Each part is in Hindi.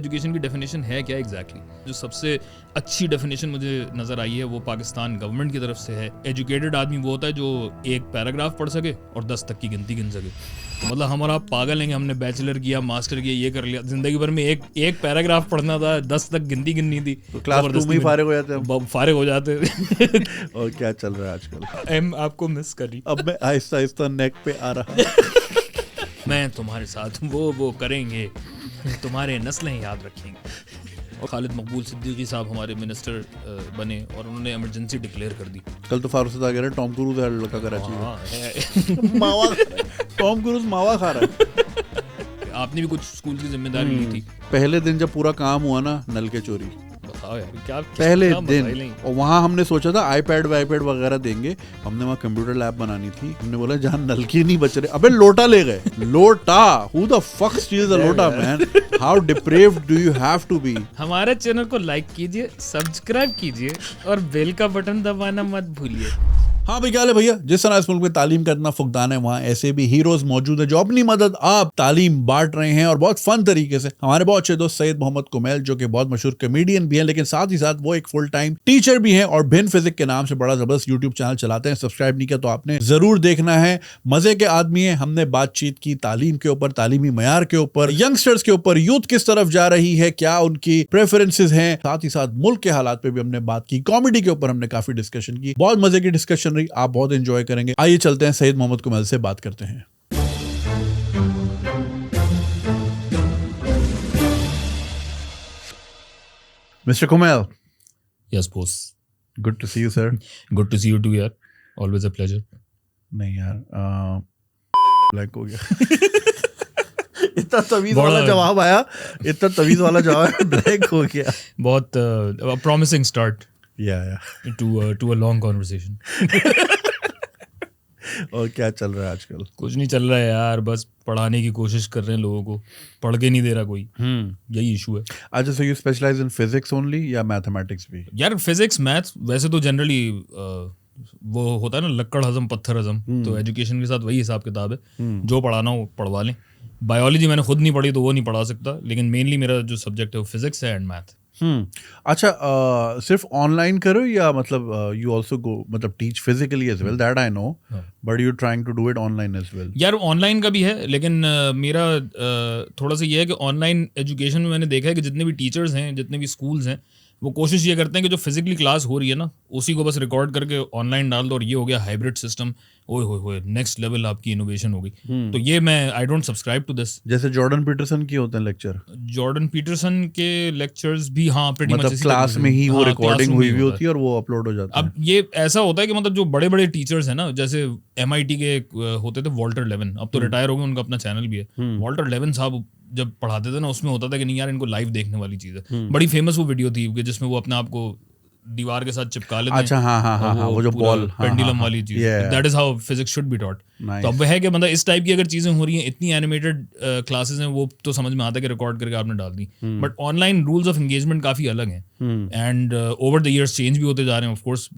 एजुकेशन की डेफिनेशन है क्या एग्जैक्टली जो सबसे अच्छी डेफिनेशन मुझे नज़र आई है वो पाकिस्तान गवर्नमेंट की तरफ से है। एजुकेटेड आदमी वो होता है जो एक पैराग्राफ पढ़ सके और 10 तक की गिनती गिन सके। मतलब हमारा आप पागल हैं कि हमने बैचलर किया, मास्टर किया, ये कर लिया, जिंदगी भर में एक पैराग्राफ पढ़ना था, 10 तक गिनती गिननी थी, तो क्लास 2 में ही फारिग हो जाते और क्या चल रहा है आजकल? एम आपको मिस करी। अब मैं आहिस्ता आहिस्ता नेक पे आ रहा मैं तुम्हारे साथ वो करेंगे, तुम्हारे नस्लें याद रखेंगे। और खालिद मकबूल सिद्दीकी साहब हमारे मिनिस्टर बने और उन्होंने इमरजेंसी डिक्लेयर कर दी। कल तो फारूक कह रहे टॉम क्रूज है लड़का कराची में मावा टॉम क्रूज मावा खा रहा है। आपने भी कुछ स्कूल की जिम्मेदारी ली थी। पहले दिन जब पूरा काम हुआ ना, नल के चोरी, बताओ यार क्या पहले दिन। और वहाँ हमने सोचा था आईपैड वगैरह देंगे, हमने वहाँ कंप्यूटर लैब बनानी थी। हमने बोला जहाँ नलकी नहीं बच रहे, अबे लोटा ले गए। लोटा, who the fuck steals a लोटा man? How depraved do you have to be? हमारे चैनल को लाइक कीजिए, सब्सक्राइब कीजिए और बेल का बटन दबाना मत भूलिए। हाँ भाई, क्या हाल है भैया? जिस तरह इस मुल्क में तालीम का इतना फुकदान है, वहाँ ऐसे भी हीरोज मौजूद है जो अपनी मदद आप तालीम बांट रहे हैं और बहुत फन तरीके से। हमारे बहुत अच्छे दोस्त सैयद मोहम्मद कुमैल जो कि बहुत मशहूर कॉमेडियन भी हैं, लेकिन साथ ही साथ वो एक फुल टाइम टीचर भी हैं और भिन्न फिजिक के नाम से बड़ा जबरदस्त यूट्यूब चैनल चलाते हैं। सब्सक्राइब नहीं किया तो आपने जरूर देखना है। मजे के आदमी है। हमने बातचीत की तालीम के ऊपर, तालीमी मयार के ऊपर, यंगस्टर्स के ऊपर, यूथ किस तरफ जा रही है, क्या उनकी प्रेफरेंसेज हैं। साथ ही साथ मुल्क के हालात पे भी हमने बात की। कॉमेडी के ऊपर हमने काफी डिस्कशन की। बहुत मजे की डिस्कशन रही, आप बहुत एंजॉय करेंगे। आइए चलते हैं सैयद मोहम्मद कुमैल से बात करते हैं। Mister Kumail. Yes boss. Good to see you sir. Good to see you too यार, ऑलवेज अ प्लेजर। नहीं यार, ब्लैंक हो गया। इतना तवीज वाला जवाब आया, इतना तवीज वाला जवाब, ब्लैंक हो गया। बहुत promising start to a long conversation. और क्या चल रहा है आजकल? कुछ नहीं चल रहा है यार, बस पढ़ाने की कोशिश कर रहे हैं लोगों को, पढ़ के नहीं दे रहा कोई। यही इशू है। अच्छा, so you specialize in physics only या मैथमेटिक्स भी? यार फिजिक्स मैथ्स वैसे तो जनरली वो होता है ना, लक्कड़ हजम पत्थर हजम, तो एजुकेशन के साथ वही हिसाब किताब है। जो पढ़ाना हो पढ़वा लें। बायोलॉजी मैंने खुद नहीं पढ़ी तो वो नहीं पढ़ा सकता, लेकिन मेनली मेरा जो सब्जेक्ट है वो फिजिक्स है एंड मैथ। अच्छा, सिर्फ ऑनलाइन करो या मतलब यू आल्सो गो, मतलब teach physically as well? That I know, but you trying to do it online as well? यार ऑनलाइन का भी है, लेकिन मेरा थोड़ा सा ये है कि ऑनलाइन एजुकेशन में मैंने देखा है कि जितने भी टीचर्स हैं, जितने भी स्कूल्स हैं, वो कोशिश ये करते हैं कि जो फिजिकली क्लास हो रही है ना, उसी को बस रिकॉर्ड करके ऑनलाइन डाल दो और ये हो गया हाइब्रिड सिस्टम। ओए होए नेक्स्ट लेवल आपकी इनोवेशन होगी। तो ये मैं I don't subscribe to this. जैसे जॉर्डन पीटरसन के होते हैं लेक्चर, जॉर्डन पीटरसन के लेक्चर्स भी हाँ प्रीटी मच मतलब क्लास में ही वो रिकॉर्डिंग हुई भी होती है और वो अपलोड हो जाता है। अब ये ऐसा होता है कि मतलब जो बड़े बड़े टीचर्स हैं ना, जैसे MIT के होते थे वॉल्टर लेवन, अब तो रिटायर हो गए, उनका अपना चैनल भी है। वॉल्टर लेवन साहब जब पढ़ाते थे ना, उसमें होता था कि नहीं यार इनको लाइव देखने वाली चीज़ है। बड़ी फेमस वो वीडियो थी कि जिसमें वो अपने आप को दीवार के साथ चिपका लेते हैं। अच्छा, हाँ, वो जो बॉल पेंडुलम वाली चीज, that is how physics should be taught. तो अब है कि मतलब इस टाइप की अगर चीजें हो रही हैं, इतनी एनिमेटेड क्लासेस हैं, वो तो समझ में आता है कि रिकॉर्ड करके आपने डाल दी, but online rules of engagement काफी अलग हैं and over the years change भी होते जा रहे हैं। Of course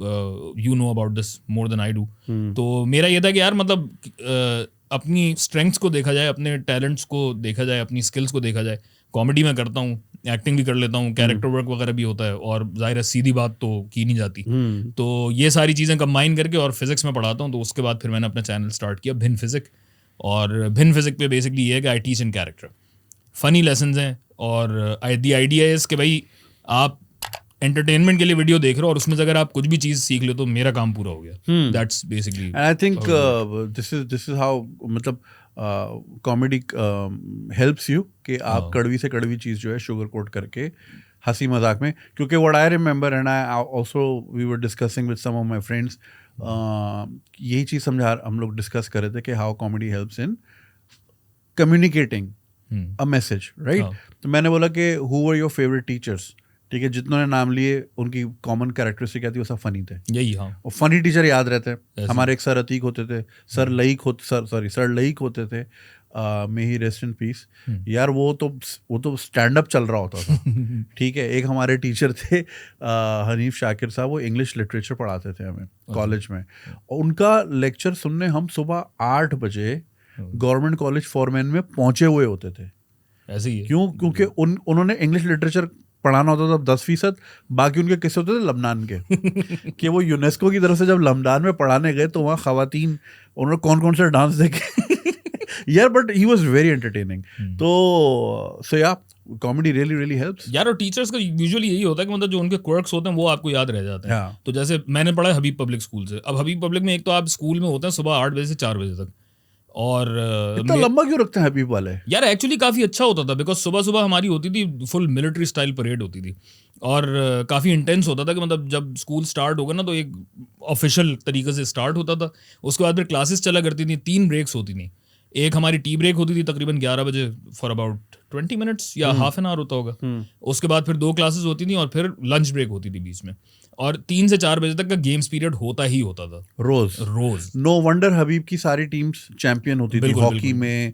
you know about this more than I do. तो मेरा ये था कि यार मतलब अपनी स्ट्रेंथ्स को देखा जाए, अपने टैलेंट्स को देखा जाए, अपनी स्किल्स को देखा जाए। कॉमेडी में करता हूँ, एक्टिंग भी कर लेता हूँ, कैरेक्टर वर्क वगैरह भी होता है, और जाहिर है सीधी बात तो की नहीं जाती। तो ये सारी चीज़ें कंबाइन करके और फिजिक्स में पढ़ाता हूँ। तो उसके बाद फिर मैंने अपना चैनल स्टार्ट किया भिन्न फिजिक, और भिन्न फिजिक पे बेसिकली ये है कि I teach in character, funny lessons हैं, और द आइडिया इज कि भाई आप एंटरटेनमेंट के लिए वीडियो देख रहे हो और उसमें से अगर आप कुछ भी चीज़ सीख लो तो मेरा काम पूरा हो गया। That's basically I think this is how, मतलब कॉमेडी हेल्प्स यू कि आप कड़वी से कड़वी चीज़ जो है शुगर कोट करके हंसी मजाक में, क्योंकि what I remember and I also we were discussing with some of my friends, यही चीज़ समझा, हम लोग डिस्कस कर रहे थे कि how comedy helps in communicating a message, right? तो मैंने बोला कि who were your favourite teachers? ठीक है, जितनों ने नाम लिए उनकी कॉमन कैरेक्टरिस्टिक क्या थी? वो सब फनी थे। यही, हाँ। और फनी टीचर याद रहते हैं। हमारे एक सर अतीक होते थे, सर लईक होते थे, मे ही रेस्ट इन पीस। यार वो तो स्टैंड अप चल रहा होता था। ठीक है, एक हमारे टीचर थे हनीफ शाकिर साहब, वो इंग्लिश लिटरेचर पढ़ाते थे हमें कॉलेज में, और उनका लेक्चर सुनने हम सुबह 8 बजे गवर्नमेंट कॉलेज फॉरमैन में पहुंचे हुए होते थे। ऐसे ही है। क्यों? क्योंकि उन्होंने इंग्लिश लिटरेचर पढ़ाना होता था 10%, बाकी उनके किस्से होते थे लबनान के कि वो यूनेस्को की तरफ से जब लबनान में पढ़ाने गए तो वहाँ खवातीन उन्होंने कौन कौन से डांस देखे यार, but he was very entertaining. तो सो या कॉमेडी रियली रियली हेल्प्स यार। और टीचर्स का यूजुअली यही होता है कि मतलब जो उनके क्वर्क्स होते हैं वो आपको याद रह जाते हैं। तो जैसे मैंने पढ़ा है हबीब पब्लिक स्कूल से। अब हबीब पब्लिक में एक तो आप स्कूल में होते हैं सुबह 8 बजे से 4 बजे तक, और इतना लंबा क्यों रखते हैं हबीब वाले? यार एक्चुअली काफ़ी अच्छा होता था, बिकॉज सुबह सुबह हमारी होती थी फुल मिलिट्री स्टाइल परेड होती थी, और काफ़ी इंटेंस होता था कि मतलब जब स्कूल स्टार्ट होगा ना तो एक ऑफिशियल तरीके से स्टार्ट होता था। उसके बाद फिर क्लासेस चला करती थी, 3 ब्रेक्स होती थी। एक हमारी टी ब्रेक होती थी तकरीबन 11 बजे फॉर अबाउट 20 मिनट्स या हाफ एन आवर होता होगा। उसके बाद फिर 2 क्लासेस होती थी और फिर लंच ब्रेक होती थी बीच में, और 3 से 4 बजे तक का गेम्स पीरियड होता ही होता था रोज। नो वंडर हबीब की सारी टीम्स चैंपियन होती थी। हॉकी में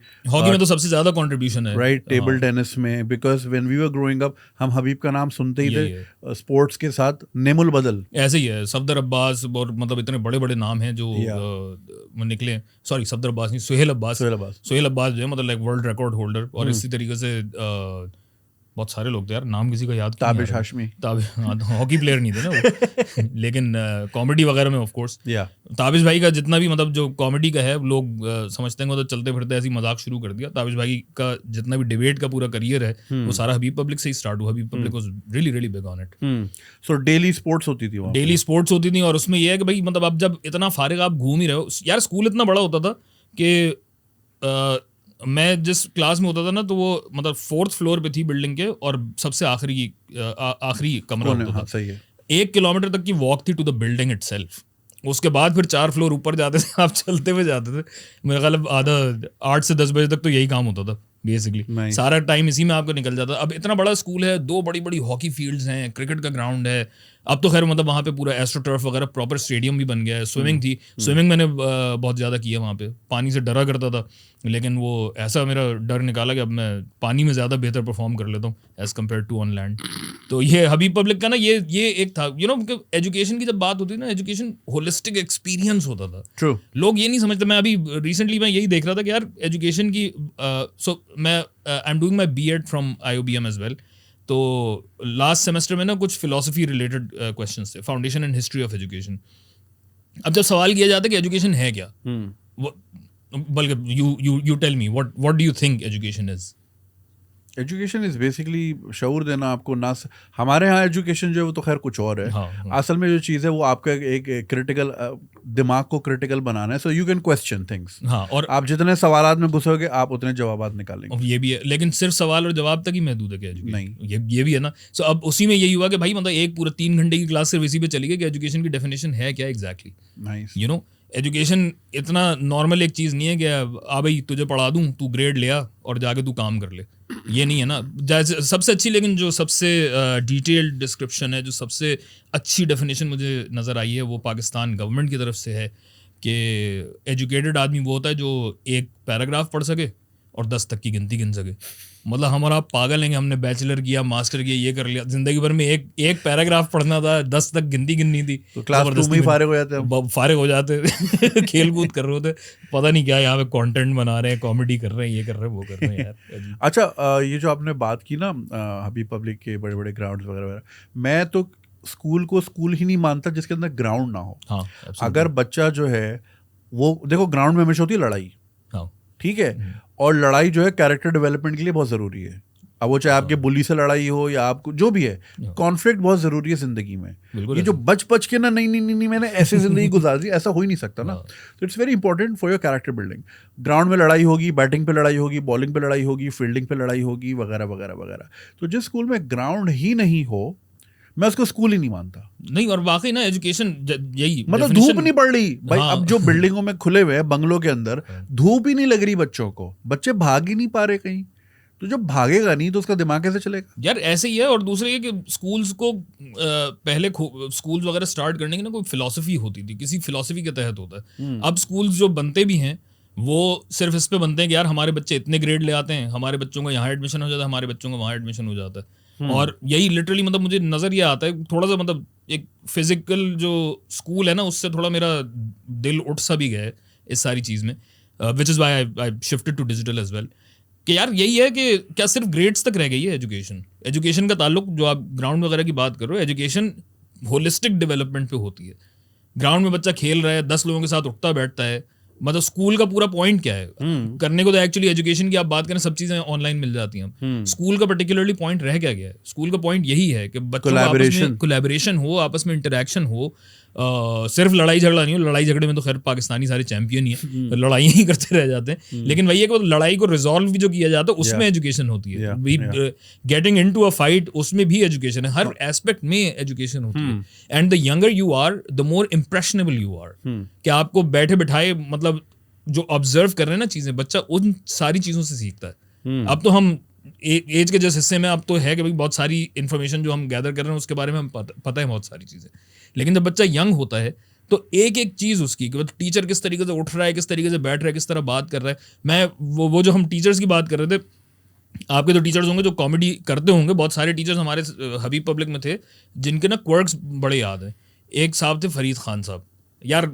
तो सबसे ज्यादा कंट्रीब्यूशन है, राइट? टेबल टेनिस में, because when we were growing up हम हबीब का नाम सुनते ही थे स्पोर्ट्स के साथ नेमुल बदल। ऐसे ही है, सफदर अब्बास, और मतलब इतने बड़े बड़े नाम हैं जो निकले। सॉरी, सफदर अब्बास नहीं, सोहेल अब्बास जो है मतलब लाइक वर्ल्ड रिकॉर्ड होल्डर। और इसी तरीके से बहुत सारे लोग थे यार, नाम किसी का याद। ताबिश हाशमी, हॉकी प्लेयर नहीं थे ना वो लेकिन कॉमेडी वगैरह में ऑफ कोर्स ताबिश भाई का जितना भी मतलब जो कॉमेडी का है, लोग समझते हैं मतलब चलते फिरते ऐसी मजाक शुरू कर दिया। ताबिश भाई का जितना भी डिबेट का पूरा करियर है वो सारा हबीब पब्लिक से ही स्टार्ट हुआ। Habib public was really really big on it. So daily sports होती थी वहाँ, डेली स्पोर्ट्स होती थी। और उसमें यह है कि भाई मतलब अब जब इतना फारिग आप घूम ही रहे हो यार, स्कूल इतना बड़ा होता था कि मैं जिस क्लास में होता था ना तो वो मतलब 4th फ्लोर पे थी बिल्डिंग के, और सबसे आखिरी कमरा होता था। सही है। 1 किलोमीटर तक की वॉक थी टू द बिल्डिंग इटसेल्फ। उसके बाद फिर 4 फ्लोर ऊपर जाते थे, आप चलते हुए जाते थे। मेरा ख्याल आधा 8 से 10 बजे तक तो यही काम होता था बेसिकली। सारा टाइम इसी में आपको निकल जाता। अब इतना बड़ा स्कूल है, 2 बड़ी बड़ी हॉकी फील्ड्स हैं, क्रिकेट का ग्राउंड है। अब तो खैर मतलब वहाँ पे पूरा एस्ट्रो टर्फ वगैरह प्रॉपर स्टेडियम भी बन गया है। स्विमिंग थी, स्विमिंग मैंने बहुत ज़्यादा किया वहाँ पे। पानी से डरा करता था, लेकिन वो ऐसा मेरा डर निकाला कि अब मैं पानी में ज़्यादा बेहतर परफॉर्म कर लेता हूँ as compare to on land. तो ये हबीब पब्लिक का ना ये एक था, यू नो, एजुकेशन की जब बात होती है ना, एजुकेशन होलिस्टिक एक्सपीरियंस होता था। True. लोग ये नहीं समझते। मैं अभी रिसेंटली मैं यही देख रहा था कि यार एजुकेशन की सो मैं I am doing my B.Ed from IOBM as well. तो लास्ट सेमेस्टर में ना कुछ फिलोसफी रिलेटेड क्वेश्चंस थे, foundation and history of education. अब जब सवाल किया जाता है कि एजुकेशन है क्या, बल्कि you tell me what do you think education is? Education is basically शऊर देना आपको। ना हमारे यहाँ एजुकेशन जो है वो तो खैर कुछ और है। असल में जो चीज़ है वो आपका एक क्रिटिकल दिमाग को क्रिटिकल बनाना है, so you can question things. और आप जितने सवालात में घुसोगे आप उतने जवाबात निकालेंगे। ये भी है, लेकिन सिर्फ सवाल और जवाब तक ही महदूद है क्या एजुकेशन? नहीं, ये भी है ना। सो अब उसी में यही हुआ कि भाई मतलब एक पूरा 3 घंटे की क्लास सिर्फ इसी पे चली गई कि एजुकेशन की डेफिनेशन है क्या exactly. Nice. You know, education इतना नॉर्मल एक चीज़ नहीं है कि आ भाई तुझे पढ़ा दूँ, तू ग्रेड ले आ और जाके तू काम कर ले। ये नहीं है ना। जैसे सबसे अच्छी, लेकिन जो सबसे डिटेल्ड डिस्क्रिप्शन है, जो सबसे अच्छी डेफिनेशन मुझे नज़र आई है वो पाकिस्तान गवर्नमेंट की तरफ से है कि एजुकेटेड आदमी वो होता है जो एक पैराग्राफ पढ़ सके और 10 तक की गिनती गिन सके। मतलब हम और आप पागल हैं, हमने बैचलर किया, मास्टर किया, ये कर लिया, जिंदगी भर में एक पैराग्राफ पढ़ना था, 10 तक गिनती गिननी थी। तो क्लास 2 में फारिग हो जाते खेल कूद कर रहे होते, पता नहीं क्या यहाँ पे कंटेंट बना रहे हैं, कॉमेडी कर रहे हैं, ये कर रहे हैं, वो कर रहे हैं यार। अच्छा, ये जो आपने बात की ना हबीब पब्लिक के बड़े बड़े ग्राउंड वगैरह वगैरह, मैं तो स्कूल को स्कूल ही नहीं मानता जिसके अंदर ग्राउंड ना हो। हाँ, अगर बच्चा जो है वो, देखो ग्राउंड में हमेशा होती है लड़ाई, ठीक है, और लड़ाई जो है कैरेक्टर डेवलपमेंट के लिए बहुत ज़रूरी है। अब वो चाहे आपके बुली से लड़ाई हो या आपको जो भी है, कॉन्फ्लिक्ट बहुत ज़रूरी है ज़िंदगी में। ये जो बच के ना नहीं मैंने ऐसी ज़िंदगी गुजार दी, ऐसा हो ही नहीं सकता ना। तो it's very important for your character building. Ground में लड़ाई होगी, बैटिंग पे लड़ाई होगी, बॉलिंग पे लड़ाई होगी, फील्डिंग पे लड़ाई होगी, वगैरह वगैरह वगैरह। तो जिस स्कूल में ग्राउंड ही नहीं हो, मैं उसको स्कूल ही नहीं मानता। नहीं, और वाकई ना एजुकेशन यही मतलब धूप नहीं पड़ रही भाई। हाँ। अब जो बिल्डिंगों में खुले हुए हैं बंगलों के अंदर, धूप ही नहीं लग रही बच्चों को, बच्चे भाग ही नहीं पा रहे कहीं। तो जब भागेगा नहीं तो उसका दिमाग कैसे चलेगा यार? ऐसे ही है। और दूसरे ये कि स्कूल्स को पहले स्कूल्स वगैरह स्टार्ट करने की ना कोई फिलॉसफी होती थी, किसी फिलॉसफी के तहत होता है। अब स्कूल्स जो बनते भी हैं वो सिर्फ इस पे बनते हैं कि यार हमारे बच्चे इतने ग्रेड ले आते हैं, हमारे बच्चों का यहाँ एडमिशन हो जाता है, हमारे बच्चों का वहाँ एडमिशन हो जाता है। और यही लिटरली मतलब मुझे नज़र ये आता है थोड़ा सा, मतलब एक फिजिकल जो स्कूल है ना उससे थोड़ा मेरा दिल उठ सा भी गया है इस सारी चीज़ में, which is why I shifted to digital as well. कि यार यही है कि क्या सिर्फ ग्रेड्स तक रह गई है एजुकेशन का ताल्लुक, जो आप ग्राउंड वगैरह की बात कर रहे हो, एजुकेशन होलिस्टिक डेवलपमेंट पे होती है। ग्राउंड में बच्चा खेल रहा है, 10 लोगों के साथ उठता बैठता है, मतलब स्कूल का पूरा पॉइंट क्या है करने को? तो एक्चुअली एजुकेशन की आप बात करें, सब चीजें ऑनलाइन मिल जाती हैं। स्कूल का पर्टिकुलरली पॉइंट रह क्या गया है? स्कूल का पॉइंट यही है कि बच्चों का आपस में कोलैबोरेशन हो, आपस में इंटरेक्शन हो, सिर्फ लड़ाई झगड़ा नहीं हो। लड़ाई झगड़े में तो खैर पाकिस्तानी सारे चैंपियन ही है, तो लड़ाई ही करते रह जाते हैं। लेकिन वही है कि लड़ाई को रिजॉल्व भी जो किया जाता है उसमें एजुकेशन होती है। गेटिंग इनटू अ फाइट, उसमें भी एजुकेशन है, हर एस्पेक्ट में एजुकेशन होती है। And the younger you are, the more impressionable you are. कि आपको बैठे बिठाए, मतलब जो ऑब्जर्व कर रहे हैं ना चीजें, बच्चा उन सारी चीजों से सीखता है। अब तो हम एज के जिस हिस्से में अब तो है कि भाई बहुत सारी इन्फॉर्मेशन जो हम गैदर कर रहे हैं उसके बारे में हम पता है बहुत सारी चीजें। लेकिन जब बच्चा यंग होता है तो एक एक चीज उसकी, कि टीचर किस तरीके से उठ रहा है, किस तरीके से बैठ रहा है, किस तरह बात कर रहा है। मैं वो जो हम टीचर्स की बात कर रहे थे, आपके तो टीचर्स होंगे जो कॉमेडी करते होंगे। बहुत सारे टीचर्स हमारे हबीब पब्लिक में थे जिनके ना क्वर्क्स बड़े याद हैं। एक साहब थे फरीद खान साहब, यार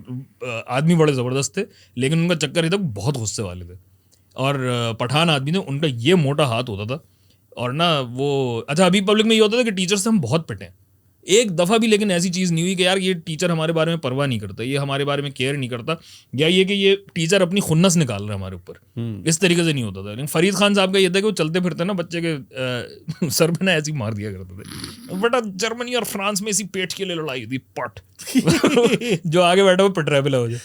आदमी बड़े ज़बरदस्त थे, लेकिन उनका चक्कर ये था बहुत गुस्से वाले थे। और पठान आदमी थे, उनका ये मोटा हाथ होता था। और ना वो अच्छा, अभी पब्लिक में ये होता था कि टीचर से हम बहुत पिटे, एक दफ़ा भी लेकिन ऐसी चीज़ नहीं हुई कि यार ये टीचर हमारे बारे में परवाह नहीं करता, ये हमारे बारे में केयर नहीं करता, या ये कि ये टीचर अपनी खुन्नस निकाल रहा है हमारे ऊपर। इस तरीके से नहीं होता था। लेकिन फरीद खान साहब का ये था कि वो चलते फिरते ना बच्चे के सर पे ना ऐसी मार दिया करते थे। बेटा जर्मनी और फ्रांस में इसी पेट के लिए लड़ाई हुई पट जो आगे बैठा वो पिटरेबल हो जाए।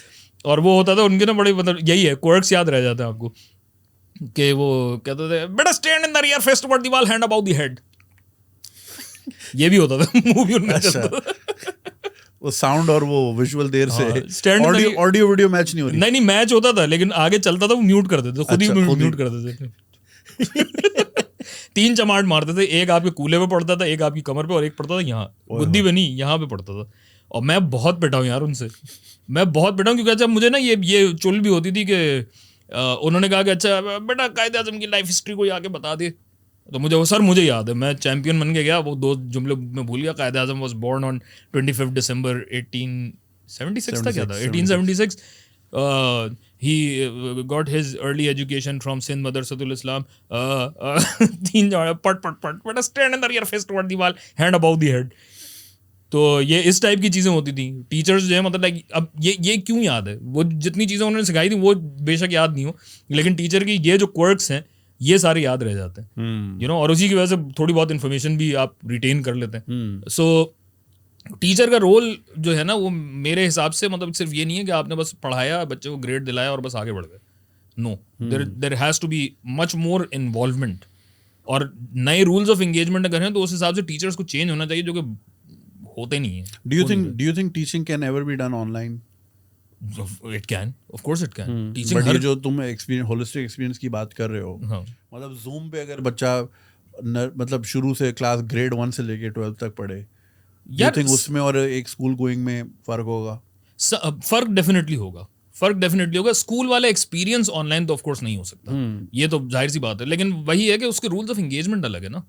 और वो होता था उनके ना बड़े, मतलब यही है, क्वर्क्स याद रह जाते हैं आपको। कि वो कहते थे बेटा stand in the rear, face toward the wall, hand about the head. ये भी होता था, मूवी उनका चलता था। वो साउंड और वो विजुअल देर से ऑडियो वीडियो मैच नहीं हो रही। नहीं मैच होता था, लेकिन आगे चलता था वो म्यूट कर देते, खुद ही म्यूट कर देते थे। 3 चमाट मारते थे, एक आपके कूले पे पड़ता था, एक आपकी कमर पे, और एक पड़ता था यहाँ गुद्दी पे नहीं, यहाँ पे पड़ता था। और मैं बहुत पिटा हूँ यार उनसे, मैं बहुत पिटा हूँ। क्योंकि अच्छा मुझे ना ये चुल भी होती थी कि उन्होंने कहा कि अच्छा बेटा कायदे आज़म की लाइफ हिस्ट्री को आके बता दे। तो मुझे याद है, मैं चैंपियन बन के गया, वो 2 जुमले में भूल गया। कायदे आज़म वॉज बोर्न ऑन 25 दिसंबर 1876 था, क्या था 1876। He got his early education from Sindh Madrasatul Islam. 3 पट बेटा stand in the rear, face toward the wall, hand about the head. तो ये इस टाइप की चीज़ें होती थी। टीचर्स जो है, मतलब अब ये क्यों याद है? वो जितनी चीज़ें उन्होंने सिखाई थी वो बेशक याद नहीं हो, लेकिन टीचर की ये जो क्वर्क्स हैं ये सारे याद रह जाते हैं, यू नो। और उसी की वजह से थोड़ी बहुत इन्फॉर्मेशन भी आप रिटेन कर लेते हैं। सो टीचर का रोल जो है ना, वो मेरे हिसाब से मतलब सिर्फ ये नहीं है कि आपने बस पढ़ाया, बच्चे को ग्रेड दिलाया और बस आगे बढ़ गए। No, there has to be much more involvement. और नए रूल्स ऑफ एंगेजमेंट अगर हैं तो उस हिसाब से टीचर्स को चेंज होना चाहिए, जो कि होते नहीं है। Do you think teaching can ever be done online? It can, of course it can. Teaching But ये जो तुम holistic experience की बात कर रहे हो, मतलब Zoom पे अगर बच्चा मतलब शुरू से क्लास ग्रेड 1 से लेके 12 तक पढ़े, you think उसमें और एक स्कूल गोइंग में फर्क होगा? फर्क डेफिनेटली होगा। स्कूल वाला एक्सपीरियंस ऑनलाइन तो ऑफ कोर्स नहीं हो सकता, ये तो जाहिर सी बात है। लेकिन वही है कि उसके रूल्स ऑफ एंगेजमेंट अलग है ना।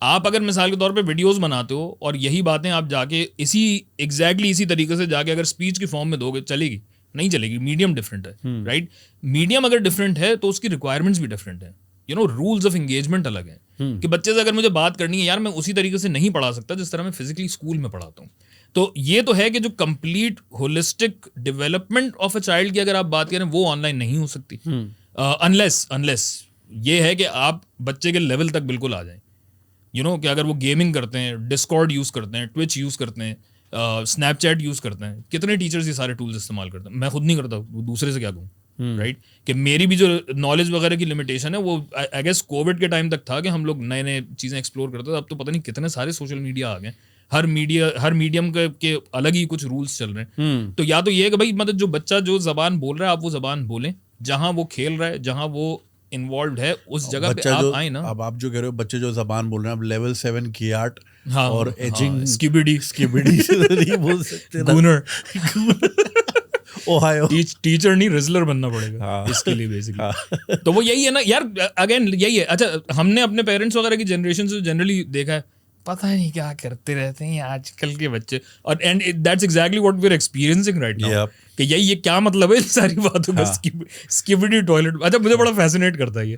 आप अगर मिसाल के तौर पे वीडियोस बनाते हो और यही बातें आप जाके एग्जैक्टली इसी तरीके से जाके अगर स्पीच की फॉर्म में दोगे, चलेगी? नहीं चलेगी। मीडियम डिफरेंट है, राइट? मीडियम अगर डिफरेंट है तो उसकी रिक्वायरमेंट्स भी डिफरेंट है, you no. Rules of engagement अलग है कि बच्चे से अगर मुझे बात करनी है यार, मैं उसी तरीके से नहीं पढ़ा सकता जिस तरह मैं फिजिकली स्कूल में पढ़ाता हूँ। तो ये तो है कि जो complete holistic development of a child की अगर आप बात करें, वो ऑनलाइन नहीं हो सकती, अनलेस ये है कि आप बच्चे के लेवल तक बिल्कुल आ जाएं, यू नो। कि अगर वो गेमिंग करते हैं, डिस्कॉर्ड यूज़ करते हैं, ट्विच यूज़ करते हैं, स्नैपचैट यूज़ करते हैं, कितने टीचर्स ये सारे टूल्स इस्तेमाल करते हैं? मैं खुद नहीं करता, दूसरे से क्या कहूँ, राइट? कि मेरी भी जो नॉलेज वगैरह की लिमिटेशन है वो आई गेस कोविड के टाइम तक था कि हम लोग नए नए चीज़ें एक्सप्लोर करते थे। अब तो पता नहीं कितने सारे सोशल मीडिया आ गए, हर मीडियम के अलग ही कुछ रूल्स चल रहे हैं। तो या तो ये है कि भाई मतलब जो बच्चा जो ज़बान बोल रहा है आप वो ज़बान बोलें, जहाँ वो खेल रहा है, जहाँ वो इन्वॉल्व है, उस जगह पे आप आए ना। अब आप जो कह रहे हो बच्चे जो जबान बोल रहे हैं, अब लेवल 7 की आर्ट और एजिंग स्किबिडी नहीं बोल सकते ना। गूनर ओहायो टीचर नहीं, रिजलर बनना पड़ेगा इसके लिए बेसिकली। तो वो यही है ना यार, अगेन यही है। अच्छा, हमने अपने पेरेंट्स वगैरह की जनरेशन से जनरली देखा है, पता नहीं क्या करते रहते हैं आजकल के बच्चे, और and that's exactly what we are experiencing right now कि ये क्या मतलब है इन सारी बातों का, स्किबिडी टॉयलेट। अच्छा, मुझे बड़ा फैसिनेट करता है ये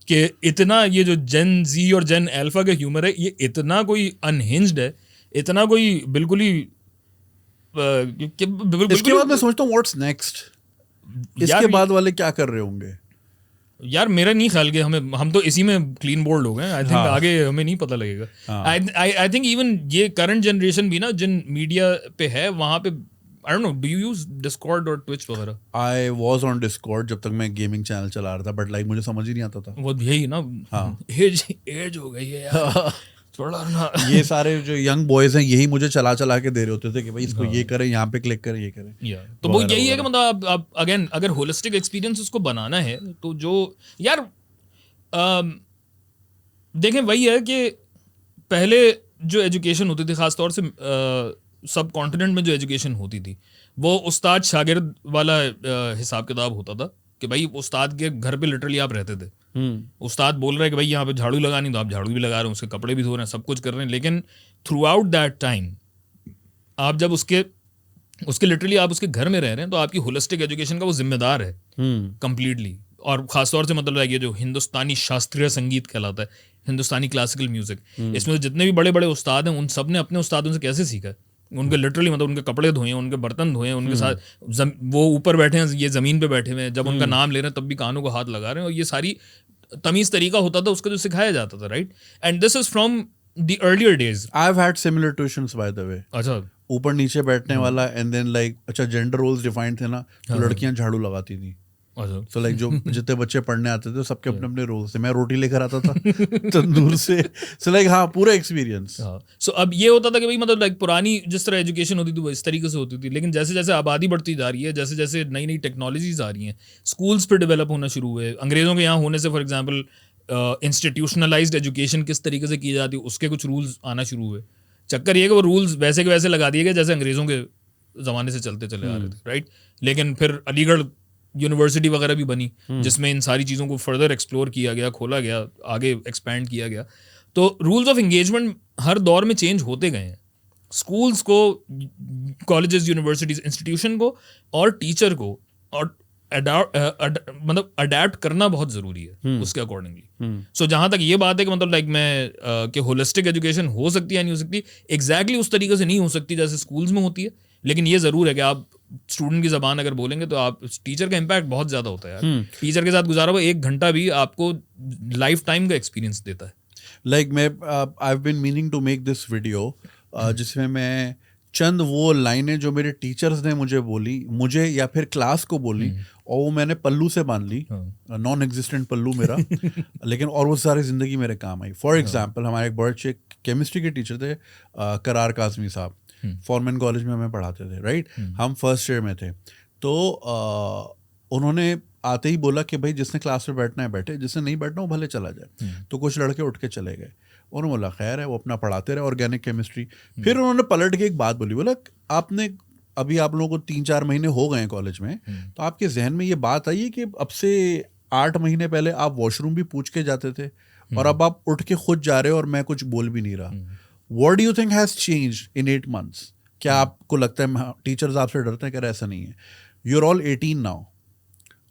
कि इतना ये जो जेन जी और जेन अल्फा का ह्यूमर है ये इतना कोई अनहिंज्ड है, इतना कोई बिल्कुल ही इसके बाद मैं सोचता हूँ व्हाट्स नेक्स्ट, इसके बाद वाले क्या कर रहे होंगे यार। मेरा नहीं ख्याल कि हम तो इसी में क्लीन बोल्ड हो गए। आई थिंक आगे हमें नहीं पता लगेगा। आई थिंक इवन ये करंट जनरेशन भी ना जिन मीडिया पे है वहां पे, I don't know, do you use Discord और Twitch वगैरह? I was on Discord जब तक मैं गेमिंग चैनल चला रहा था, बट लाइक मुझे समझ ही नहीं आता था। वो यही ना, एज हो गई है यार थोड़ा ना। ये सारे जो यंग बॉयज हैं यही मुझे चला के दे रहे होते थे कि भाई इसको ये करें, यहाँ पे क्लिक करें, ये करें। तो वो यही है कि मतलब आप अगेन अगर होलिस्टिक एक्सपीरियंस उसको बनाना है तो जो यार देखें वही है कि पहले जो एजुकेशन होती थी खासतौर से सब कॉन्टिनेंट में जो एजुकेशन होती थी वो उस्ताद शागिर्द वाला हिसाब किताब होता था कि भाई उस्ताद के घर पे लिटरली आप रहते थे। उस्ताद बोल रहे हैं कि भाई यहाँ पे झाड़ू लगानी, तो आप झाड़ू भी लगा रहे हैं, उसके कपड़े भी धो रहे हैं, सब कुछ कर रहे हैं। लेकिन थ्रू आउट दैट टाइम आप जब उसके लिटरली आप उसके घर में रह रहे हैं तो आपकी होलिस्टिक एजुकेशन का वो जिम्मेदार है कंप्लीटली। और खासतौर से मतलब ये जो हिंदुस्तानी शास्त्रीय संगीत कहलाता है, हिंदुस्तानी क्लासिकल म्यूजिक, इसमें जितने भी बड़े बड़े उस्ताद हैं उन सब ने अपने उस्तादों से कैसे सीखा है। उनके लिटरली मतलब उनके कपड़े धोए, उनके बर्तन धोए, उनके साथ वो ऊपर बैठे हैं, ये जमीन पे बैठे हुए हैं, जब उनका नाम ले रहे हैं तब भी कानों को हाथ लगा रहे हैं। और ये सारी तमीज तरीका होता था उसका जो सिखाया जाता था, right. And this is from the earlier days. I have had similar tuitions by the way. अच्छा, ऊपर नीचे बैठने वाला, एंड देन लाइक अच्छा जेंडर रोल्स डिफाइंड थे ना, तो लड़कियां झाड़ू लगाती थी। So like जो जितने बच्चे पढ़ने आते थे सबके अपने अपने रोल से, मैं रोटी लेकर आता था तंदूर से। So like हाँ, पूरा एक्सपीरियंस। So अब ये होता था कि भाई मतलब लाइक पुरानी जिस तरह एजुकेशन होती थी वो इस तरीके से होती थी, लेकिन जैसे जैसे आबादी बढ़ती जा रही है, जैसे जैसे नई नई टेक्नोलॉजीज आ रही हैं, स्कूल्स पे डेवलप होना शुरू हुए। अंग्रेज़ों के यहाँ होने से फॉर एग्जाम्पल इंस्टीट्यूशनलाइज्ड एजुकेशन किस तरीके से की जाती है उसके कुछ रूल्स आना शुरू हुए। चक्कर ये कि वो रूल्स वैसे के वैसे लगा दिए गए जैसे अंग्रेज़ों के ज़माने से चलते चले आ रहे थे, राइट। लेकिन फिर अलीगढ़ यूनिवर्सिटी वगैरह भी बनी जिसमें इन सारी चीज़ों को फर्दर एक्सप्लोर किया गया, खोला गया, आगे एक्सपैंड किया गया। तो रूल्स ऑफ एंगेजमेंट हर दौर में चेंज होते गए हैं। स्कूल्स को, कॉलेजेस, यूनिवर्सिटीज, इंस्टीट्यूशन को और टीचर को और मतलब अडेप्ट करना बहुत ज़रूरी है उसके अकॉर्डिंगली। सो जहाँ तक ये बात है कि मतलब लाइक मैं कि होलिस्टिक एजुकेशन हो सकती है नहीं हो सकती, एग्जैक्टली उस तरीके से नहीं हो सकती जैसे स्कूल्स में होती है। लेकिन ये ज़रूर है कि आप स्टूडेंट की ज़बान अगर बोलेंगे तो आप टीचर का इम्पैक्ट बहुत ज़्यादा होता है यार। टीचर के साथ गुजारा हुआ 1 घंटा भी आपको लाइफ टाइम का एक्सपीरियंस देता है। लाइक मैं I have been meaning to make this video जिसमें मैं चंद वो लाइनें जो मेरे टीचर्स ने मुझे बोली, मुझे या फिर क्लास को बोली, और वो मैंने पल्लू से बांध ली, नॉन एग्जिस्टेंट पल्लू मेरा लेकिन और वो सारी ज़िंदगी मेरे काम आई। फॉर एग्जाम्पल हमारे एक बड़े अच्छे केमिस्ट्री के टीचर थे, करार काज़मी साहब, फॉर्मन कॉलेज में हमें पढ़ाते थे, राइट। हम फर्स्ट ईयर में थे, तो उन्होंने आते ही बोला कि भाई जिसने क्लास में बैठना है बैठे, जिसने नहीं बैठना वो भले चला जाए। तो कुछ लड़के उठ के चले गए, उन्होंने बोला खैर है, वो अपना पढ़ाते रहे ऑर्गेनिक केमिस्ट्री। फिर उन्होंने पलट के एक बात बोली, बोला आपने अभी आप लोगों को 3-4 महीने हो गए हैं कॉलेज में, तो आपके जहन में ये बात आई है कि अब से 8 महीने पहले आप वॉशरूम भी पूछ के जाते थे और अब आप उठ के खुद जा रहे हो और मैं कुछ बोल भी नहीं रहा। What do you think has changed in 8 months? क्या आपको लगता है टीचर्स आपसे डरते हैं? कह रहे ऐसा नहीं है। You're all 18 now.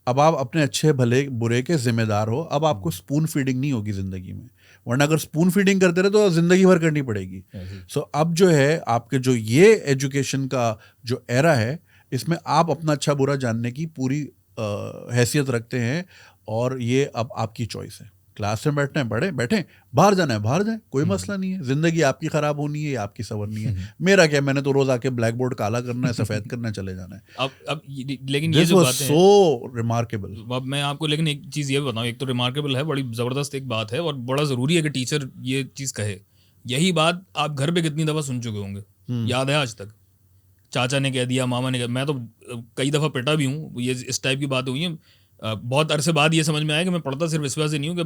अब आप अपने अच्छे भले बुरे के जिम्मेदार हो। अब आपको स्पून फीडिंग नहीं होगी जिंदगी में, वरना अगर स्पून फीडिंग करते रहे तो जिंदगी भर करनी पड़ेगी। सो अब जो है आपके जो ये एजुकेशन का जो एरा है, इसमें आप अपना अच्छा बुरा जानने की पूरी हैसियत रखते हैं, और ये अब आपकी चॉइस है। क्लास में बैठना है बैठे, बाहर जाना है बाहर जाए, कोई मसला नहीं है। जिंदगी आपकी खराब होनी है या आपकी संवरनी है, मेरा क्या, मैंने तो रोज आके ब्लैक बोर्ड काला करना है, सफेद करना है, चले जाना है। अब लेकिन ये जो बात है सो रिमार्केबल। अब मैं आपको लेकिन एक चीज़ ये बताऊँ, एक तो रिमार्केबल है, बड़ी ज़बरदस्त एक बात है, और बड़ा ज़रूरी है कि टीचर ये चीज़ कहे। यही बात आप घर पे कितनी दफ़ा सुन चुके होंगे, याद है आज तक? चाचा ने कह दिया, मामा ने कह, मैं तो कई दफ़ा पिटा भी हूँ, ये इस टाइप की बात हुई है। बहुत अरसे बाद ये समझ में आया कि मैं पढ़ता सिर्फ इस वजह से नहीं हूँ कि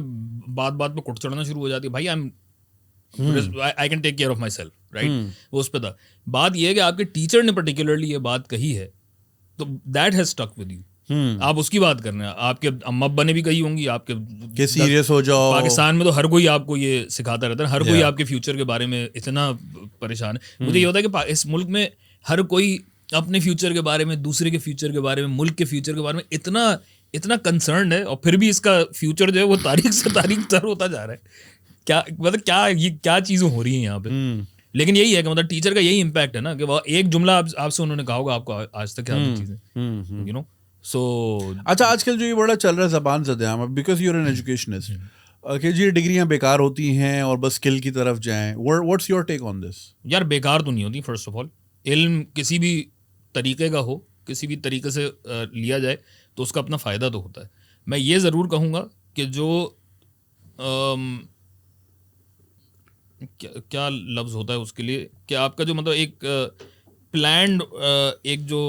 बात बात पे कुट चढ़ना शुरू हो जाती है। भाई I can take care of myself, right. वो उस पर था। बात ये है कि आपके टीचर ने पर्टिकुलरली ये बात कही है, तो that has stuck with you. आप उसकी बात कर रहे हैं। आपके अम्मा अब्बा ने भी कही होंगी आपके कि सीरियस हो जाओ। पाकिस्तान में तो हर कोई आपको ये सिखाता रहता है, हर कोई आपके फ्यूचर के बारे में इतना परेशान है। मुझे ये होता है कि इस मुल्क में हर कोई अपने फ्यूचर के बारे में, दूसरे के फ्यूचर के बारे में, मुल्क के फ्यूचर के बारे में इतना कंसर्न है, और फिर भी इसका फ्यूचर जो है वो तारीख से तारीख तर होता जा रहा है। क्या मतलब क्या चीज़ें हो रही हैं यहाँ पे। लेकिन यही है कि मतलब टीचर का यही इम्पैक्ट है ना कि वो एक जुमला आपसे उन्होंने कहा होगा आपको आज तक क्या चीज़ें, यू नो। सो अच्छा, आजकल जो ये बड़ा चल रहा है ज़बान ज़द, because you are an educationist, कि जी डिग्रियां बेकार होती हैं और बस स्किल की तरफ जाएं। What's your take on this? यार बेकार तो नहीं होती। फर्स्ट ऑफ ऑल इल्म किसी भी तरीके का हो, किसी भी तरीके से लिया जाए तो उसका अपना फ़ायदा तो होता है। मैं ये ज़रूर कहूँगा कि जो क्या लफ्ज़ होता है उसके लिए, कि आपका जो मतलब एक प्लान्ड एक जो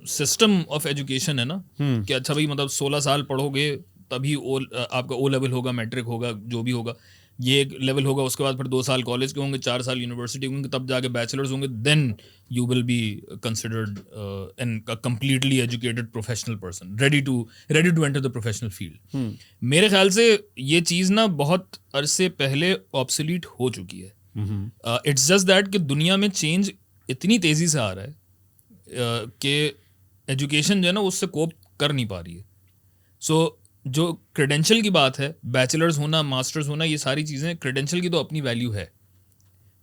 सिस्टम ऑफ एजुकेशन है ना, कि अच्छा भाई मतलब 16 साल पढ़ोगे तभी आपका ओ लेवल होगा, मैट्रिक होगा, जो भी होगा ये एक लेवल होगा, उसके बाद फिर 2 साल कॉलेज के होंगे, 4 साल यूनिवर्सिटी होंगे, तब जाके बैचलर्स होंगे, then you will be considered an completely educated professional person ready to enter the professional field. मेरे ख्याल से ये चीज़ ना बहुत अरसे पहले ऑब्सोलीट हो चुकी है। इट्स जस्ट दैट कि दुनिया में चेंज इतनी तेज़ी से आ रहा है कि एजुकेशन जो है ना उससे कोप कर नहीं पा रही है। सो जो क्रेडेंशियल की बात है, बैचलर्स होना, मास्टर्स होना, ये सारी चीज़ें, क्रेडेंशियल की तो अपनी वैल्यू है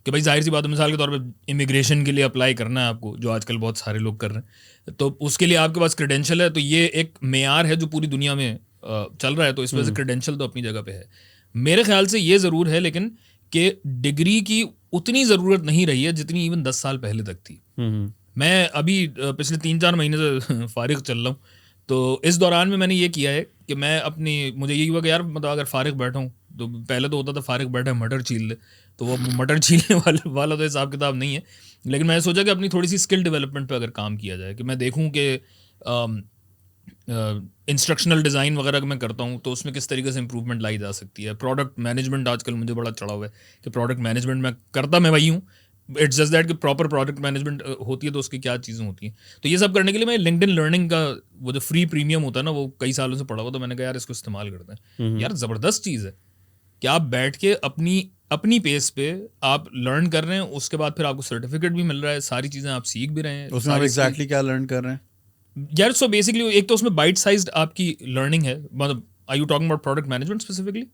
कि भाई जाहिर सी बात है, मिसाल के तौर पे इमिग्रेशन के लिए अप्लाई करना है आपको, जो आजकल बहुत सारे लोग कर रहे हैं, तो उसके लिए आपके पास क्रेडेंशियल है, तो ये एक मेयार है जो पूरी दुनिया में चल रहा है, तो इस वजह से क्रेडेंशियल तो अपनी जगह पे है। मेरे ख्याल से ये ज़रूर है लेकिन कि डिग्री की उतनी ज़रूरत नहीं रही है जितनी इवन 10 साल पहले तक थी। मैं अभी पिछले 3-4 महीने से फारिग चल रहा हूँ, तो इस दौरान में मैंने ये किया है कि मैं मुझे यही हुआ कि यार मतलब अगर फारिग बैठा हूँ, तो पहले तो होता था फारिग बैठा मटर छील ले, तो वो मटर छीलने वाला तो हिसाब किताब नहीं है, लेकिन मैंने सोचा कि अपनी थोड़ी सी स्किल डेवलपमेंट पे अगर काम किया जाए, कि मैं देखूँ कि इंस्ट्रक्शनल डिज़ाइन वगैरह मैं करता हूँ तो उसमें किस तरीके से इंप्रूवमेंट लाई जा सकती है। प्रोडक्ट मैनेजमेंट आजकल मुझे बड़ा चढ़ा हुआ है कि प्रोडक्ट मैनेजमेंट मैं करता मैं वही हूँ, इट्स जस्ट दैट कि प्रॉपर प्रोडक्ट मैनेजमेंट होती है तो उसकी क्या चीज़ें होती हैं। तो ये सब करने के लिए मैं लिंक्डइन लर्निंग का वो जो फ्री प्रीमियम होता है ना, वो कई सालों से पढ़ा हुआ, तो मैंने कहा यार इसको इस्तेमाल करते हैं। यार ज़बरदस्त चीज़ है कि आप बैठ के अपनी पेस पे आप लर्न कर रहे हैं, उसके बाद फिर आपको सर्टिफिकेट भी मिल रहा है, सारी चीज़ें आप सीख भी रहे हैं। उसमें आप एग्जैक्टली क्या लर्न कर रहे हैं यार? सो बेसिकली एक तो उसमें बाइट साइज्ड आपकी लर्निंग है। मतलब are you talking about product management specifically?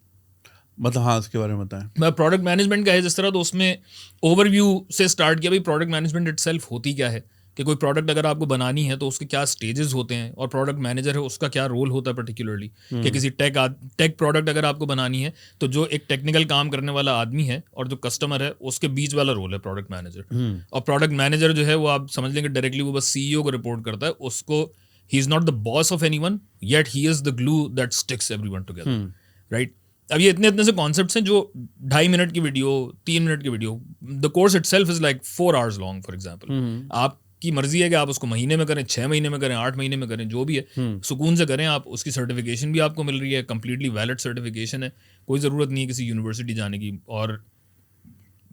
मतलब हाँ, उसके बारे में बताएं। मैं प्रोडक्ट मैनेजमेंट का है जिस तरह, तो उसमें ओवरव्यू से स्टार्ट किया भाई प्रोडक्ट मैनेजमेंट इटसेल्फ होती क्या है, कि कोई प्रोडक्ट अगर आपको बनानी है तो उसके क्या स्टेजेस होते हैं, और प्रोडक्ट मैनेजर है उसका क्या रोल होता है पर्टिकुलरली, कि किसी टेक प्रोडक्ट अगर आपको बनानी है तो जो एक टेक्निकल काम करने वाला आदमी है और जो कस्टमर है उसके बीच वाला रोल है प्रोडक्ट मैनेजर। और प्रोडक्ट मैनेजर जो है वो आप समझ लेंगे डायरेक्टली वो बस CEO को रिपोर्ट करता है, उसको he is not the boss of anyone yet he is the glue that sticks everyone together, right? अब ये इतने से कॉन्सेप्ट्स हैं जो 2.5 मिनट की वीडियो, 3 मिनट की video, the course itself is like 4 hours long for example. आपकी मर्जी है कि आप उसको महीने में करें, 6 महीने में करें, 8 महीने में करें, जो भी है सुकून से करें आप। उसकी सर्टिफिकेशन भी आपको मिल रही है, कंप्लीटली वैलिड सर्टिफिकेशन है, कोई ज़रूरत नहीं है किसी यूनिवर्सिटी जाने की, और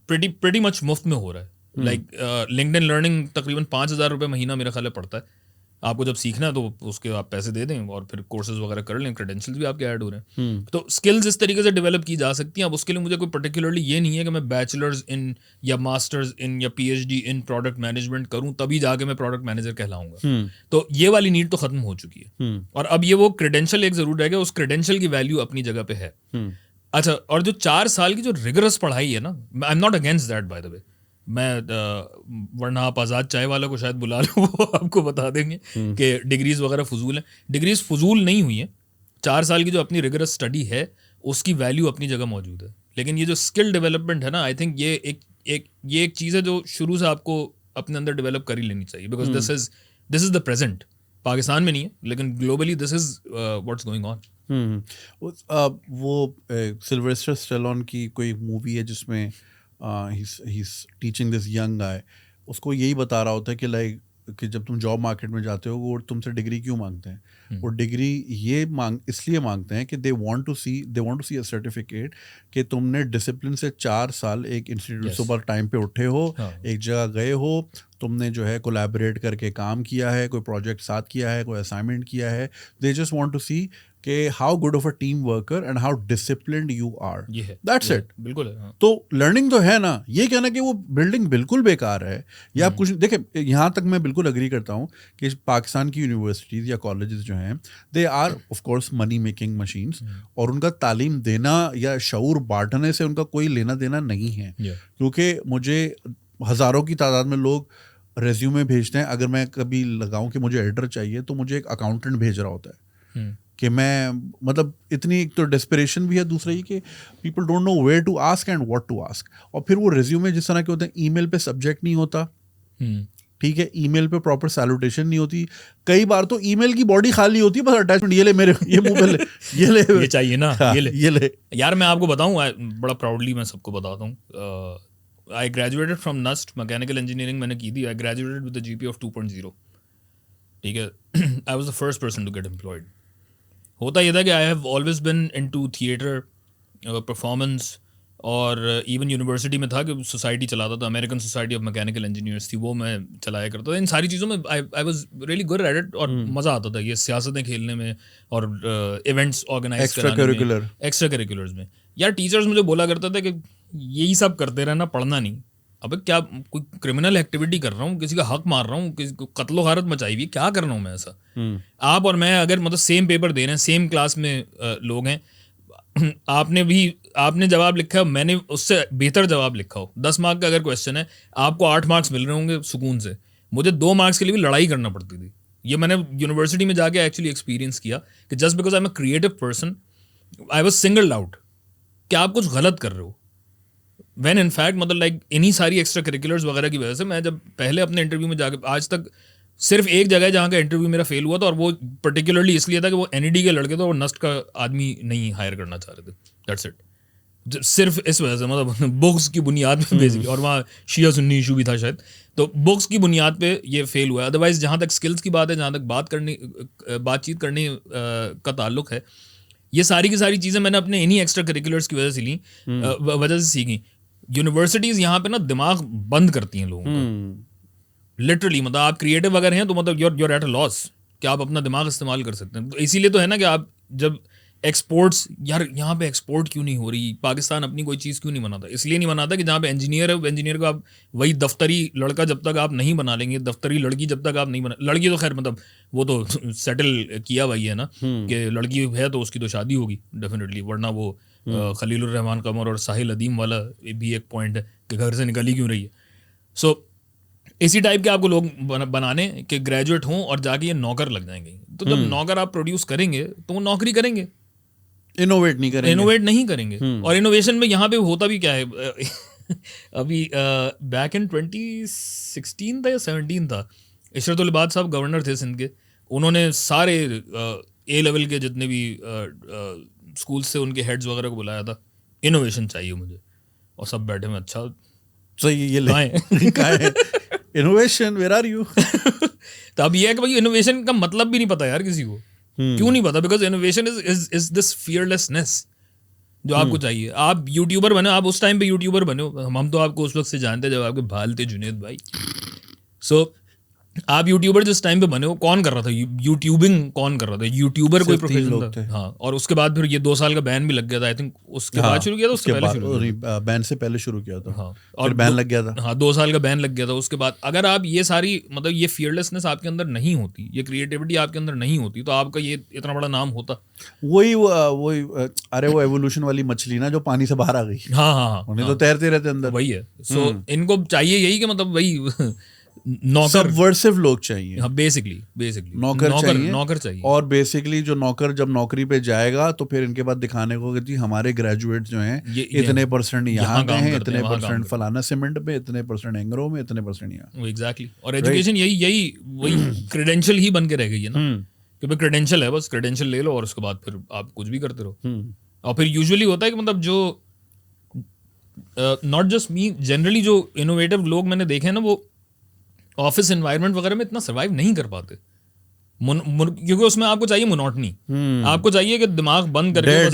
प्रेटी मच मुफ्त में हो रहा है। लाइक लिंक्डइन लर्निंग तकरीबन 5,000 रुपये महीना मेरा ख्याल है पड़ता है। आपको जब सीखना है तो उसके आप पैसे दे दें और फिर कोर्सेज वगैरह कर लें, क्रेडेंशियल्स भी आपके ऐड हो रहे हैं। तो स्किल्स इस तरीके से डेवलप की जा सकती हैं। अब उसके लिए मुझे कोई पर्टिकुलरली ये नहीं है कि मैं बैचलर्स इन या मास्टर्स इन या PhD इन प्रोडक्ट मैनेजमेंट करूं तभी जाके मैं प्रोडक्ट मैनेजर कहलाऊंगा। तो ये वाली नीड तो खत्म हो चुकी है, और अब ये वो क्रेडेंशियल एक जरूर रहेगा, उस क्रेडेंशियल की वैल्यू अपनी जगह पे है। अच्छा, और जो 4 साल की जो रिगरस पढ़ाई है ना, I am not against that by the way. मैं वरना आप आज़ाद चाय वाला को शायद बुला लो, वो आपको बता देंगे कि डिग्रीज़ वगैरह फजूल हैं। डिग्रीज़ फजूल नहीं हुई हैं, 4 साल की जो अपनी रिगरस स्टडी है उसकी वैल्यू अपनी जगह मौजूद है। लेकिन ये जो स्किल डेवलपमेंट है ना, आई थिंक ये एक चीज़ है जो शुरू से आपको अपने अंदर डेवलप कर ही लेनी चाहिए, because this is the present. Pakistan में नहीं है लेकिन globally this is what's going on. वो सिल्वेस्टर स्टेलोन की कोई मूवी है जिसमें he's teaching this young guy, उसको यही बता रहा होता है कि लाइक कि जब तुम जॉब मार्केट में जाते हो वो तुमसे डिग्री क्यों मांगते हैं? वो डिग्री इसलिए मांगते हैं कि they want to see a certificate कि तुमने डिसिप्लिन से 4 साल एक इंस्टीट्यूट सुबह टाइम पे उठे हो, एक जगह गए हो, तुमने जो है कोलैबोरेट करके काम किया है, कोई प्रोजेक्ट साथ किया है, कोई असाइनमेंट किया है. They just want to see कि how good of a team worker and how disciplined you are. That's it. बिल्कुल. तो लर्निंग तो है ना. ये कहना कि वो बिल्डिंग बिल्कुल बेकार है या आप कुछ देखें, यहाँ तक मैं बिल्कुल अग्री करता हूँ कि पाकिस्तान की यूनिवर्सिटीज़ या कॉलेजेस जो हैं they are of course money making machines, और उनका तालीम देना या शऊर बांटने से उनका कोई लेना देना नहीं है. क्योंकि मुझे हज़ारों की तादाद में लोग रेज्यूमे भेजते हैं. अगर मैं कभी लगाऊं कि मुझे एडिटर चाहिए तो मुझे एक अकाउंटेंट भेज रहा होता है कि मैं मतलब इतनी एक तो डेस्परेशन भी है, दूसरा ये कि people don't know where to ask and what to ask. और फिर वो रेज्यूमे जिस तरह के होते हैं, ईमेल पे सब्जेक्ट नहीं होता, ठीक है, ईमेल पे प्रॉपर सैल्यूटेशन नहीं होती. कई बार तो ईमेल की बॉडी खाली होती है, बस अटैचमेंट ये ले मेरे ये मुंह पे ले ये चाहिए ना. हाँ, ये ले. यार मैं आपको बताऊं, बड़ा प्राउडली मैं सबको बताता हूँ, I graduated from NUST mechanical engineering मैंने की थी. I graduated with the GPA of 2.0. ठीक है. I was the first person to get employed. होता ये था कि I have always been into theatre, performance, और इवन यूनिवर्सिटी में था कि सोसाइटी चलाता था, American society of mechanical engineers थी, वो मैं चलाया करता था. इन सारी चीज़ों में I was really good at it, और मज़ा आता था ये सियासतें खेलने में और इवेंट्स ऑर्गेनाइज कराने में, एक्स्ट्रा करिकुलर्स में. यार टीचर्स मुझे बोला करता था कि यही सब करते रहना, पढ़ना नहीं. अबे क्या कोई क्रिमिनल एक्टिविटी कर रहा हूँ, किसी का हक मार रहा हूँ, किसी को कत्लो गारत मचाई हुई, क्या कर रहा हूँ मैं ऐसा? आप और मैं अगर मतलब सेम पेपर दे रहे हैं, सेम क्लास में लोग हैं, आपने जवाब लिखा है, मैंने उससे बेहतर जवाब लिखा हो, 10 मार्क का अगर क्वेश्चन है, आपको 8 मार्क्स मिल रहे होंगे सुकून से, मुझे 2 मार्क्स के लिए भी लड़ाई करना पड़ती थी. ये मैंने यूनिवर्सिटी में जाके एक्चुअली एक्सपीरियंस किया कि just because I am a creative person, I was singled out कि आप कुछ गलत कर रहे हो. व्हेन इन फैक्ट मतलब लाइक इन्हीं सारी एक्स्ट्रा करिकुलर्स वगैरह की वजह से मैं जब पहले अपने इंटरव्यू में जाके, आज तक सिर्फ एक जगह जहाँ का इंटरव्यू मेरा फेल हुआ था, और वो पर्टिकुलरली इसलिए था कि वो एनईडी के लड़के थे और नस्ट का आदमी नहीं हायर करना चाह रहे थे. That's it. सिर्फ इस वजह से, मतलब बुक्स की बुनियाद पे बेसिकली, और वहाँ शिया सुन्नी इशू भी था शायद, तो बुक्स की बुनियाद पे ये फेल हुआ. अदरवाइज जहाँ तक स्किल्स की बात है, जहाँ तक बातचीत करने का ताल्लुक है, ये सारी की सारी चीज़ें मैंने अपने इन्हीं एक्स्ट्रा करिकुलर्स की वजह से ली, वजह से सीखी. यूनिवर्सिटीज़ यहाँ पे ना दिमाग बंद करती हैं लोगों का, लिटरली. मतलब आप क्रिएटिव अगर हैं तो मतलब you're at a loss कि आप अपना दिमाग इस्तेमाल कर सकते हैं. तो इसीलिए तो है ना कि आप जब एक्सपोर्ट्स, यार यहाँ पे एक्सपोर्ट क्यों नहीं हो रही, पाकिस्तान अपनी कोई चीज़ क्यों नहीं बनाता? इसलिए नहीं बनाता कि जहाँ पे इंजीनियर है, इंजीनियर को आप वही दफ्तरी लड़का जब तक आप नहीं बना लेंगे, दफ्तरी लड़की जब तक आप नहीं बना, लड़की तो खैर मतलब वो तो सेटल किया हुआ ही है ना कि लड़की है तो उसकी तो शादी होगी डेफिनेटली, वरना वो खलीलुर रहमान कमर और साहिल अदीम वाला भी एक पॉइंट है कि घर से निकली क्यों रही है. सो इसी टाइप के आपको लोग बनाने कि ग्रेजुएट हों और जाके ये नौकर लग जाएंगे. तो जब नौकर आप प्रोड्यूस करेंगे तो वो नौकरी करेंगे, इनोवेट नहीं करेंगे. और इनोवेशन में यहाँ पे होता भी क्या है, अभी बैक इन 2016 था या 17 था, इशरत उल इबाद साहब गवर्नर थे सिंध के, उन्होंने सारे ए लेवल के जितने भी स्कूल से उनके हेड्स वगैरह को बुलाया था, इनोवेशन चाहिए मुझे, और सब बैठे में अच्छा सही ये ले इनोवेशन वेयर आर यू. तो अब ये है कि भाई इनोवेशन का मतलब भी नहीं पता यार किसी को. क्यों नहीं पता? Because innovation is this fearlessness जो आपको चाहिए. आप यूट्यूबर बने, आप उस टाइम पे यूट्यूबर बने, हम तो आपको उस वक्त से जानते जब आपके भाल थे जुनेद भाई. सो आप यूट्यूबर जिस टाइम पे बने हो, कौन कर रहा था यूट्यूबिंग? कौन कर रहा था? यूट्यूबर कोई प्रोफेशन था? हाँ. और उसके बाद फिर ये 2 साल का बैन भी लग गया था, आई थिंक उसके बाद शुरू किया था, उसके पहले शुरू किया था? बैन से पहले शुरू किया था. हाँ. और बैन लग गया था. हाँ, 2 साल का बैन लग गया था. उसके बाद अगर आप ये सारी मतलब ये फियरलेसनेस आपके अंदर नहीं होती, ये क्रिएटिविटी आपके अंदर नहीं होती, तो आपका ये इतना बड़ा नाम होता. वही अरे वो एवोल्यूशन वाली मछली ना जो पानी से बाहर आ गई. हाँ. उन्हें तो तैरते रहते अंदर. वही है. सो इनको चाहिए यही कि मतलब वही नौकर, सबवर्सिव लोग चाहिए. हाँ, बेसिकली नौकर चाहिए. और बेसिकली जो नौकर जब नौकरी पे जाएगा तो फिर इनके बाद दिखाने को कि हमारे ग्रेजुएट जो हैं इतने % यहाँ गए हैं, इतने % फलाना सीमेंट पे, इतने % एंग्रो में, इतने % यहाँ. एग्जैक्टली. और एजुकेशन यही वही क्रेडेंशियल ही बन के रह गई है ना कि भाई क्रेडेंशियल है, बस क्रेडेंशियल ले लो और उसके बाद फिर आप कुछ भी करते रहो. और फिर यूजुअली होता है कि मतलब जो नॉट जस्ट मी, जनरली जो इनोवेटिव लोग मैंने देखे हैं ना, वो ऑफिस एनवायरनमेंट वगैरह में इतना सर्वाइव नहीं कर पाते, क्योंकि उसमें आपको चाहिए मोनोटनी, आपको चाहिए कि दिमाग बंद करके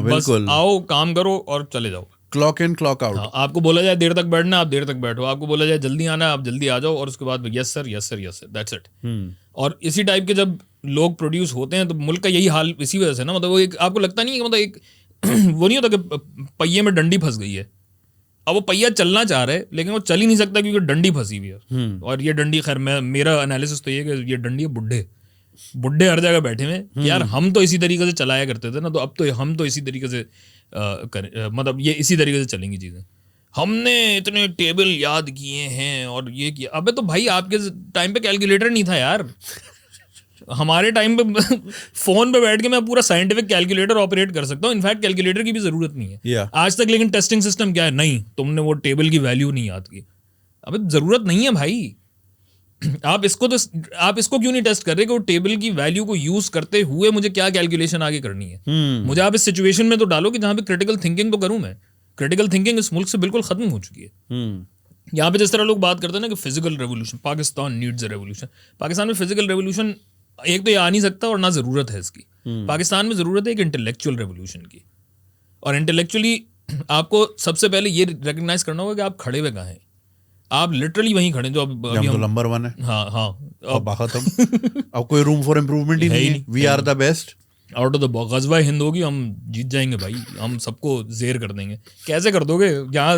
बस आओ, काम करो और चले जाओ, क्लॉक इन क्लॉक आउट। आपको बोला जाए देर तक बैठना, आप देर तक बैठो, आपको बोला जाए जल्दी आना, आप जल्दी आ जाओ, और उसके बाद yes sir yes sir yes sir, that's it. और इसी टाइप के जब लोग प्रोड्यूस होते हैं तो मुल्क का यही हाल इसी वजह से ना, मतलब वो एक आपको लगता नहीं है कि मतलब एक वो नहीं होता कि पहिए में डंडी फंस गई है, अब वो पहिया चलना चाह रहा है लेकिन वो चल ही नहीं सकता क्योंकि डंडी फंसी हुई है। और ये डंडी, खैर मेरा एनालिसिस तो ये कि ये डंडी है बुड्ढे हर जगह बैठे हुए यार, हम तो इसी तरीके से चलाया करते थे ना, तो अब तो हम तो इसी तरीके से मतलब ये इसी तरीके से चलेंगी चीज़ें, हमने इतने टेबल याद किए हैं और ये किया। अबे तो भाई आपके टाइम पे कैलकुलेटर नहीं था यार, हमारे टाइम पे फोन पे बैठ के मैं पूरा साइंटिफिक कैलकुलेटर ऑपरेट कर सकता हूँ, इनफैक्ट कैलकुलेटर की भी जरूरत नहीं है आज तक। लेकिन टेस्टिंग सिस्टम क्या है, नहीं तुमने वो टेबल की वैल्यू नहीं याद की, अबे जरूरत नहीं है भाई। आप इसको क्यों नहीं टेस्ट कर रहे कि वो टेबल की वैल्यू को यूज करते हुए मुझे क्या कैलकुलेशन आगे करनी है। मुझे आप इस सिचुएशन में तो डालो कि जहां पे क्रिटिकल थिंकिंग तो करूं मैं। क्रिटिकल थिंकिंग इस मुल्क से बिल्कुल खत्म हो चुकी है। यहाँ पे जिस तरह लोग बात करते हैं ना कि physical revolution, Pakistan needs a revolution, Pakistan में फिजिकल रेवोल्यूशन एक तो ये आ नहीं सकता और ना जरूरत है इसकी। पाकिस्तान में जरूरत है एक इंटेलेक्चुअल रेवोल्यूशन की, और इंटेलेक्चुअली आपको सबसे पहले ये रिकग्नाइज करना होगा कि आप खड़े हुए कहाँ हैं। आप लिटरली वहीं खड़े जो अभी हम नंबर 1 है। हाँ अब कोई रूम फॉर इम्प्रूवमेंट ही नहीं है। We are the best out of the box. गज़वा हिंद होगी, हम जीत जाएंगे भाई, हम सबको जेर कर देंगे। कैसे कर दोगे यहाँ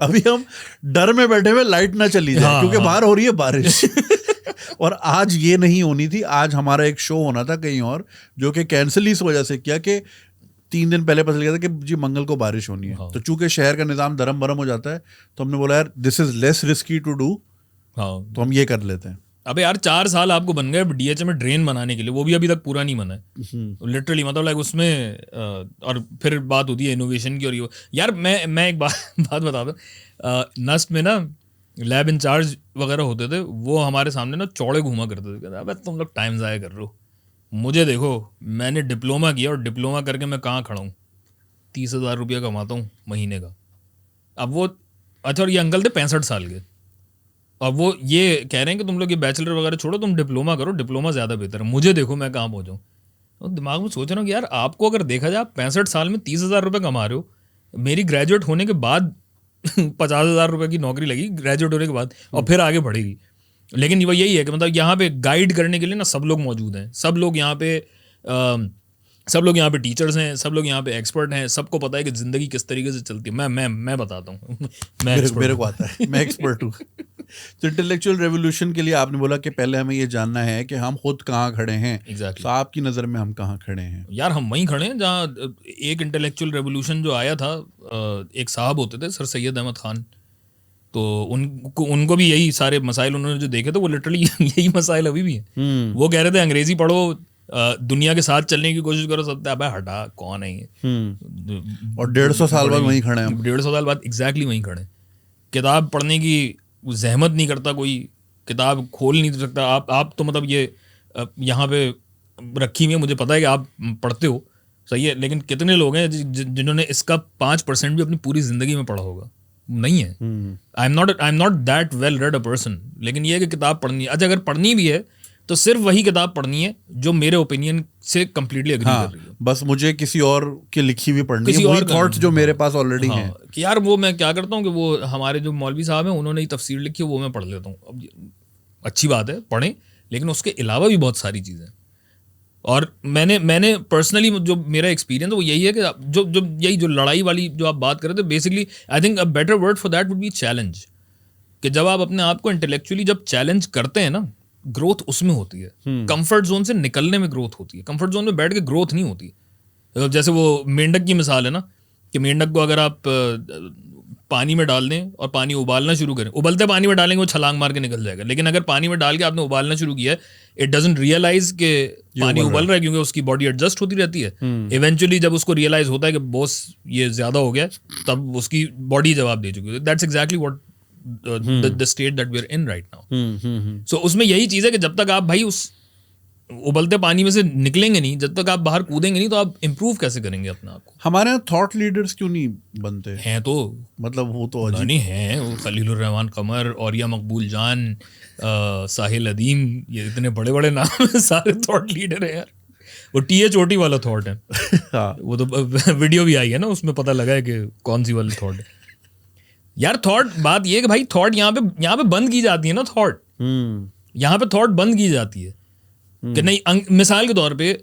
अभी हम डर में बैठे हुए लाइट ना चली जाए क्योंकि बाहर हो रही है बारिश और आज ये नहीं होनी थी, आज हमारा एक शो होना था कहीं और जो कि कैंसिल इस वजह से किया कि 3 दिन पहले पता लगा था कि जी मंगल को बारिश होनी है। तो चूंकि शहर का निज़ाम दरम बरम हो जाता है तो हमने बोला यार this is less risky to do, तो हम ये कर लेते हैं। अबे यार 4 साल आपको बन गए डीएचए में ड्रेन बनाने के लिए, वो भी अभी तक पूरा नहीं बना है लिटरली, मतलब लाइक उसमें और फिर बात होती है इनोवेशन की। और ये यार मैं एक बात बता दूं, नस्ट में ना लैब इंचार्ज वगैरह होते थे, वो हमारे सामने ना चौड़े घूमा करते थे, कहते अबे तुम लोग टाइम ज़ाया कर रहे हो। मुझे देखो, मैंने डिप्लोमा किया और डिप्लोमा करके मैं कहाँ खड़ा हूँ, 30,000 रुपया कमाता हूँ महीने का। अब वो अच्छा, और ये अंकल थे 65 साल के, और वो ये कह रहे हैं कि तुम लोग ये बैचलर वगैरह छोड़ो, तुम डिप्लोमा करो, डिप्लोमा ज़्यादा बेहतर है। मुझे देखो मैं कहाँ पहुँचाऊँ। तो दिमाग में सोच रहा हूँ कि यार आपको अगर देखा जाए, आप 65 साल में 30,000 रुपये कमा रहे हो, मेरी ग्रेजुएट होने के बाद 50,000 रुपये की नौकरी लगी ग्रेजुएट होने के बाद, और फिर आगे बढ़ेगी। लेकिन वो यही है कि मतलब यहाँ पे गाइड करने के लिए ना सब लोग मौजूद हैं, सब लोग यहाँ पे टीचर्स हैं, सब लोग यहाँ पे एक्सपर्ट हैं, सबको पता है कि ज़िंदगी किस तरीके से चलती है। मैं बताता हूँ मेरे को आता है, मैं एक्सपर्ट हूँ। तो इंटेलेक्चुअल रेवोल्यूशन के लिए आपने बोला कि पहले हमें ये जानना है कि हम खुद कहाँ खड़े हैं। Exactly. तो आपकी नज़र में हम कहाँ खड़े हैं? यार हम वहीं खड़े हैं जहाँ एक इंटेलेक्चुअल रेवोल्यूशन जो आया था, एक साहब होते थे सर सैयद अहमद खान, तो उनको भी यही सारे मसाइल उन्होंने जो देखे थे, वो लिटरली यही मसाइल अभी भी हैं। वो कह रहे थे अंग्रेजी पढ़ो, दुनिया के साथ चलने की कोशिश करो, सब अबे हटा कौन है ये। और 150 साल बाद वहीं खड़े हैं। 150 साल बाद एग्जैक्टली वहीं खड़े। किताब पढ़ने की जहमत नहीं करता कोई, किताब खोल नहीं सकता। आप तो मतलब ये यहाँ पे रखी हुई है, मुझे पता है कि आप पढ़ते हो, सही है, लेकिन कितने लोग हैं जिन्होंने इसका 5% भी अपनी पूरी जिंदगी में पढ़ा होगा? नहीं है। I am not that well read a person, लेकिन ये है कि किताब पढ़नी है। अच्छा, अगर पढ़नी भी है तो सिर्फ वही किताब पढ़नी है जो मेरे ओपिनियन से कंप्लीटली एग्री कर रही है। बस मुझे किसी और की लिखी हुई पढ़नी है, वही थॉट्स जो मेरे पास ऑलरेडी हैं। कि यार वो मैं क्या करता हूँ कि वो हमारे जो मौलवी साहब हैं उन्होंने ही तफसीर लिखी है, वो मैं पढ़ लेता हूँ। अब अच्छी बात है, पढ़ें, लेकिन उसके अलावा भी बहुत सारी चीज़ें। और मैंने पर्सनली जो मेरा एक्सपीरियंस है वो यही है कि जो लड़ाई वाली जो आप बात कर रहे थे, basically I think a better word for that would be challenge. कि जब आप अपने आप को इंटेलेक्चुअली जब चैलेंज करते हैं ना, ग्रोथ उसमें होती है। कंफर्ट जोन से निकलने में ग्रोथ होती है, कंफर्ट जोन में बैठ के ग्रोथ नहीं होती। जैसे वो मेंढक की मिसाल है ना, कि मेंढक को अगर आप पानी में डाल दें और पानी उबालना शुरू करें, उबलते पानी में डालेंगे वो छलांग मार के निकल जाएगा। लेकिन अगर पानी में डाल के आपने उबालना शुरू किया है, इट डजंट रियलाइज कि पानी उबल रहा है, क्योंकि उसकी बॉडी एडजस्ट होती रहती है। इवेंचुअली जब उसको रियलाइज होता है कि बॉस ये ज्यादा हो गया, तब उसकी बॉडी जवाब दे चुकी है। That's exactly what the state that we are in right now. So उसमें यही चीज़ है कि जब तक आप भाई उस उबलते पानी में से निकलेंगे नहीं, जब तक आप बाहर कूदेंगे नहीं तो आप इम्प्रूव कैसे करेंगे अपने आप को? हमारे यहाँ थॉट लीडर्स क्यों नहीं बनते हैं तो, मतलब वो तो अजीब नहीं है, वो खलीलुर रहमान कमर, औरिया मकबूल जान, साहिल अदीम, ये इतने बड़े बड़े नाम हैं, सारे थॉट लीडर हैं यार। वो THOT वाला थॉट है। हाँ। वो तो वीडियो भी आई है ना, उसमें पता लगा है कि कौन सी वाली थॉट है यार। थॉट, बात ये है कि भाई थॉट यहाँ पे बंद की जाती है ना, थॉट यहाँ पे थॉट बंद की जाती है कि नहीं। मिसाल के तौर पे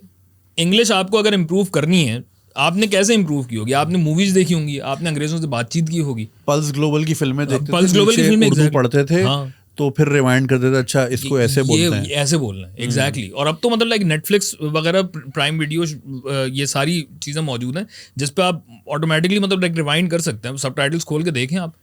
इंग्लिश आपको अगर इम्प्रूव करनी है, आपने कैसे इम्प्रूव की होगी? आपने मूवीज देखी होंगी, आपने अंग्रेजों से बातचीत की होगी, पल्स ग्लोबल की फिल्में देखते पल्स ग्लोबल की फिल्में उर्दू पढ़ते थे। हाँ। तो फिर रिवाइंड करते थे, अच्छा इसको ऐसे बोलते हैं, ऐसे बोलना है, एग्जैक्टली। और अब तो मतलब लाइक नेटफ्लिक्स वगैरह, प्राइम वीडियो, ये सारी चीज़ें मौजूद हैं जिस पे आप ऑटोमेटिकली मतलब लाइक रिवाइंड कर सकते हैं। सबटाइटल्स खोल के देखें आप,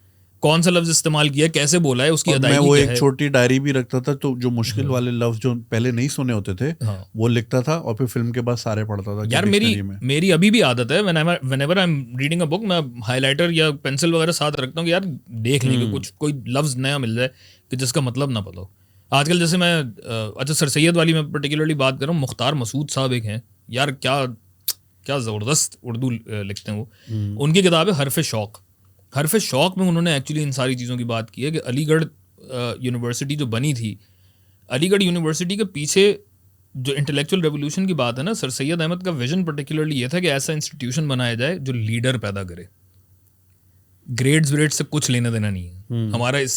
कौन सा लफ्ज इस्तेमाल किया, कैसे बोला है, उसकी अदायगी क्या है। मैं वो एक छोटी डायरी भी रखता था, तो जो मुश्किल वाले लफ्ज जो पहले नहीं सुने होते थे वो लिखता था और फिर फिल्म के बाद सारे पढ़ता था। यार मेरी अभी भी आदत है, whenever I am reading a book, मैं हाइलाइटर या पेंसिल वगैरह साथ रखता हूँ कि यार देख लेंगे कुछ कोई लफ्ज नया मिल जाए कि जिसका मतलब ना पता हो। आजकल जैसे मैं अच्छा सर सैयद वाली मैं पर्टिकुलरली बात कर रहा हूँ, मुख्तार मसूद साहब एक हैं यार, क्या ज़बरदस्त उर्दू लिखते हैं वो। उनकी किताब है हरफ शौक। हरफ शौक में उन्होंने एक्चुअली इन सारी चीज़ों की बात की है कि अलीगढ़ यूनिवर्सिटी जो बनी थी, अलीगढ़ यूनिवर्सिटी के पीछे जो इंटेलेक्चुअल रेवोल्यूशन की बात है ना, सर सैयद अहमद का विजन पर्टिकुलरली ये था कि ऐसा इंस्टीट्यूशन बनाया जाए जो लीडर पैदा करे। ग्रेड्स व्रेड्स से कुछ लेना देना नहीं है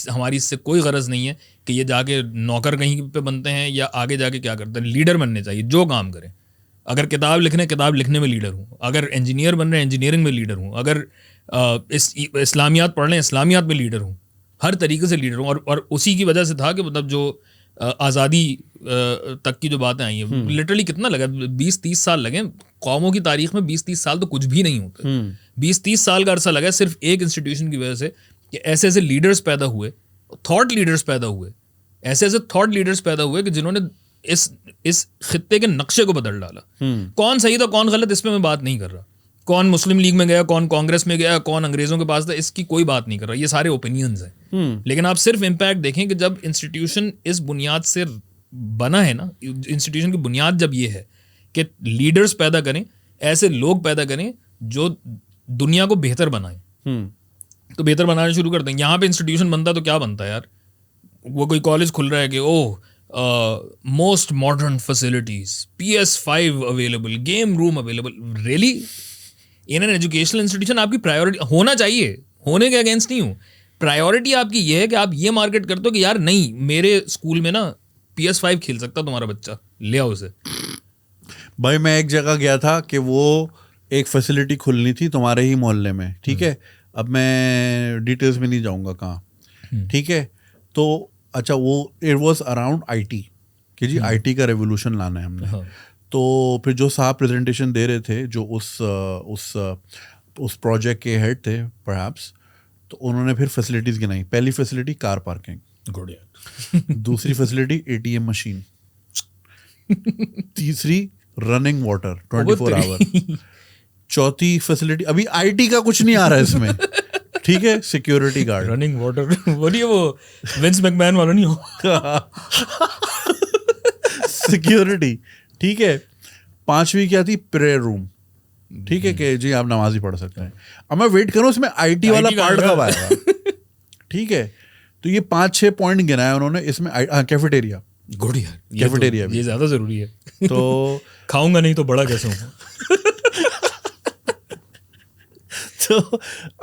हमारी इससे कोई गरज नहीं है कि ये जाके नौकर कहीं पे बनते हैं या आगे जाके क्या करते हैं। लीडर बनने चाहिए, जो काम करें। अगर किताब लिखने में लीडर हूँ, अगर इंजीनियर बन रहे हैं इंजीनियरिंग में लीडर हूँ, अगर इस्लामियात पढ़ रहे हैं इस्लामियात में लीडर हूँ, हर तरीके से लीडर हूँ। और उसी की वजह से था कि मतलब जो आज़ादी तक की जो बातें आई हैं, लिटरली कितना लगा, 20-30 साल लगे। कौमों की तारीख में 20-30 साल तो कुछ भी नहीं होते। 20-30 साल का अरसा लगा सिर्फ एक इंस्टीट्यूशन की वजह से कि ऐसे ऐसे लीडर्स पैदा हुए, थॉट लीडर्स पैदा हुए, ऐसे ऐसे थॉट लीडर्स पैदा हुए कि जिन्होंने इस खित्ते के नक्शे को बदल डाला। कौन सही था कौन गलत इस पर मैं बात नहीं कर रहा, कौन मुस्लिम लीग में गया, कौन कांग्रेस में गया, कौन अंग्रेजों के पास था, इसकी कोई बात नहीं कर रहा। ये सारे ओपिनियंस हैं। लेकिन आप सिर्फ इम्पैक्ट देखें कि जब इंस्टीट्यूशन इस बुनियाद से बना है ना, इंस्टीट्यूशन की बुनियाद जब ये है कि लीडर्स पैदा करें, ऐसे लोग पैदा करें जो दुनिया को बेहतर बनाएं, तो बेहतर बनाना शुरू कर दें। यहाँ पे इंस्टीट्यूशन बनता तो क्या बनता है यार? वो कोई कॉलेज खुल रहा है कि most modern facilities, PS5 available, game room available. Really in an educational institution आपकी प्रायोरिटी होना चाहिए, होने के अगेंस्ट नहीं हूँ, प्रायोरिटी आपकी ये है कि आप ये मार्केट करते हो कि यार नहीं, मेरे स्कूल में ना PS5 खेल सकता तुम्हारा बच्चा, ले आओ उसे। भाई मैं एक जगह गया था कि वो एक फैसिलिटी खुलनी थी तुम्हारे ही मोहल्ले में, ठीक है। अब मैं डिटेल्स में नहीं जाऊंगा कहाँ, ठीक है। तो अच्छा, वो इट वाज अराउंड IT कि जी IT का रेवोल्यूशन लाना है हमने। तो फिर जो साहब प्रेजेंटेशन दे रहे थे, जो उस प्रोजेक्ट के हेड थे परहैप्स, तो उन्होंने फिर फैसिलिटीज़ गिनाई। पहली फैसिलिटी कार पार्किंग, गुड यार। दूसरी फैसिलिटी ATM मशीन, तीसरी रनिंग वाटर 24 आवर, चौथी फैसिलिटी अभी IT का कुछ नहीं आ रहा है इसमें, ठीक है, सिक्योरिटी गार्ड। रनिंग वाटर बोलिए, वो विंस मैकमैन वाला नहीं हो। सिक्योरिटी, ठीक है। पांचवी क्या थी? प्रेयर रूम, ठीक है, कि जी आप नमाज ही पढ़ सकते हैं। अब मैं वेट करूं इसमें IT वाला पार्ट कब आएगा, ठीक है। तो ये 5-6 पॉइंट गिनाया उन्होंने इसमें। कैफेटेरिया, गुड यार, कैफेटेरिया ये ज्यादा जरूरी है। तो खाऊंगा नहीं तो बड़ा कैसे हूँ। तो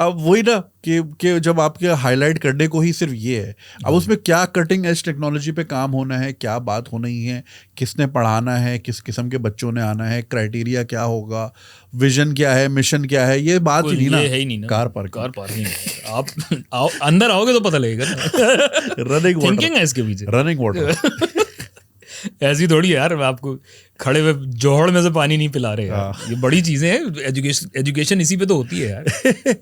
अब वही ना कि जब आपके हाईलाइट करने को ही सिर्फ ये है, अब उसमें क्या कटिंग एज टेक्नोलॉजी पे काम होना है, क्या बात होना ही है, किसने पढ़ाना है, किस किस्म के बच्चों ने आना है, क्राइटेरिया क्या होगा, विजन क्या है, मिशन क्या है, ये बात ही नहीं ना। है ही नहीं ना। कार पार्किंग आप अंदर आओगे तो पता लगेगा ना। रनिंग थिंकिंग है इसके पीछे, रनिंग वाटर। ऐसी थोड़ी यार आपको खड़े हुए जोहड़ में से पानी नहीं पिला रहे यार। ये बड़ी चीजें हैं, एजुकेशन इसी पे तो होती है यार,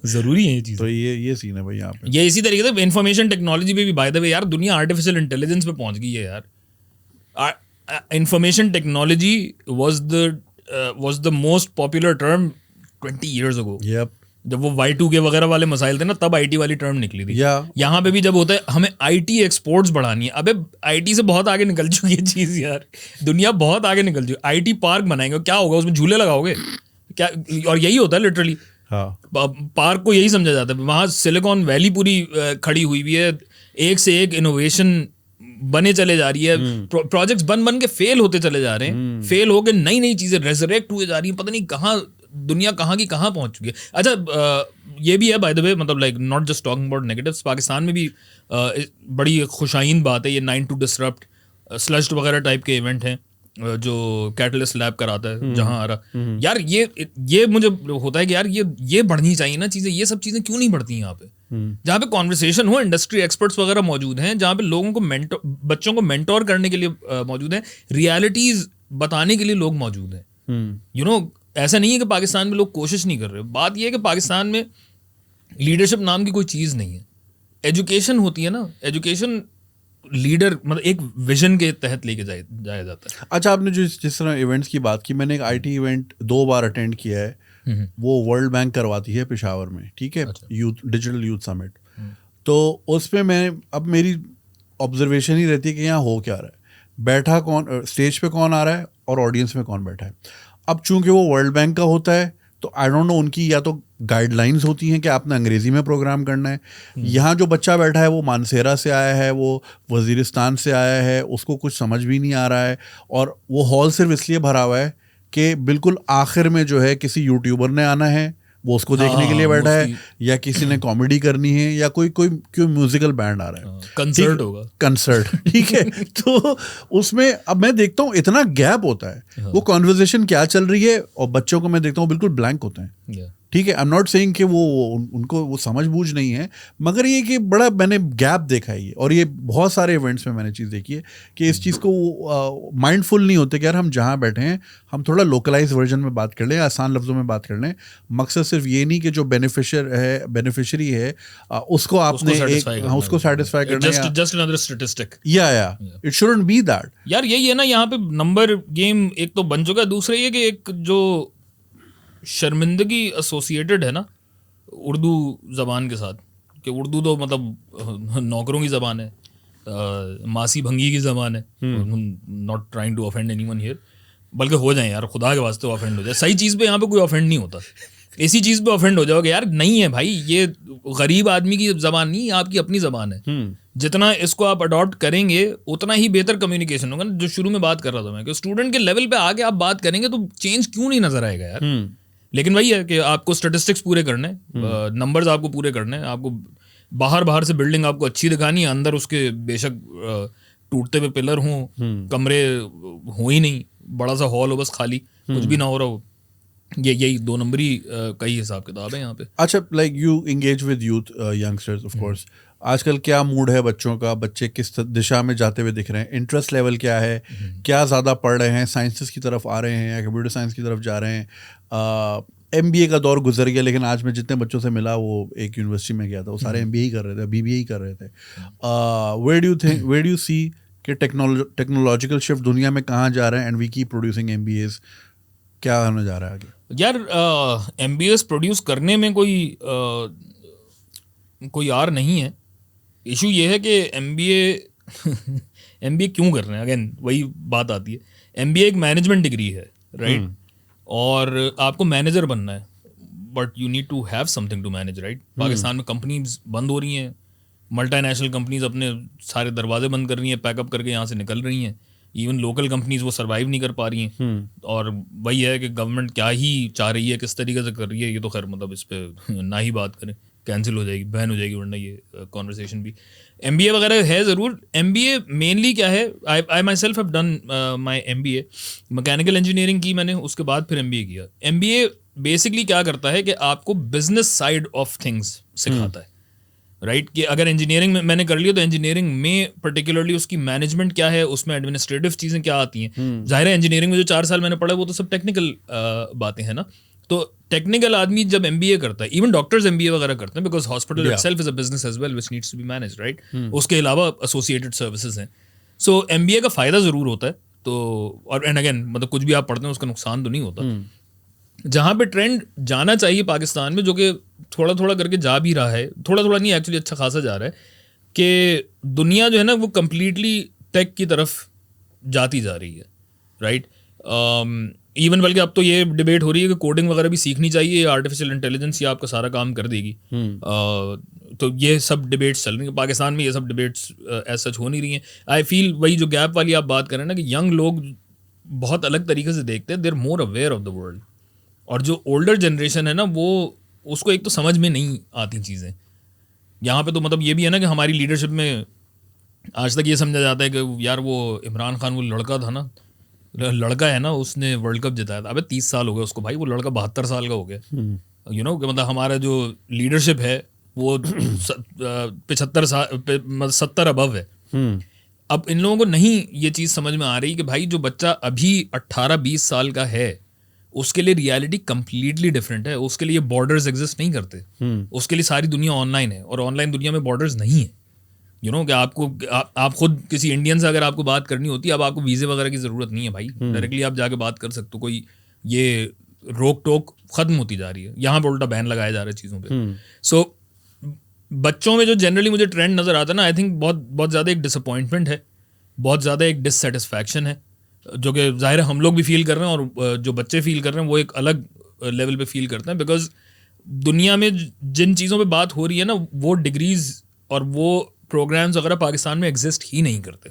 जरूरी है ये चीज। तो ये सीन है भाई यहाँ पे। ये इसी तरीके से इंफॉर्मेशन टेक्नोलॉजी पे भी बाय द वे यार, दुनिया आर्टिफिशियल इंटेलिजेंस पे पहुंच गई है यार। Information technology was the most popular term 20 years ago. Yep. जब वो Y2K वगैरह वाले मसाइल थे ना, तब IT वाली टर्म निकली थी। यहाँ पे भी जब होता है हमें IT एक्सपोर्ट्स बढ़ानी है, अबे IT से बहुत आगे निकल चुकी है चीज़ यार, दुनिया बहुत आगे निकल चुकी है। IT पार्क बनाएंगे, क्या होगा उसमें, झूले लगाओगे क्या? और यही होता है लिटरली। पार्क को यही समझा जाता है। वहाँ सिलिकॉन वैली पूरी खड़ी हुई भी है, एक से एक इनोवेशन बने चले जा रही है, प्रोजेक्ट्स बन के फेल होते चले जा रहे हैं, फेल होके नई नई चीजें रेजरेक्ट हुए जा रही हैं, पता नहीं कहाँ दुनिया कहाँ की कहाँ पहुंच चुकी है। अच्छा, ये भी है बाय द वे, मतलब like not just talking about negatives, Pakistan में भी बड़ी खुशाइन बात है ये 9 to Disrupt स्लश्ड वगैरह टाइप के इवेंट हैं जो कैटलिस्ट लैब कराता है जहाँ आ रहा यार, ये मुझे होता है कि यार ये बढ़नी चाहिए ना चीज़ें, ये सब चीज़ें क्यों नहीं बढ़ती यहाँ पे, जहाँ पे कॉन्वर्सेशन हो, इंडस्ट्री एक्सपर्ट्स वगैरह मौजूद हैं, जहाँ पे लोगों को बच्चों को मेंटोर करने के लिए मौजूद हैं, रियलिटीज बताने के लिए लोग मौजूद हैं। यू नो, ऐसा नहीं है कि पाकिस्तान में लोग कोशिश नहीं कर रहे। बात यह है कि पाकिस्तान में लीडरशिप नाम की कोई चीज़ नहीं है। एजुकेशन होती है ना, एजुकेशन लीडर मतलब एक विजन के तहत लेके जाया जाता है। अच्छा, आपने जिस तरह इवेंट्स की बात की, मैंने एक IT इवेंट 2 बार अटेंड किया है, वो वर्ल्ड बैंक करवाती है पेशावर में, ठीक है, यूथ डिजिटल यूथ समिट। तो उसमें अब मेरी ऑब्जर्वेशन ही रहती है कि यहाँ हो क्या रहा है, बैठा कौन, स्टेज पे कौन आ रहा है और ऑडियंस में कौन बैठा है। अब चूंकि वो वर्ल्ड बैंक का होता है तो आई डोंट नो, उनकी या तो गाइडलाइंस होती हैं कि आपने अंग्रेज़ी में प्रोग्राम करना है। यहाँ जो बच्चा बैठा है वो मानसेरा से आया है, वो वज़ीरिस्तान से आया है, उसको कुछ समझ भी नहीं आ रहा है, और वो हॉल सिर्फ इसलिए भरा हुआ है कि बिल्कुल आखिर में जो है किसी यूट्यूबर ने आना है, वो उसको देखने के लिए बैठा है, या किसी ने कॉमेडी करनी है, या कोई म्यूजिकल बैंड आ रहा है, कंसर्ट होगा, कंसर्ट, ठीक है। तो उसमें अब मैं देखता हूँ इतना गैप होता है, वो कॉन्वर्सेशन क्या चल रही है, और बच्चों को मैं देखता हूँ बिल्कुल ब्लैंक होते हैं। ठीक है, आई एम नॉट सेइंग कि उनको वो समझ बूझ नहीं है, मगर ये कि बड़ा मैंने गैप देखा है ये, और ये बहुत सारे इवेंट्स में मैंने चीज़ देखी है कि इस चीज़ को माइंडफुल नहीं होते कि यार हम जहाँ बैठे हैं हम थोड़ा लोकलाइज वर्जन में बात कर लें, आसान लफ्ज़ों में बात कर लें। मकसद सिर्फ ये नहीं कि जो बेनिफिशरी है उसको आपने उसको सेटिस्फाई करना है, जस्ट अनदर स्टैटिस्टिक, या इट शुडंट बी दैट। यार यही है ना, यहाँ पे नंबर गेम एक तो बन चुका है, दूसरा ये कि एक जो शर्मिंदगी एसोसिएटेड है ना उर्दू ज़बान के साथ, कि उर्दू तो मतलब नौकरों की ज़बान है, मासी भंगी की ज़बान है, not trying to offend anyone here, बल्कि हो जाए यार खुदा के वास्ते ऑफेंड हो जाए, सही चीज़ पे यहाँ पे कोई ऑफेंड नहीं होता, इसी चीज़ पे ऑफेंड हो जाओगे यार, नहीं है भाई, ये गरीब आदमी की ज़बान नहीं, आपकी अपनी ज़बान है। जितना इसको आप अडॉप्ट करेंगे उतना ही बेहतर कम्युनिकेशन होगा। जो शुरू में बात कर रहा था मैं कि स्टूडेंट के लेवल पे आके आप बात करेंगे तो चेंज क्यों नहीं नजर आएगा यार। लेकिन वही है कि आपको स्टैटिस्टिक्स पूरे करने, नंबर्स आपको पूरे करने, आपको बाहर से बिल्डिंग आपको अच्छी दिखानी है, अंदर उसके बेशक टूटते हुए पिलर हों, कमरे हो ही नहीं, बड़ा सा हॉल हो बस खाली, कुछ भी ना हो रहा हो, यही 2 नंबरी का ही हिसाब किताब है यहाँ पे। अच्छा, like you engage with youth youngsters of course, आजकल क्या मूड है बच्चों का, बच्चे किस दिशा में जाते हुए दिख रहे हैं, इंटरेस्ट लेवल क्या है, क्या ज़्यादा पढ़ रहे हैं, साइंसेस की तरफ आ रहे हैं या कंप्यूटर साइंस की तरफ जा रहे हैं। MBA का दौर गुजर गया, लेकिन आज मैं जितने बच्चों से मिला, वो एक यूनिवर्सिटी में गया था, वो सारे MBA ही कर रहे थे, BBA ही कर रहे थे। वेयर डू यू सी कि टेक्नोलॉजिकल शिफ्ट दुनिया में कहाँ जा रहा है, and we keep producing MBAs, क्या होने जा रहा है आगे? यार MBAs प्रोड्यूस करने में कोई आर नहीं है। इशू ये है कि MBA क्यों कर रहे हैं, अगेन वही बात आती है। MBA एक मैनेजमेंट डिग्री है, राइट, और आपको मैनेजर बनना है, but you need to have something to manage, right. Pakistan में कंपनीज बंद हो रही हैं, मल्टीनेशनल कंपनीज अपने सारे दरवाजे बंद कर रही हैं, पैकअप करके यहाँ से निकल रही हैं, इवन लोकल कंपनीज वो सर्वाइव नहीं कर पा रही हैं। और वही है कि गवर्नमेंट क्या ही चाह रही है, किस तरीके से कर रही है, ये तो खैर मतलब इस पर ना ही बात करें, कैंसिल हो जाएगी, बैन हो जाएगी वरना ये कॉन्वर्सेशन भी। MBA वगैरह है ज़रूर। MBA मेनली क्या है, I myself have done my MBA, mechanical engineering की मैंने, उसके बाद फिर MBA किया। MBA बेसिकली क्या करता है कि आपको बिजनेस साइड ऑफ थिंग्स सिखाता है, राइट, कि अगर इंजीनियरिंग में मैंने कर लिया तो इंजीनियरिंग में पर्टिकुलरली उसकी मैनेजमेंट क्या है, उसमें एडमिनिस्ट्रेटिव चीज़ें क्या आती हैं। जाहिर है इंजीनियरिंग में जो 4 साल मैंने पढ़ा वो तो सब टेक्निकल बातें हैं ना, तो टेक्निकल आदमी जब MBA करता है, इवन डॉक्टर्स MBA वगैरह करते हैं, because hospital itself is a business as well which needs to be managed, right. उसके अलावा एसोसिएटेड सर्विसेज हैं, सो MBA का फ़ायदा ज़रूर होता है। तो और एंड अगेन मतलब कुछ भी आप पढ़ते हैं उसका नुकसान तो नहीं होता। जहाँ पे ट्रेंड जाना चाहिए पाकिस्तान में, जो कि थोड़ा थोड़ा करके जा भी रहा है, थोड़ा थोड़ा नहीं एक्चुअली अच्छा खासा जा रहा है, कि दुनिया जो है ना वो कम्प्लीटली टेक की तरफ जाती जा रही है, राइट। इवन बल्कि अब तो ये डिबेट हो रही है कि कोडिंग वगैरह भी सीखनी चाहिए, आर्टिफिशियल इंटेलिजेंस ही आपका सारा काम कर देगी। तो ये सब डिबेट्स चल रही हैं पाकिस्तान में, ये सब डिबेट्स एज सच हो नहीं रही हैं। आई फील वही जो गैप वाली आप बात कर रहे हैं ना, कि यंग लोग बहुत अलग तरीके से देखते हैं, they are more aware of the world, और जो ओल्डर जनरेशन है ना वो उसको एक तो समझ में नहीं आती चीज़ें। यहाँ पे तो मतलब ये भी है ना कि हमारी लीडरशिप में आज तक ये समझा जाता है कि यार वो इमरान खान वो लड़का था ना, लड़का है ना, उसने वर्ल्ड कप जिताया था। अबे 30 साल हो गए उसको भाई, वो लड़का 72 साल का हो गया। यू नो कि मतलब हमारा जो लीडरशिप है वो 75 साल 70 अबव है। अब इन लोगों को नहीं ये चीज़ समझ में आ रही कि भाई जो बच्चा अभी 18-20 साल का है उसके लिए रियलिटी कंप्लीटली डिफरेंट है। उसके लिए बॉर्डर्स एग्जिस्ट नहीं करते, उसके लिए सारी दुनिया ऑनलाइन है, और ऑनलाइन दुनिया में बॉर्डर्स नहीं है। यू नो कि आपको आप खुद किसी इंडियन से अगर आपको बात करनी होती है, अब आपको वीज़े वगैरह की ज़रूरत नहीं है भाई, डायरेक्टली आप जाके बात कर सकते हो। कोई ये रोक टोक ख़त्म होती जा रही है, यहाँ पे उल्टा बैन लगाया जा रहा है चीज़ों पे। सो बच्चों में जो जनरली मुझे ट्रेंड नज़र आता है ना, आई थिंक बहुत ज़्यादा एक डिसअपॉइंटमेंट है, बहुत ज़्यादा एक डिससेटिस्फैक्शन है, जो कि ज़ाहिर है हम लोग भी फील कर रहे हैं, और जो बच्चे फील कर रहे हैं वो एक अलग लेवल पे फील करते हैं। बिकॉज दुनिया में जिन चीज़ों पे बात हो रही है ना, वो डिग्रीज और वो प्रोग्राम्स वगैरह पाकिस्तान में एग्जिस्ट ही नहीं करते,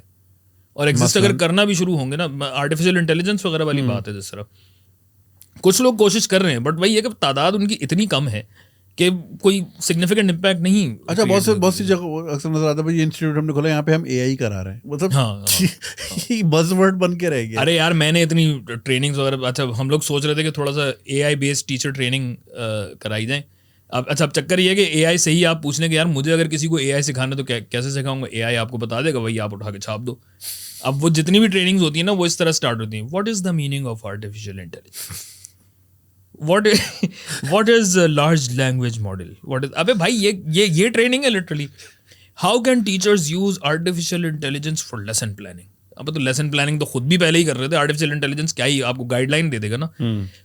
और एग्जिस्ट अगर करना भी शुरू होंगे ना, आर्टिफिशियल इंटेलिजेंस वगैरह वाली बात है जिस तरह कुछ लोग कोशिश कर रहे हैं, बट वही है कि तादाद उनकी इतनी कम है कि कोई सिग्निफिकेंट इम्पैक्ट नहीं। अच्छा, बहुत सी जगह अक्सर नजर आता है भाई, ये इंस्टीट्यूट हमने खोला यहाँ पे हम एआई करा रहे हैं, मतलब हाँ। बज़वर्ड बन के रह गया। अरे यार मैंने इतनी ट्रेनिंग्स वगैरह, अच्छा हम लोग सोच रहे थे कि थोड़ा सा एआई बेस्ड टीचर ट्रेनिंग कराई जाए। अब अच्छा, अब चक्कर ये है कि एआई से ही आप पूछ लें कि यार मुझे अगर किसी को एआई सिखाना तो कैसे सिखाऊंगा, एआई आपको बता देगा, वही आप उठा के छाप दो। अब वो जितनी भी ट्रेनिंग्स होती है ना वो इस तरह स्टार्ट होती हैं, what is the meaning of artificial intelligence, what is a large language model, what is, अबे भाई ये ट्रेनिंग है literally. How can teachers use artificial intelligence for lesson planning. अब तो लेसन प्लानिंग तो खुद भी पहले ही कर रहे थे, आर्टिफिशियल इंटेलिजेंस क्या ही आपको गाइडलाइन दे देगा ना।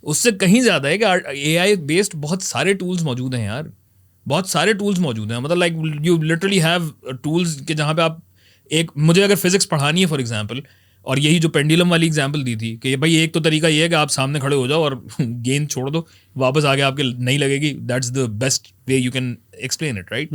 उससे कहीं ज़्यादा है कि एआई बेस्ड बहुत सारे टूल्स मौजूद हैं यार, बहुत सारे टूल्स मौजूद हैं। मतलब like you literally have tools के जहाँ पे आप एक, मुझे अगर फिजिक्स पढ़ानी है फॉर एग्जाम्पल, और यही जो पेंडुलम वाली एग्जांपल दी थी कि भाई एक तो तरीका ये है कि आप सामने खड़े हो जाओ और गेंद छोड़ दो, वापस आगे आपके नहीं लगेगी, that's the best way you can explain it, right.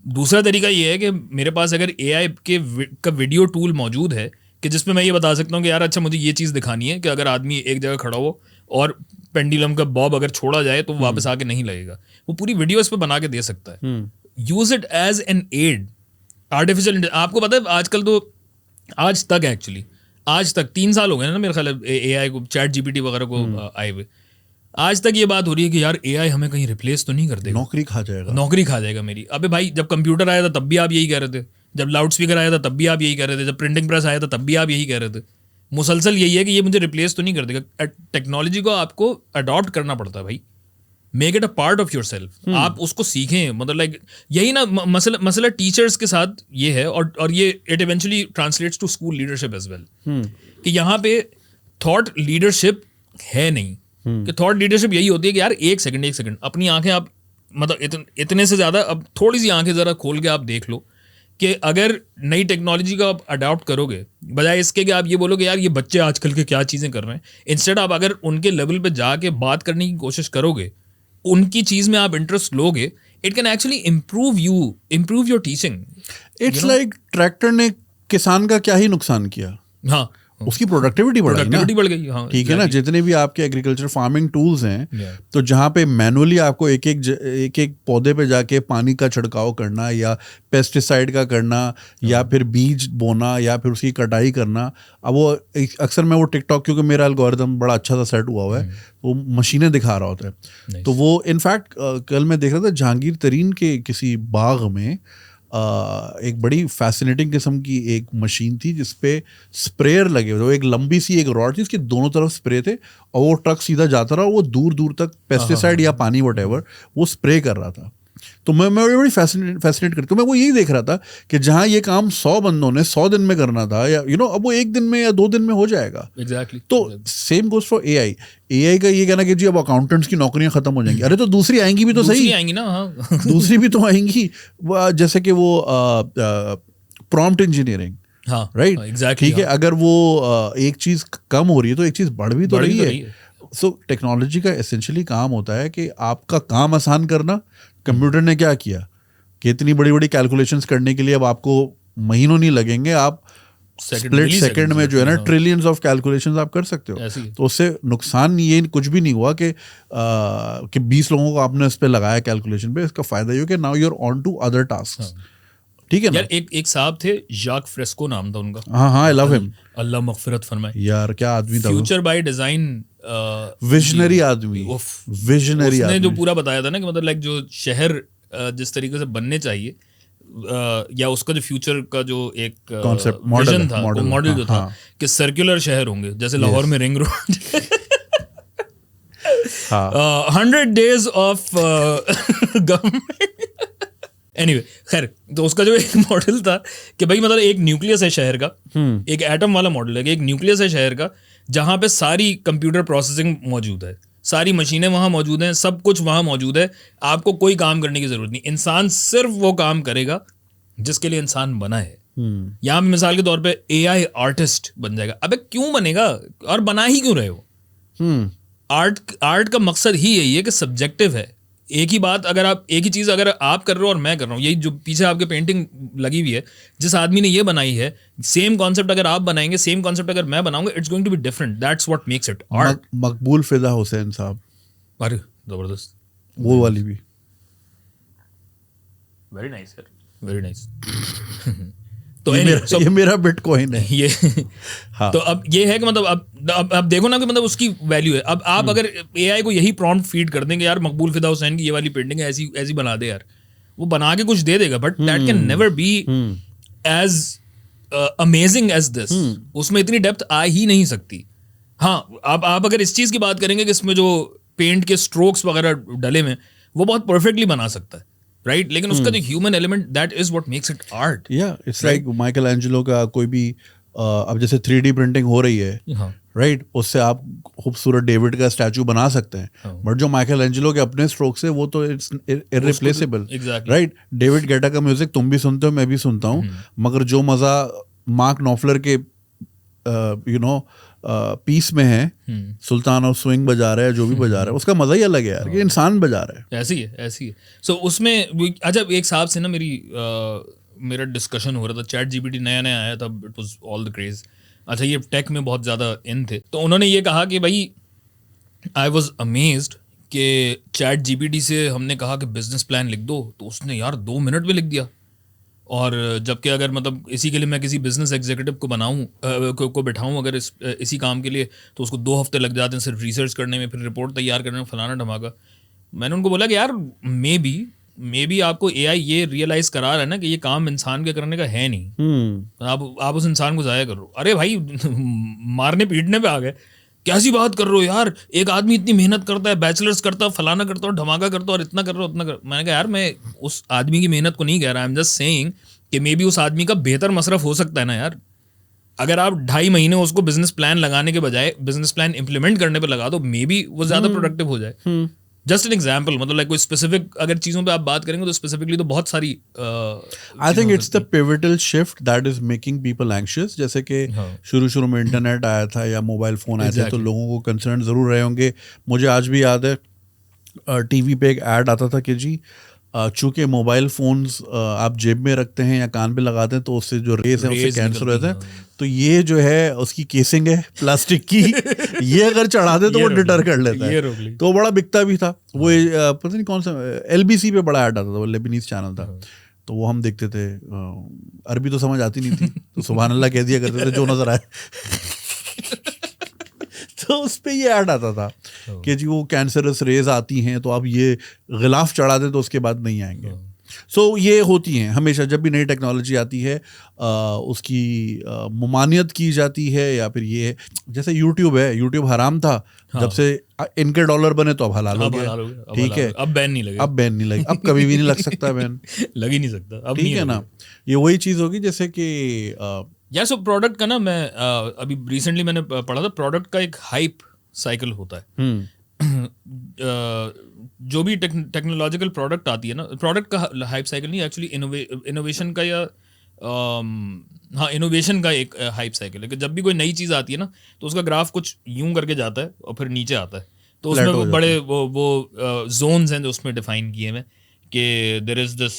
दूसरा तरीका ये है कि मेरे पास अगर एआई का वीडियो टूल मौजूद है कि जिसमें मैं ये बता सकता हूँ कि यार अच्छा मुझे ये चीज़ दिखानी है कि अगर आदमी एक जगह खड़ा हो और पेंडुलम का बॉब अगर छोड़ा जाए तो वापस आके नहीं लगेगा, वो पूरी वीडियो इस पर बना के दे सकता है। Use it as an aid. Artificial, आपको पता है आजकल तो आज तक एक्चुअली आज तक 3 साल हो गए ना मेरे ख्याल एआई को, चैट जीपीटी वगैरह को आए हुए, आज तक ये बात हो रही है कि यार एआई हमें कहीं रिप्लेस तो नहीं कर देगा, नौकरी खा जाएगा मेरी। अबे भाई जब कंप्यूटर आया था तब भी आप यही कह रहे थे, जब लाउड स्पीकर आया था तब भी आप यही कह रहे थे, जब प्रिंटिंग प्रेस आया था तब भी आप यही कह रहे थे। मुसलसल यही है कि ये मुझे रिप्लेस तो नहीं कर देगा। टेक्नोलॉजी को आपको अडॉप्ट करना पड़ता है भाई, make it a part of your self, आप उसको सीखें। मतलब लाइक यही ना मसला टीचर्स के साथ ये है, और ये it eventually translates to school leadership as well, कि यहाँ पे थॉट लीडरशिप है नहीं। कि थॉट लीडरशिप यही होती है कि यार एक सेकंड अपनी आंखें आप मतलब इतने से ज़्यादा अब थोड़ी सी आंखें ज़रा खोल के आप देख लो कि अगर नई टेक्नोलॉजी को आप अडॉप्ट करोगे, बजाय इसके कि आप ये बोलोगे यार ये बच्चे आजकल के क्या चीज़ें कर रहे हैं, इंस्टेड आप अगर उनके लेवल पे जाके बात करने की कोशिश करोगे, उनकी चीज़ में आप इंटरेस्ट लोगे, it can actually improve your teaching. It's like tractor ने किसान का क्या ही नुकसान किया, हाँ उसकी प्रोडक्टिविटी बढ़ गई। हाँ, ठीक है ना। जितने भी आपके एग्रीकल्चर फार्मिंग टूल्स हैं, तो जहाँ पे मैनुअली आपको एक पौधे पे जाके पानी का छिड़काव करना या पेस्टिसाइड का करना या फिर बीज बोना या फिर उसकी कटाई करना, अब वो अक्सर मैं वो टिकटॉक, क्योंकि मेरा एल्गोरिदम बड़ा अच्छा सा सेट हुआ है, वो मशीनें दिखा रहा होता है। तो वो इनफैक्ट कल मैं देख रहा था जहांगीर तरीन के किसी बाग में एक बड़ी फैसिनेटिंग किस्म की एक मशीन थी जिसपे स्प्रेयर लगे हुए थे। एक लंबी सी एक रॉड थी, उसके दोनों तरफ स्प्रे थे और वो ट्रक सीधा जाता रहा, वो दूर दूर तक पेस्टिसाइड या पानी वटेवर वो स्प्रे कर रहा था। तो मैं बड़ी फैसिनेट करती हूँ। मैं वो यही देख रहा था कि जहाँ ये काम 100 बंदों ने 100 दिन में करना था, या अब वो 1 दिन में या 2 दिन में हो जाएगा। एग्जैक्टली। तो सेम गोज फॉर AI का ये कहना कि जी अब अकाउंटेंट्स की नौकरियां खत्म हो जाएंगी, अरे तो दूसरी आएंगी भी तो सही, दूसरी आएंगी ना, हाँ। दूसरी भी तो आएंगी, जैसे कि वो प्रॉम्प्ट इंजीनियरिंग, हाँ, राइट, एग्जैक्टली, ठीक है, अगर वो एक चीज कम हो रही है तो एक चीज बढ़ भी तो रही है। सो टेक्नोलॉजी का एसेंशियली काम होता है कि आपका काम आसान करना। कंप्यूटर ने क्या किया कि इतनी बड़ी बड़ी कैलकुलेशंस करने के लिए अब आपको महीनों नहीं लगेंगे, आप स्प्लिट सेकंड में जो है ना ट्रिलियंस ऑफ कैलकुलेशंस आप कर सकते हो। तो उससे नुकसान ये कुछ भी नहीं हुआ कि 20 लोगों को आपने इस पे लगाया कैलकुलेशन पे। इसका फायदा ये हो कि now you are on to other task, ठीक है ना। यार एक साहब थे, जाक फ्रेस्को नाम था उनका। हाँ, आई लव हिम, अल्लाह मगफिरत फरमाए। यार क्या आदमी था, फ्यूचर बाय डिजाइन, विजनरी आदमी, विजनरी उसने आदमी। जो पूरा बताया था ना कि मतलब लाइक जो शहर जिस तरीके से बनने चाहिए, या उसका जो फ्यूचर का जो एक कॉन्सेप्ट विजन था, वो मॉडल जो था कि सर्कुलर शहर होंगे, जैसे लाहौर में ring road. 100 days of government. Anyway, खैर, तो उसका जो एक मॉडल था कि भाई मतलब एक न्यूक्लियस है शहर का, एक एटम वाला मॉडल है कि एक न्यूक्लियस है शहर का, जहाँ पे सारी कंप्यूटर प्रोसेसिंग मौजूद है, सारी मशीनें वहाँ मौजूद हैं, सब कुछ वहाँ मौजूद है, आपको कोई काम करने की जरूरत नहीं। इंसान सिर्फ वो काम करेगा जिसके लिए इंसान बना है। यहाँ पे मिसाल के तौर पे AI आर्टिस्ट बन जाएगा। अबे क्यों बनेगा, और बना ही क्यों रहे हो? आर्ट का मकसद ही यही है कि सब्जेक्टिव है। एक ही बात अगर आप, एक ही चीज़ अगर आप कर रहे हो और मैं कर रहा हूँ, यही जो पीछे आपके पेंटिंग लगी हुई है, जिस आदमी ने ये बनाई है, सेम कॉन्सेप्ट अगर आप बनाएंगे, सेम कॉन्सेप्ट अगर मैं बनाऊंगा, it's going to be different. That's what makes it art. Maqbool Fida Hussain साहब, अरे जबरदस्त, वो वाली भी वेरी नाइस यार, वेरी नाइस। तो ये मेरा बिटकॉइन है ये। हाँ। तो अब ये है कि मतलब अब देखो ना कि मतलब उसकी वैल्यू है। अब आप अगर AI को यही प्रॉम्प्ट फीड कर देंगे, यार मकबूल फिदा हुसैन की ये वाली पेंटिंग है, ऐसी ऐसी बना दे यार, वो बना के कुछ दे देगा, but that can never be as amazing as this. उसमें इतनी डेप्थ आ ही नहीं सकती। हाँ, आप अगर इस चीज की बात करेंगे कि इसमें जो पेंट के स्ट्रोक्स वगैरह डले में, वो बहुत परफेक्टली बना सकता है, राइट, लेकिन उसका जो human element, that is what makes it art. या इट्स लाइक माइकल एंजेलो का कोई भी अब जैसे 3D प्रिंटिंग हो रही है, राइट, उससे आप खूबसूरत डेविड का स्टैचू बना सकते हैं, बट जो माइकल एंजेलो के अपने स्ट्रोक्स है वो तो it's irreplaceable, right. David Guetta का म्यूजिक तुम भी सुनते हो, मैं भी सुनता हूँ, मगर जो मजा मार्क नॉफलर के पीस में है, सुल्तान ऑफ स्विंग बजा रहा है, जो भी बजा रहा है, उसका मजा ही अलग है यार, कि इंसान बजा रहा है। ऐसी है। सो उसमें अच्छा, एक साहब से ना मेरा डिस्कशन हो रहा था। चैट GPT नया आया था, it was all the craze. अच्छा, ये टेक में बहुत ज़्यादा इन थे, तो उन्होंने ये कहा कि भाई आई वॉज अमेज्ड कि चैट GPT से हमने कहा कि बिजनेस प्लान लिख दो, तो उसने यार 2 मिनट में लिख दिया। और जबकि अगर मतलब इसी के लिए मैं किसी बिजनेस एग्जीक्यूटिव को बनाऊँ को बैठाऊँ अगर इसी काम के लिए, तो उसको 2 हफ्ते लग जाते हैं सिर्फ रिसर्च करने में, फिर रिपोर्ट तैयार करने में, फलाना धमाका। मैंने उनको बोला कि यार मे बी आपको AI ये रियलाइज़ करा रहा है ना कि ये काम इंसान के करने का है नहीं, आप उस इंसान को ज़ाया कर रहे हो। अरे भाई मारने पीटने पे आ गए, कैसी बात कर रहे हो यार, एक आदमी इतनी मेहनत करता है, बैचलर्स करता है, फलाना करता है, धमाका करता है, और इतना कर रहा हो, उतना कर। मैंने कहा यार मैं उस आदमी की मेहनत को नहीं कह रहा, आई एम जस्ट सेइंग कि मे बी उस आदमी का बेहतर मसरफ हो सकता है ना यार। अगर आप 2.5 महीने उसको बिजनेस प्लान लगाने के बजाय बिजनेस प्लान इंप्लीमेंट करने पे लगा दो, मे बी वो ज़्यादा प्रोडक्टिव हो जाए। जस्ट एन एग्जाम्पल, मतलब लाइक कोई स्पेसिफिक अगर चीज़ों पे आप बात करेंगे तो स्पेसिफिकली तो बहुत सारी I think it's the pivotal shift that is making people anxious. जैसे कि शुरू में इंटरनेट आया था या मोबाइल फ़ोन आए थे, तो लोगों को कंसर्न ज़रूर रहे होंगे। मुझे आज भी याद है TV पे एक ऐड आता था कि जी चूँकि मोबाइल फ़ोन्स आप जेब में रखते हैं या कान पे लगाते हैं, तो उससे जो रेस है उससे कैंसर होता है, तो ये जो है उसकी केसिंग है प्लास्टिक की, ये अगर चढ़ा दे तो वो डिटर कर लेता है। तो बड़ा बिकता भी था वो, पता नहीं कौन सा LBC पे बड़ा ऐड आता था, वो लेबनीज चैनल था, तो वो हम देखते थे। अरबी तो समझ आती नहीं थी, तो सुभान अल्लाह कह दिया करते थे जो नजर आए। तो उस पे ये ऐड आता था कि जी वो कैंसरस रेज आती हैं, तो आप ये गिलाफ चढ़ा दें तो उसके बाद नहीं आएंगे। सो ये होती हैं हमेशा, जब भी नई टेक्नोलॉजी आती है उसकी ममानियत की जाती है, या फिर ये जैसे यूट्यूब है, यूट्यूब हराम था, जब से इनके डॉलर बने तो अब हलाल हो गया, ठीक है, अब बैन नहीं लगेगा, अब बैन नहीं लगे, अब कभी भी नहीं लग सकता बैन, लग ही नहीं सकता अब, ठीक है ना। ये वही चीज होगी जैसे कि यार सो प्रोडक्ट का ना, मैं अभी रिसेंटली मैंने पढ़ा था, प्रोडक्ट का एक हाइप साइकिल होता है। जो भी टेक्नोलॉजिकल प्रोडक्ट आती है ना, प्रोडक्ट का हाइप साइकिल नहीं, एक्चुअली इनोवेशन का, या हाँ इनोवेशन का एक हाइप साइकिल है कि जब भी कोई नई चीज़ आती है ना तो उसका ग्राफ कुछ यूं करके जाता है और फिर नीचे आता है। तो उसमें वो बड़े वो जोन्स हैं जो उसमें डिफाइन किए हुए कि there is this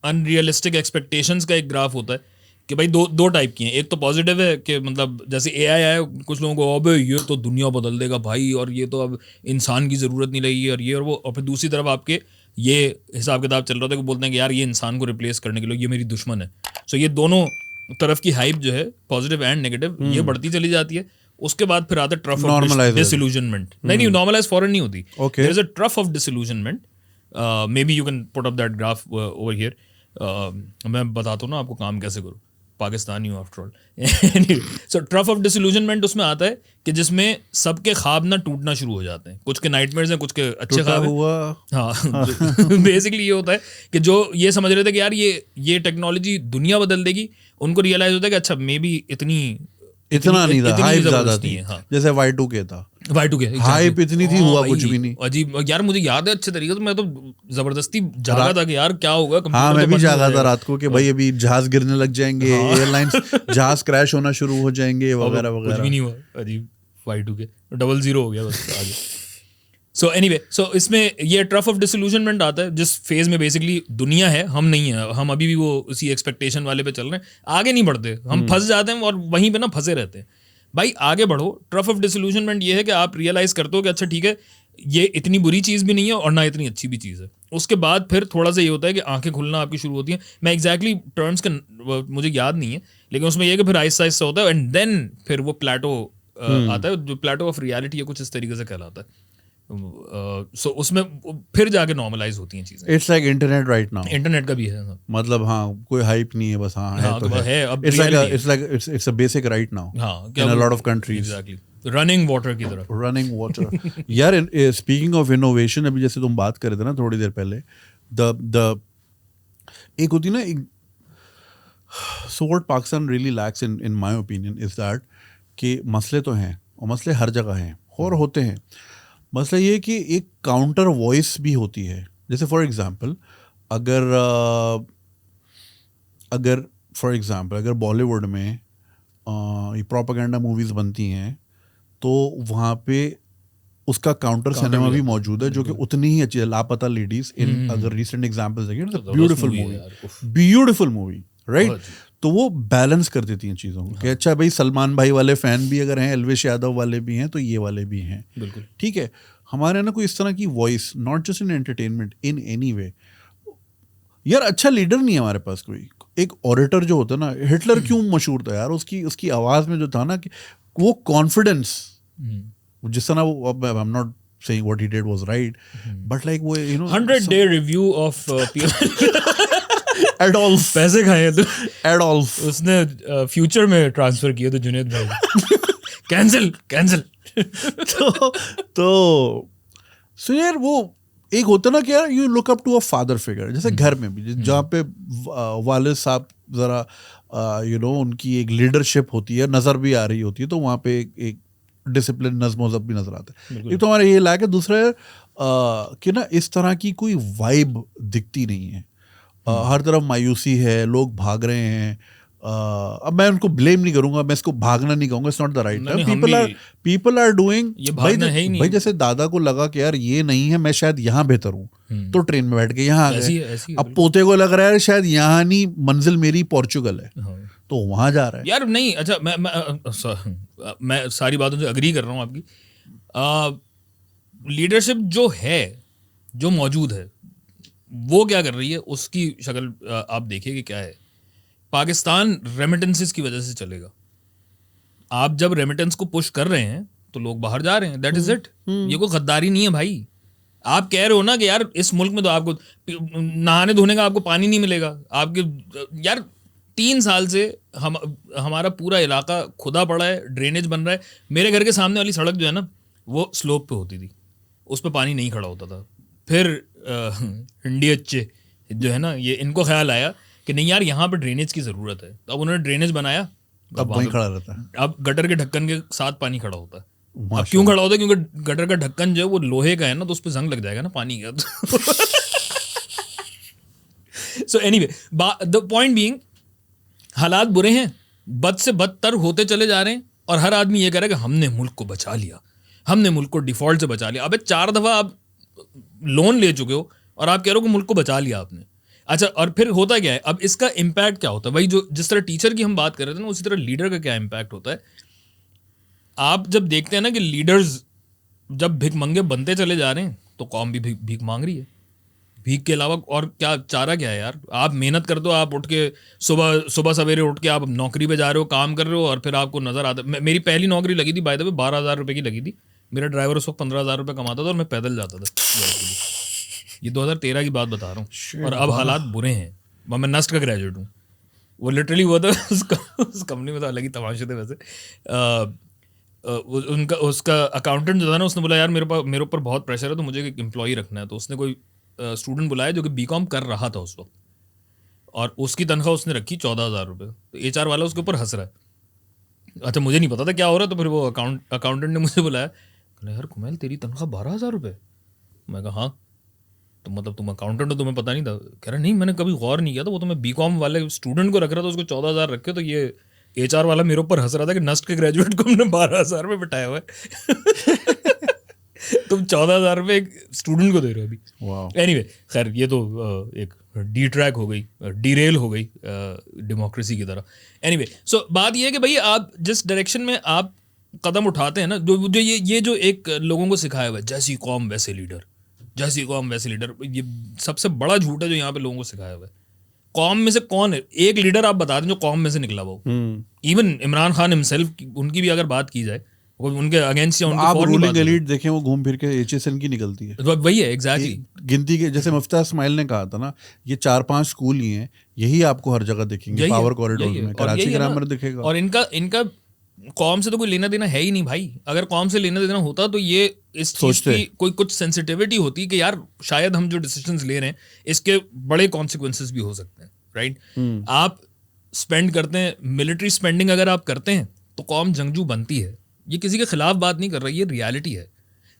unrealistic expectations का एक ग्राफ होता है कि भाई दो टाइप की हैं। एक तो पॉजिटिव है कि मतलब जैसे एआई आया, कुछ लोगों को अबे ये तो दुनिया बदल देगा भाई, और ये तो अब इंसान की ज़रूरत नहीं रहेगी और ये और वो। और फिर दूसरी तरफ आपके ये हिसाब किताब चल रहा था कि बोलते हैं कि यार ये इंसान को रिप्लेस करने के लिए ये मेरी दुश्मन है। सो ये दोनों तरफ की हाइप जो है, पॉजिटिव एंड नेगेटिव, ये बढ़ती चली जाती है। उसके बाद फिर आता है ट्रफ ऑफ डिसइल्यूजनमेंट। नहीं, नॉर्मलाइज फॉरन नहीं होती, there is a trough of disillusionment. Maybe you can put up that graph over here. मैं बताता हूँ ना आपको काम कैसे करूँ, पाकिस्तानी हूँ after all. So trough of disillusionment उसमें आता है कि जिसमें सबके ख्वाब ना टूटना शुरू हो जाते हैं। कुछ के नाइटमेयर्स हैं, कुछ के अच्छे ख्वाब हुआ। हाँ बेसिकली ये होता है कि जो ये समझ रहे थे कि यार ये टेक्नोलॉजी दुनिया बदल देगी, उनको रियलाइज होता है कि अच्छा मे बी इतना नहीं था, हाइप ज्यादा थी। हाँ। जैसे Y2K था, Y2K हाइप इतनी थी, हुआ कुछ भी नहीं। अजीब यार, मुझे याद है अच्छे तरीके से, मैं तो जबरदस्ती जागा था कि यार क्या होगा। हाँ मैं भी जागा था रात को कि भाई अभी जहाज गिरने लग जाएंगे, एयरलाइंस जहाज क्रैश होना शुरू हो जाएंगे वगैरह वगैरह। कुछ भी नहीं हुआ, अजीब Y2K 00 हो गया बस आगे। सो एनीवे, सो इसमें ये ट्रफ ऑफ डिसइल्यूजनमेंट आता है जिस फेज में बेसिकली दुनिया है, हम नहीं है, हम अभी भी वो उसी एक्सपेक्टेशन वाले पे चल रहे हैं, आगे नहीं बढ़ते, हम फंस जाते हैं और वहीं पे ना फंसे रहते हैं। भाई आगे बढ़ो। ट्रफ ऑफ डिसइल्यूजनमेंट ये है कि आप रियलाइज करते हो कि अच्छा ठीक है, ये इतनी बुरी चीज़ भी नहीं है और ना इतनी अच्छी भी चीज़ है। उसके बाद फिर थोड़ा सा ये होता है कि आंखें खुलना आपकी शुरू होती हैं। मैं एग्जैक्टली टर्म्स का मुझे याद नहीं है, लेकिन उसमें यह कि फिर आहिस्ता आहिस्ता होता है एंड देन फिर वो प्लेटो आता है, जो प्लेटो ऑफ रियलिटी है कुछ इस तरीके से कहलाता है। सो उसमें फिर जाके नॉर्मलाइज होती हैं चीजें। It's like internet right now, internet का भी है मतलब, हाँ कोई हाइप नहीं है, बस हाँ है तो है। अब it's a basic right now in a lot of countries. Exactly, running water की तरह, रनिंग वाटर। यार स्पीकिंग ऑफ इनोवेशन, अभी जैसे तुम बात कर रहे थे ना थोड़ी देर पहले, द एक होती ना, so what Pakistan really lakhs in my opinion is that कि मसले तो हैं और मसले हर जगह हैं और होते हैं। मसला ये है कि एक काउंटर वॉइस भी होती है। जैसे फॉर एग्जांपल अगर बॉलीवुड में ये प्रोपेगेंडा मूवीज़ बनती हैं तो वहाँ पे उसका काउंटर सिनेमा भी मौजूद है जो कि उतनी ही अच्छी है। लापता लेडीज इन अगर रिसेंट एग्जांपल्स देखें, ब्यूटीफुल मूवी राइट। तो वो बैलेंस कर देती हैं चीज़ों को कि अच्छा भाई सलमान भाई वाले फ़ैन भी अगर हैं, एलविश यादव वाले भी हैं, तो ये वाले भी हैं, बिल्कुल ठीक है। हमारे ना कोई इस तरह की voice, not just in entertainment, in any way. यार अच्छा लीडर नहीं है हमारे पास कोई। एक ऑरेटर जो होता है ना, हिटलर क्यों मशहूर था यार, उसकी आवाज़ में जो था ना कि वो कॉन्फिडेंस, जिस तरह वो, I am not saying what he did was right, but like वो 100-day review of एडोल्फ, पैसे खाए तो एडोल्फ, उसने फ्यूचर में ट्रांसफर किया तो जुनेद भाई कैंसिल। तो सो यार वो एक होता ना कि यार you look up to a father figure. जैसे घर में भी जहाँ पे वालिद साहब ज़रा उनकी एक लीडरशिप होती है, नज़र भी आ रही होती है, तो वहाँ पे एक डिसिप्लिन, नज़्म ज़ब्त भी नजर आता है। एक तो हमारा ये लायक है। दूसरा कि ना इस तरह की कोई वाइब दिखती नहीं है। हर तरफ मायूसी है, लोग भाग रहे हैं। अब मैं उनको ब्लेम नहीं करूंगा, मैं इसको भागना नहीं कहूंगा, it's not the right time. People are doing, भाई जैसे दादा को लगा कि यार ये नहीं है, मैं शायद यहाँ बेहतर हूँ, तो ट्रेन में बैठ के यहाँ आ गए। अब पोते को लग रहा है शायद यहाँ नहीं, मंजिल मेरी पोर्चुगल है, तो वहां जा रहा है यार। नहीं अच्छा, मैं सारी बातों से अग्री कर रहा हूँ आपकी। लीडरशिप जो है, जो मौजूद है, वो क्या कर रही है, उसकी शक्ल आप देखिए कि क्या है। पाकिस्तान रेमिटेंसेस की वजह से चलेगा। आप जब रेमिटेंस को पुश कर रहे हैं तो लोग बाहर जा रहे हैं, दैट इज इट। ये कोई गद्दारी नहीं है भाई, आप कह रहे हो ना कि यार इस मुल्क में तो आपको नहाने धोने का आपको पानी नहीं मिलेगा, आपके यार 3 साल से हमारा पूरा इलाका खुदा पड़ा है, ड्रेनेज बन रहा है। मेरे घर के सामने वाली सड़क जो है ना वो स्लोप पे होती थी, उस पर पानी नहीं खड़ा होता था। फिर इंडिया अच्छे जो है ना, ये इनको ख्याल आया कि नहीं यार यहाँ पे ड्रेनेज की ज़रूरत है, तो अब उन्होंने ड्रेनेज बनाया। अब वहीं खड़ा रहता है, अब गटर के ढक्कन के साथ पानी खड़ा होता है। अब क्यों खड़ा होता है? क्योंकि गटर का ढक्कन जो है वो लोहे का है ना, तो उस पर जंग लग जाएगा ना पानी का। So anyway, the point being, हालात बुरे हैं, बद से बदतर होते चले जा रहे हैं, और हर आदमी ये कह रहा है कि हमने मुल्क को बचा लिया, हमने मुल्क को डिफॉल्ट से बचा लिया। अबे 4 दफा आप लोन ले चुके हो और आप कह रहे हो कि मुल्क को बचा लिया आपने। अच्छा, और फिर होता क्या है? अब इसका इम्पैक्ट क्या होता है? वही जो जिस तरह टीचर की हम बात कर रहे थे ना, उसी तरह लीडर का क्या इम्पैक्ट होता है? आप जब देखते हैं ना कि लीडर्स जब भिखमंगे बनते चले जा रहे हैं, तो कौम भी भीख मांग रही है। भीख के अलावा और क्या चारा क्या है यार? आप मेहनत कर दो, आप उठ के सुबह सवेरे उठ के आप नौकरी पे जा रहे हो, काम कर रहे हो, और फिर आपको नजर आता। मेरी पहली नौकरी लगी थी बाय द वे, 12,000 रुपये की लगी थी। मेरा ड्राइवर उस वक्त 15,000 रुपये कमाता था और मैं पैदल जाता था। ये 2013 की बात बता रहा हूँ, और अब हालात बुरे हैं। मैं नस्ट का ग्रेजुएट हूँ, वो लिटरली हुआ था। उस कंपनी में तो अलग ही तमाशे थे वैसे। उनका उसका अकाउंटेंट जो था ना, उसने बोला यार मेरे ऊपर बहुत प्रेशर है, तो मुझे एक एम्प्लॉई रखना है। तो उसने कोई स्टूडेंट बुलाया जो कि बीकॉम कर रहा था उस वक्त, और उसकी तनख्वाह उसने रखी 14,000 रुपये। तो HR वाला उसके ऊपर हंस रहा है। अच्छा, मुझे नहीं पता था क्या हो रहा, तो फिर वो अकाउंटेंट ने मुझे बुलाया, कहला यार कुमैल तेरी तनख्वाह 12,000 रुपये। मैं कहा हाँ। तो मतलब तुम अकाउंटेंट हो, तुम्हें पता नहीं था? कह रहा नहीं, मैंने कभी गौर नहीं किया था, वो तो मैं बीकॉम वाले स्टूडेंट को रख रहा था, उसको 14,000 रखे। तो ये HR वाला मेरे ऊपर हंस रहा था कि नस्ट के ग्रेजुएट को हमने 12,000 रुपये बिठाया हुआ है। तुम 14,000 रुपये एक स्टूडेंट को दे रहे हो अभी। एनीवे, खैर ये तो एक डी-ट्रैक हो गई, डीरेल हो गई डेमोक्रेसी की तरह। एनीवे, सो बात ये है कि भाई आप जिस डायरेक्शन में आप कदम उठाते हैं ना, जो ये जो एक लोगों को सिखाया हुआ है, जैसी कौम वैसे लीडर, जैसी कौम वैसे लीडर, ये सबसे बड़ा झूठ है जो यहाँ पे लोगों को सिखाया हुआ है। कौम में से कौन है एक लीडर आप बता दें जो कौम में से निकला वो? इवन इमरान खान हिमसेल्फ, उनकी भी अगर बात की जाए, उनके अगेंस्ट या उनके आप रूलिंग एलीट देखें, वो घूम फिर के HSN की निकलती है। तो वही है एग्जैक्टली गिनती के, जैसे मुफ्ता इस्माइल ने कहा था ना, ये 4-5 स्कूल ही हैं, यही आपको हर जगह दिखेंगे, पावर कॉरिडोर में, कराची ग्रामर दिखेगा। और इनका कौम से तो कोई लेना देना है ही नहीं भाई। अगर कौम से लेना देना होता तो ये इस चीज की कोई कुछ सेंसिटिविटी होती कि यार शायद हम जो डिसीजंस ले रहे हैं इसके बड़े कॉन्सिक्वेंसेस भी हो सकते हैं, राइट? आप स्पेंड करते हैं, मिलिट्री स्पेंडिंग अगर आप करते हैं तो कौम जंगजू बनती है। ये किसी के खिलाफ बात नहीं कर रही, ये रियलिटी है।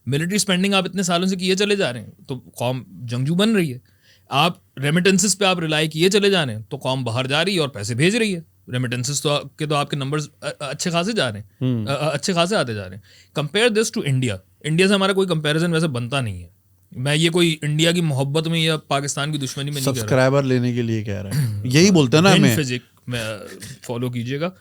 मिलिट्री स्पेंडिंग आप इतने सालों से किए चले जा रहे हैं तो कौम जंगजू बन रही है। आप रेमिटेंसेस पे आप रिलाई किए चले जा रहे हैं तो कौम बाहर जा रही है और पैसे भेज रही है। रेमिटेंसेस तो आपके नंबर्स अच्छे खासे जा रहे हैं, अच्छे खासे आते जा रहे हैं। Compare this to India. India से हमारा कोई कंपैरिजन वैसे बनता नहीं है। मैं ये कोई इंडिया की मोहब्बत में या पाकिस्तान की दुश्मनी में नहीं कह रहा। सब्सक्राइबर लेने के लिए कह रहा है, यही बोलते हैं ना हमें। फिजिक में फॉलो कीजिएगा,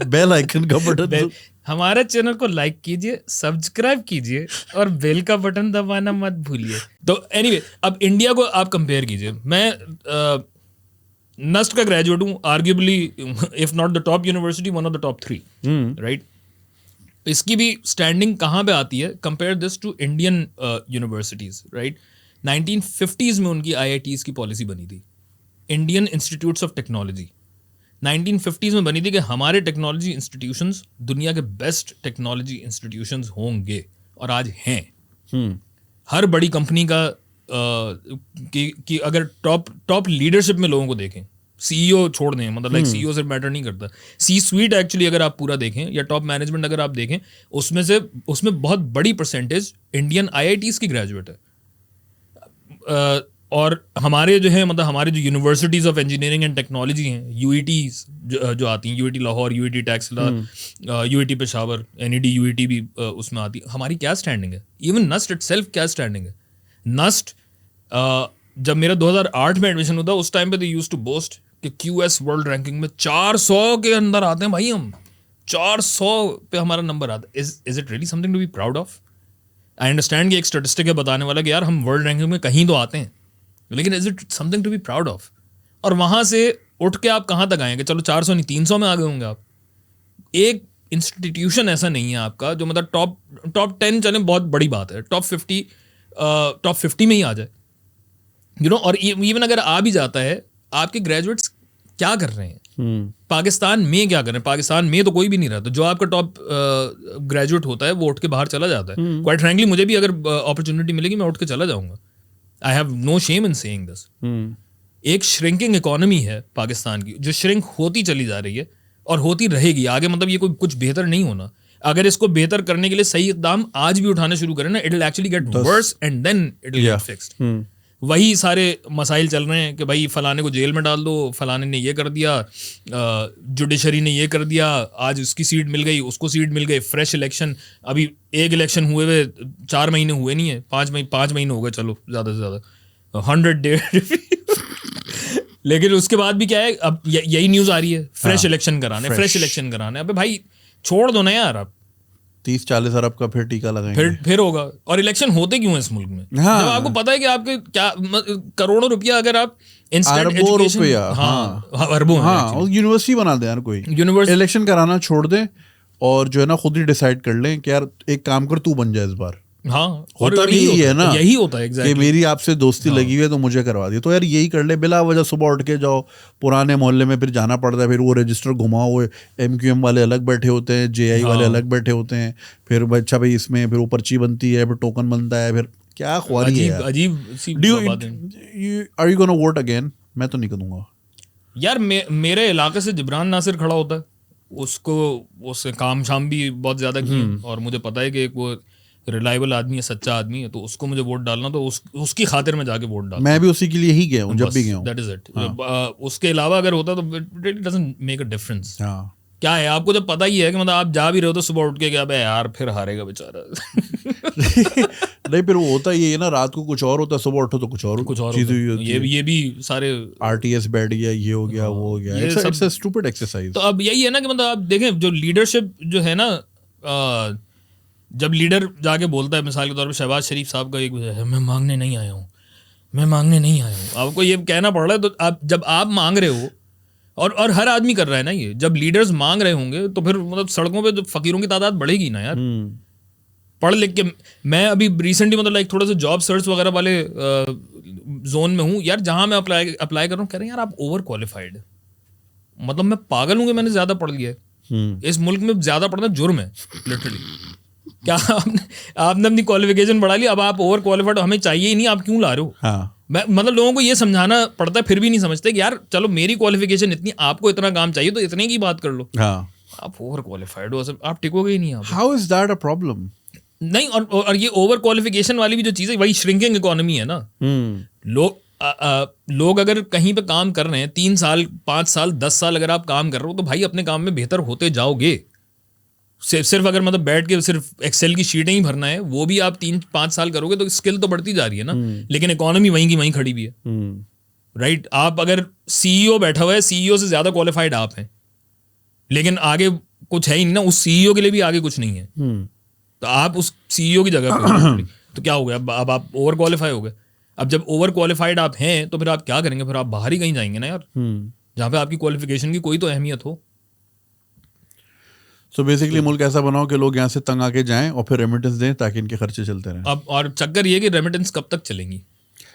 बेल आइकन का बटन, हमारे चैनल को लाइक कीजिए, सब्सक्राइब कीजिए और बेल का बटन दबाना मत भूलिए। तो एनीवे, अब इंडिया को आप कंपेयर कीजिए। मैं नस्ट का ग्रेजुएट हूँ, arguably if not the top university, one of the top 3, right? इसकी भी स्टैंडिंग कहाँ पे आती है? Compare this to Indian universities, right? 1950s में उनकी IITs की पॉलिसी बनी थी, Indian institutes of technology. 1950s में बनी थी कि हमारे टेक्नोलॉजी इंस्टीट्यूशंस दुनिया के बेस्ट टेक्नोलॉजी इंस्टीट्यूशंस होंगे, और आज हैं। हर बड़ी कंपनी का कि अगर टॉप लीडरशिप में लोगों को देखें, CEO छोड़ दें, मतलब लाइक CEO से मैटर नहीं करता, C-suite एक्चुअली अगर आप पूरा देखें या टॉप मैनेजमेंट अगर आप देखें, उसमें बहुत बड़ी परसेंटेज इंडियन IITs की ग्रेजुएट है। और हमारे जो है, मतलब हमारे जो universities of engineering and technology हैं, UETs जो आती हैं, UET Lahore, UET Taxila, UET Peshawar, NED UET भी उसमें आती है। हमारी क्या स्टैंडिंग है? इवन नस्ट इटसेल्फ क्या स्टैंडिंग है? नस्ट जब मेरा 2008 में एडमिशन हुआ, उस टाइम पे दे यूज्ड टू बोस्ट कि QS वर्ल्ड रैंकिंग में 400 के अंदर आते हैं भाई, हम 400 पे हमारा नंबर आता है। Is it really something to be proud of? I understand कि एक स्टैटिस्टिक है बताने वाला कि यार हम वर्ल्ड रैंकिंग में कहीं तो आते हैं, लेकिन is it something to be proud of? और वहाँ से उठ के आप कहाँ तक आएंगे? चलो 400 नहीं 300 में आ गए होंगे आप। एक इंस्टीट्यूशन ऐसा नहीं है आपका जो मतलब टॉप 10 चलें, बहुत बड़ी बात है, टॉप 50 टॉप 50 में ही आ जाए, यू नो। और इवन अगर आ भी जाता है, आपके ग्रेजुएट्स क्या कर रहे हैं पाकिस्तान में, क्या कर रहे हैं पाकिस्तान में, तो कोई भी नहीं रहता। जो आपका टॉप ग्रेजुएट होता है वो उठ के बाहर चला जाता है। क्वाइट फ्रैंकली मुझे भी अगर अपॉर्चुनिटी मिलेगी मैं उठ के चला जाऊंगा। I have no shame in saying this. एक श्रिंकिंग इकोनॉमी है पाकिस्तान की, जो श्रिंक होती चली जा रही है और होती रहेगी आगे। मतलब ये कोई कुछ बेहतर नहीं होना। अगर इसको बेहतर करने के लिए सही इकदाम आज भी उठाने शुरू करें ना, it will actually get worse and then it will get fixed. वही सारे मसाइल चल रहे हैं कि भाई फलाने को जेल में डाल दो, फलाने ने ये कर दिया, जुडिशरी ने ये कर दिया, आज उसकी सीट मिल गई, उसको सीट मिल गई, फ्रेश इलेक्शन। अभी एक इलेक्शन हुए हुए 4 महीने हुए नहीं है, 5 महीने हो गए, चलो ज़्यादा से ज़्यादा 100 डेज। लेकिन उसके बाद भी क्या है, अब यही न्यूज़ आ रही है, फ्रेश इलेक्शन कराने, फ्रेश इलेक्शन कराने। अबे भाई छोड़ दो ना यार, आप 30-40 अरब का फिर टीका लगाएंगे, फिर होगा। और इलेक्शन होते क्यों है इस मुल्क में? हाँ। जब आपको पता है कि आपके क्या करोड़ों रुपया अगर आप इंस्टेंट एजुकेशन, अरबों, हाँ, यूनिवर्सिटी बना दे यार, कोई यूनिवर्सिटी इलेक्शन कराना छोड़ दे और जो है ना खुद ही डिसाइड कर लें कि यार एक काम कर, तू बन जाए इस बार। हाँ, होता भी यही है ना, यही होता है एग्जैक्टली कि मेरी आपसे दोस्ती लगी हुई है तो मुझे करवा दिया। तो यार यही कर ले, बिला वजह सुबह उठ के जाओ पुराने मोहल्ले में, फिर जाना पड़ता है, फिर वो रजिस्टर घुमाओ, वो MQM वाले अलग बैठे होते हैं, JI वाले अलग बैठे होते हैं, फिर अच्छा भाई इसमें फिर वो पर्ची बनती है, फिर टोकन बनता है, फिर क्या ख्वारी है। अजीब सी बात है। Are you gonna vote again? मैं तो नहीं करूँगा यार। मेरे इलाके से जिब्रान नासिर खड़ा होता है, उससे काम शाम भी बहुत ज्यादा किए, और मुझे पता है कि एक वो रिलायबल आदमी है, सच्चा आदमी है, तो उसको मुझे वोट डालना, तो उसकी खातिर मैं जाके वोट डालता। मैं भी उसी के लिए ही गया हूँ जब भी गया हूँ। That is it. उसके अलावा अगर होता तो it doesn't make a difference. क्या है, आपको जब पता ही है कि मतलब आप जा भी रहे हो तो सुबह उठ के क्या बे यार फिर हारेगा बेचारा। नहीं, फिर वो होता ही है ना, रात को कुछ और होता है, सुबह उठो तो कुछ और चीज हुई होती है। ये भी सारे RTS बैठ गया, ये हो गया, वो हो गया, इट्स अ स्टूपिड एक्सरसाइज। तो अब यही है ना कि मतलब आप देखें जो लीडरशिप जो है ना, जब लीडर जाके बोलता है, मिसाल के तौर पे शहबाज शरीफ साहब का एक है, मैं मांगने नहीं आया हूँ, मैं मांगने नहीं आया हूँ, आपको ये कहना पड़ रहा है। तो आप जब आप मांग रहे हो, और हर आदमी कर रहा है ना ये, जब लीडर्स मांग रहे होंगे तो फिर मतलब सड़कों पे जो फकीरों की तादाद बढ़ेगी ना यार। पढ़ लिख के मैं अभी रिसेंटली मतलब लाइक थोड़ा सा जॉब सर्च वगैरह वाले जोन में हूँ यार, जहाँ मैं अप्लाई कर रहा हूँ, कह रहे हैं यार आप ओवर क्वालिफाइड। मतलब मैं पागल हूँ कि मैंने ज़्यादा पढ़ लिया है। इस मुल्क में ज़्यादा पढ़ना जुर्म है लिटरली। क्या आपने अपनी क्वालिफिकेशन बढ़ा ली, अब आप ओवर क्वालिफाइड, हमें चाहिए ही नहीं, आप क्यों ला रहे हो? हाँ। मैं मतलब लोगों को ये समझाना पड़ता है, फिर भी नहीं समझते कि यार चलो मेरी क्वालिफिकेशन इतनी, आपको इतना काम चाहिए तो इतने की बात कर लो। हाँ। आप ओवर क्वालिफाइड हो, आप टिकोगे ही नहीं। How is that a problem? नहीं, और ये ओवर क्वालिफिकेशन वाली भी जो चीज़ है, वही श्रिंकिंग इकोनॉमी है ना। लोग अगर कहीं पे काम कर रहे हैं 3 साल 5 साल 10 साल अगर आप काम कर रहे हो, तो भाई अपने काम में बेहतर होते जाओगे। सिर्फ अगर मतलब बैठ के सिर्फ एक्सेल की शीटें ही भरना है, वो भी आप 3-5 साल करोगे तो स्किल तो बढ़ती जा रही है ना। लेकिन इकोनॉमी वहीं की वहीं खड़ी भी है, राइट। आप अगर CEO बैठा हुआ है, CEO से ज्यादा क्वालिफाइड आप हैं, लेकिन आगे कुछ है ही नहीं ना, उस CEO के लिए भी आगे कुछ नहीं है, तो आप उस CEO की जगह पे तो क्या हो गया, अब आप ओवर क्वालिफाई हो गए। अब जब ओवर क्वालिफाइड आप हैं तो फिर आप क्या करेंगे? फिर आप बाहर ही कहीं जाएंगे ना यार, जहाँ पे आपकी क्वालिफिकेशन की कोई तो अहमियत हो। So बेसिकली मुल्क ऐसा बनाओ कि लोग यहाँ से तंग आके जाएं और फिर रेमिटेंस दें ताकि इनके खर्चे चलते रहें। अब और चक्कर ये कि रेमिटेंस कब तक चलेंगी?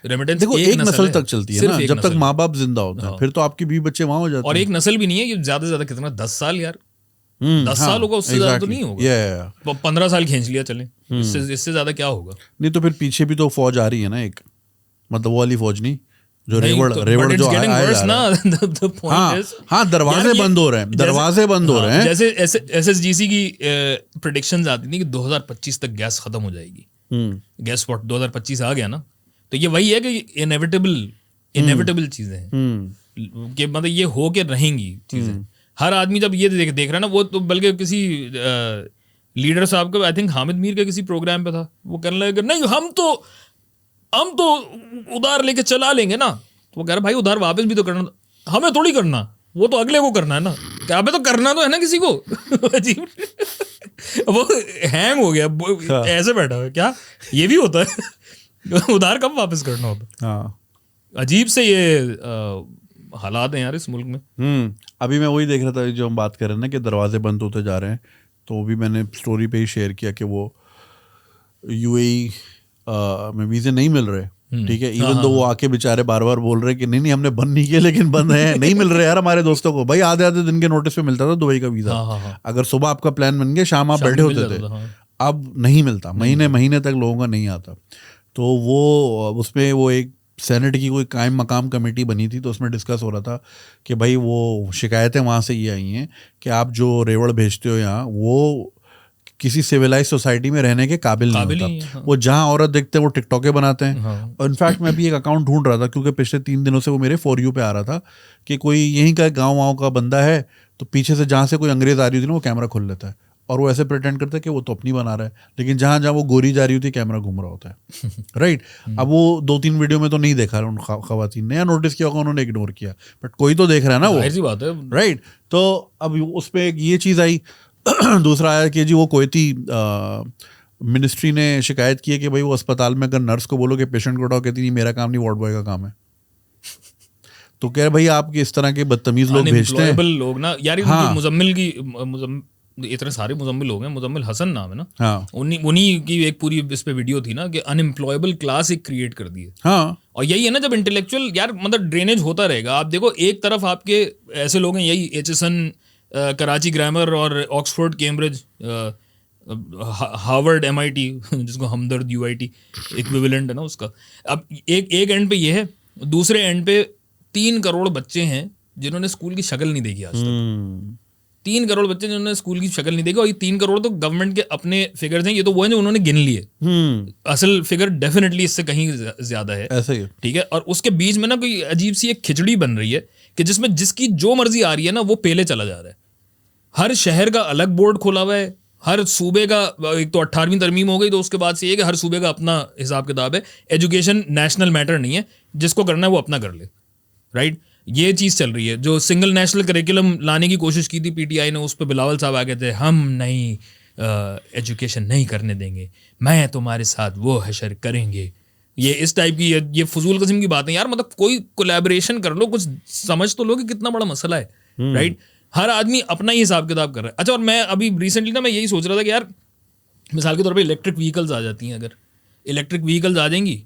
रेमिटेंस देखो एक नस्ल तक चलती है ना, जब तक माँ बाप जिंदा होते हैं, फिर तो आपके बीवी बच्चे वहां हो जाते हैं। और एक नस्ल भी नहीं है, ये ज्यादा से ज्यादा कितना 10 साल यार, 10 साल होगा, उससे ज्यादा तो नहीं होगा। 15 साल खींच लिया चले, इससे ज्यादा क्या होगा? नहीं तो फिर पीछे भी तो फौज आ रही है ना, एक मतलब वो वाली फौज नहीं जो रेवड़ जो हाँ दरवाजे बंद हो रहे हैं, दरवाजे बंद हो रहे हैं। जैसे SSGC की प्रेडिक्शंस आती थी कि 2025 तक गैस खत्म हो जाएगी। गैस स्पॉट 2025 आ गया ना, तो ये वही है कि इनएविटेबल चीजें हैं कि मतलब ये हो के रहेंगी चीजें। हर आदमी जब ये देख रहा है ना, वो तो बल्कि किसी लीडर साहब का, आई थिंक हामिद मीर के किसी प्रोग्राम पे था, वो कहने लगे नहीं हम तो उधार लेके चला लेंगे ना। तो वो कह रहा भाई उधार वापस भी तो करना, हमें थोड़ी करना, वो तो अगले को करना है ना। क्या हमें तो करना तो है ना किसी को। अजीब वो हैंग हो गया, ऐसे बैठा हुआ क्या, ये भी होता है। उधार कब वापस करना होता है। अजीब से ये हालात हैं यार इस मुल्क में। अभी मैं वही देख रहा था जो हम बात कर रहे हैं ना कि दरवाजे बंद होते जा रहे हैं, तो भी मैंने स्टोरी पे ही शेयर किया कि वो UAE में वीजे नहीं मिल रहे, ठीक है, इवन दो वो आके बेचारे बार बार बोल रहे कि नहीं नहीं हमने बंद नहीं किया लेकिन बंद है, नहीं मिल रहे यार हमारे दोस्तों को। भाई आधे आधे दिन के नोटिस पे मिलता था दुबई का वीजा। अगर सुबह आपका प्लान बन गया शाम आप बैठे होते थे, अब नहीं मिलता, महीने महीने तक लोगों का नहीं आता। तो वो उसमें वो एक सेनेट की कोई कायम मकाम कमेटी बनी थी, तो उसमें डिस्कस हो रहा था कि भाई वो शिकायतें वहाँ से ये आई हैं कि आप जो रेवड़ भेजते हो यहाँ वो किसी सिविलाइज सोसाइटी में रहने के काबिल नहीं होता। हाँ। वो जहाँ औरत देखते हैं वो टिकटॉके बनाते हैं। हाँ। और इनफैक्ट मैं भी एक अकाउंट ढूंढ रहा था क्योंकि पिछले 3 दिनों से वो मेरे फॉर यू पे आ रहा था कि कोई यहीं का गाँव का बंदा है, तो पीछे से जहाँ से कोई अंग्रेज आ रही होती है ना वो कैमरा खोल लेता है और वो ऐसे प्रिटेंड करता है कि वो तो अपनी बना रहा है, लेकिन जहाँ जहाँ वो गोरी जा रही होती है कैमरा घूम रहा होता है। राइट। अब वो 2-3 वीडियो में तो नहीं देखा उन खवातीन ने, या नोटिस किया होगा उन्होंने इग्नोर किया, बट कोई तो देख रहा है ना वो, ऐसी बात है। राइट। तो अब उस पर ये चीज़ आई। दूसरा आया कि जी वो कोयती मिनिस्ट्री ने शिकायत की है कि भाई वो अस्पताल में अगर नर्स को बोलो कि पेशेंट को उठाओ, कहती नहीं मेरा काम नहीं वार्ड बॉय का काम है। तो कह रहे भाई आप इस तरह के बदतमीज लोग भेजते हैं लोग ना यार। हाँ। मुजम्मिल इतने सारे मुजम्मिल लोग हैं, मुजम्मिल हसन नाम है ना। हाँ। उन्हीं की एक पूरी इस पे वीडियो थी ना कि अनएम्प्लॉयबल क्लास एक क्रिएट कर दी है। हाँ। और यही है ना जब इंटेलेक्चुअल यार मतलब ड्रेनेज होता रहेगा। आप देखो एक तरफ आपके ऐसे लोग हैं, यही HSN, कराची ग्रामर और ऑक्सफोर्ड, कैम्ब्रिज, हार्वर्ड, MIT जिसको हमदर्द UIT इक्विवेलेंट है ना उसका। अब एक एंड पे ये है, दूसरे एंड पे 3 करोड़ बच्चे हैं जिन्होंने स्कूल की शक्ल नहीं देखी आज तक। 3 करोड़ बच्चे जिन्होंने स्कूल की शक्ल नहीं देखी, और ये 3 करोड़ तो गवर्नमेंट के अपने फिगर्स हैं, ये तो वो है जो उन्होंने गिन लिए। असल फिगर डेफिनेटली इससे कहीं ज्यादा है, ऐसे ही, ठीक है। और उसके बीच में ना कोई अजीब सी एक खिचड़ी बन रही है कि जिसमें जिसकी जो मर्जी आ रही है ना वो पेले चला जा रहा है। हर शहर का अलग बोर्ड खोला हुआ है, हर सूबे का, एक तो 18वीं तरमीम हो गई तो उसके बाद से ये कि हर सूबे का अपना हिसाब किताब है। एजुकेशन नेशनल मैटर नहीं है, जिसको करना है वो अपना कर ले। राइट। ये चीज़ चल रही है। जो सिंगल नेशनल करिकुलम लाने की कोशिश की थी PTI ने, उस पर बिलावल साहब आ गए थे, हम नहीं एजुकेशन नहीं करने देंगे, मैं तुम्हारे साथ वो हशर करेंगे। ये इस टाइप की ये फजूल किस्म की बातें यार। मतलब कोई कोलैबोरेशन कर लो, कुछ समझ तो लो कि कितना बड़ा मसला है। राइट। हर आदमी अपना ही हिसाब किताब कर रहा है। अच्छा, और मैं अभी रिसेंटली ना मैं यही सोच रहा था कि यार मिसाल के तौर पे इलेक्ट्रिक व्हीकल्स आ जाती हैं। अगर इलेक्ट्रिक व्हीकल्स आ जाएंगी,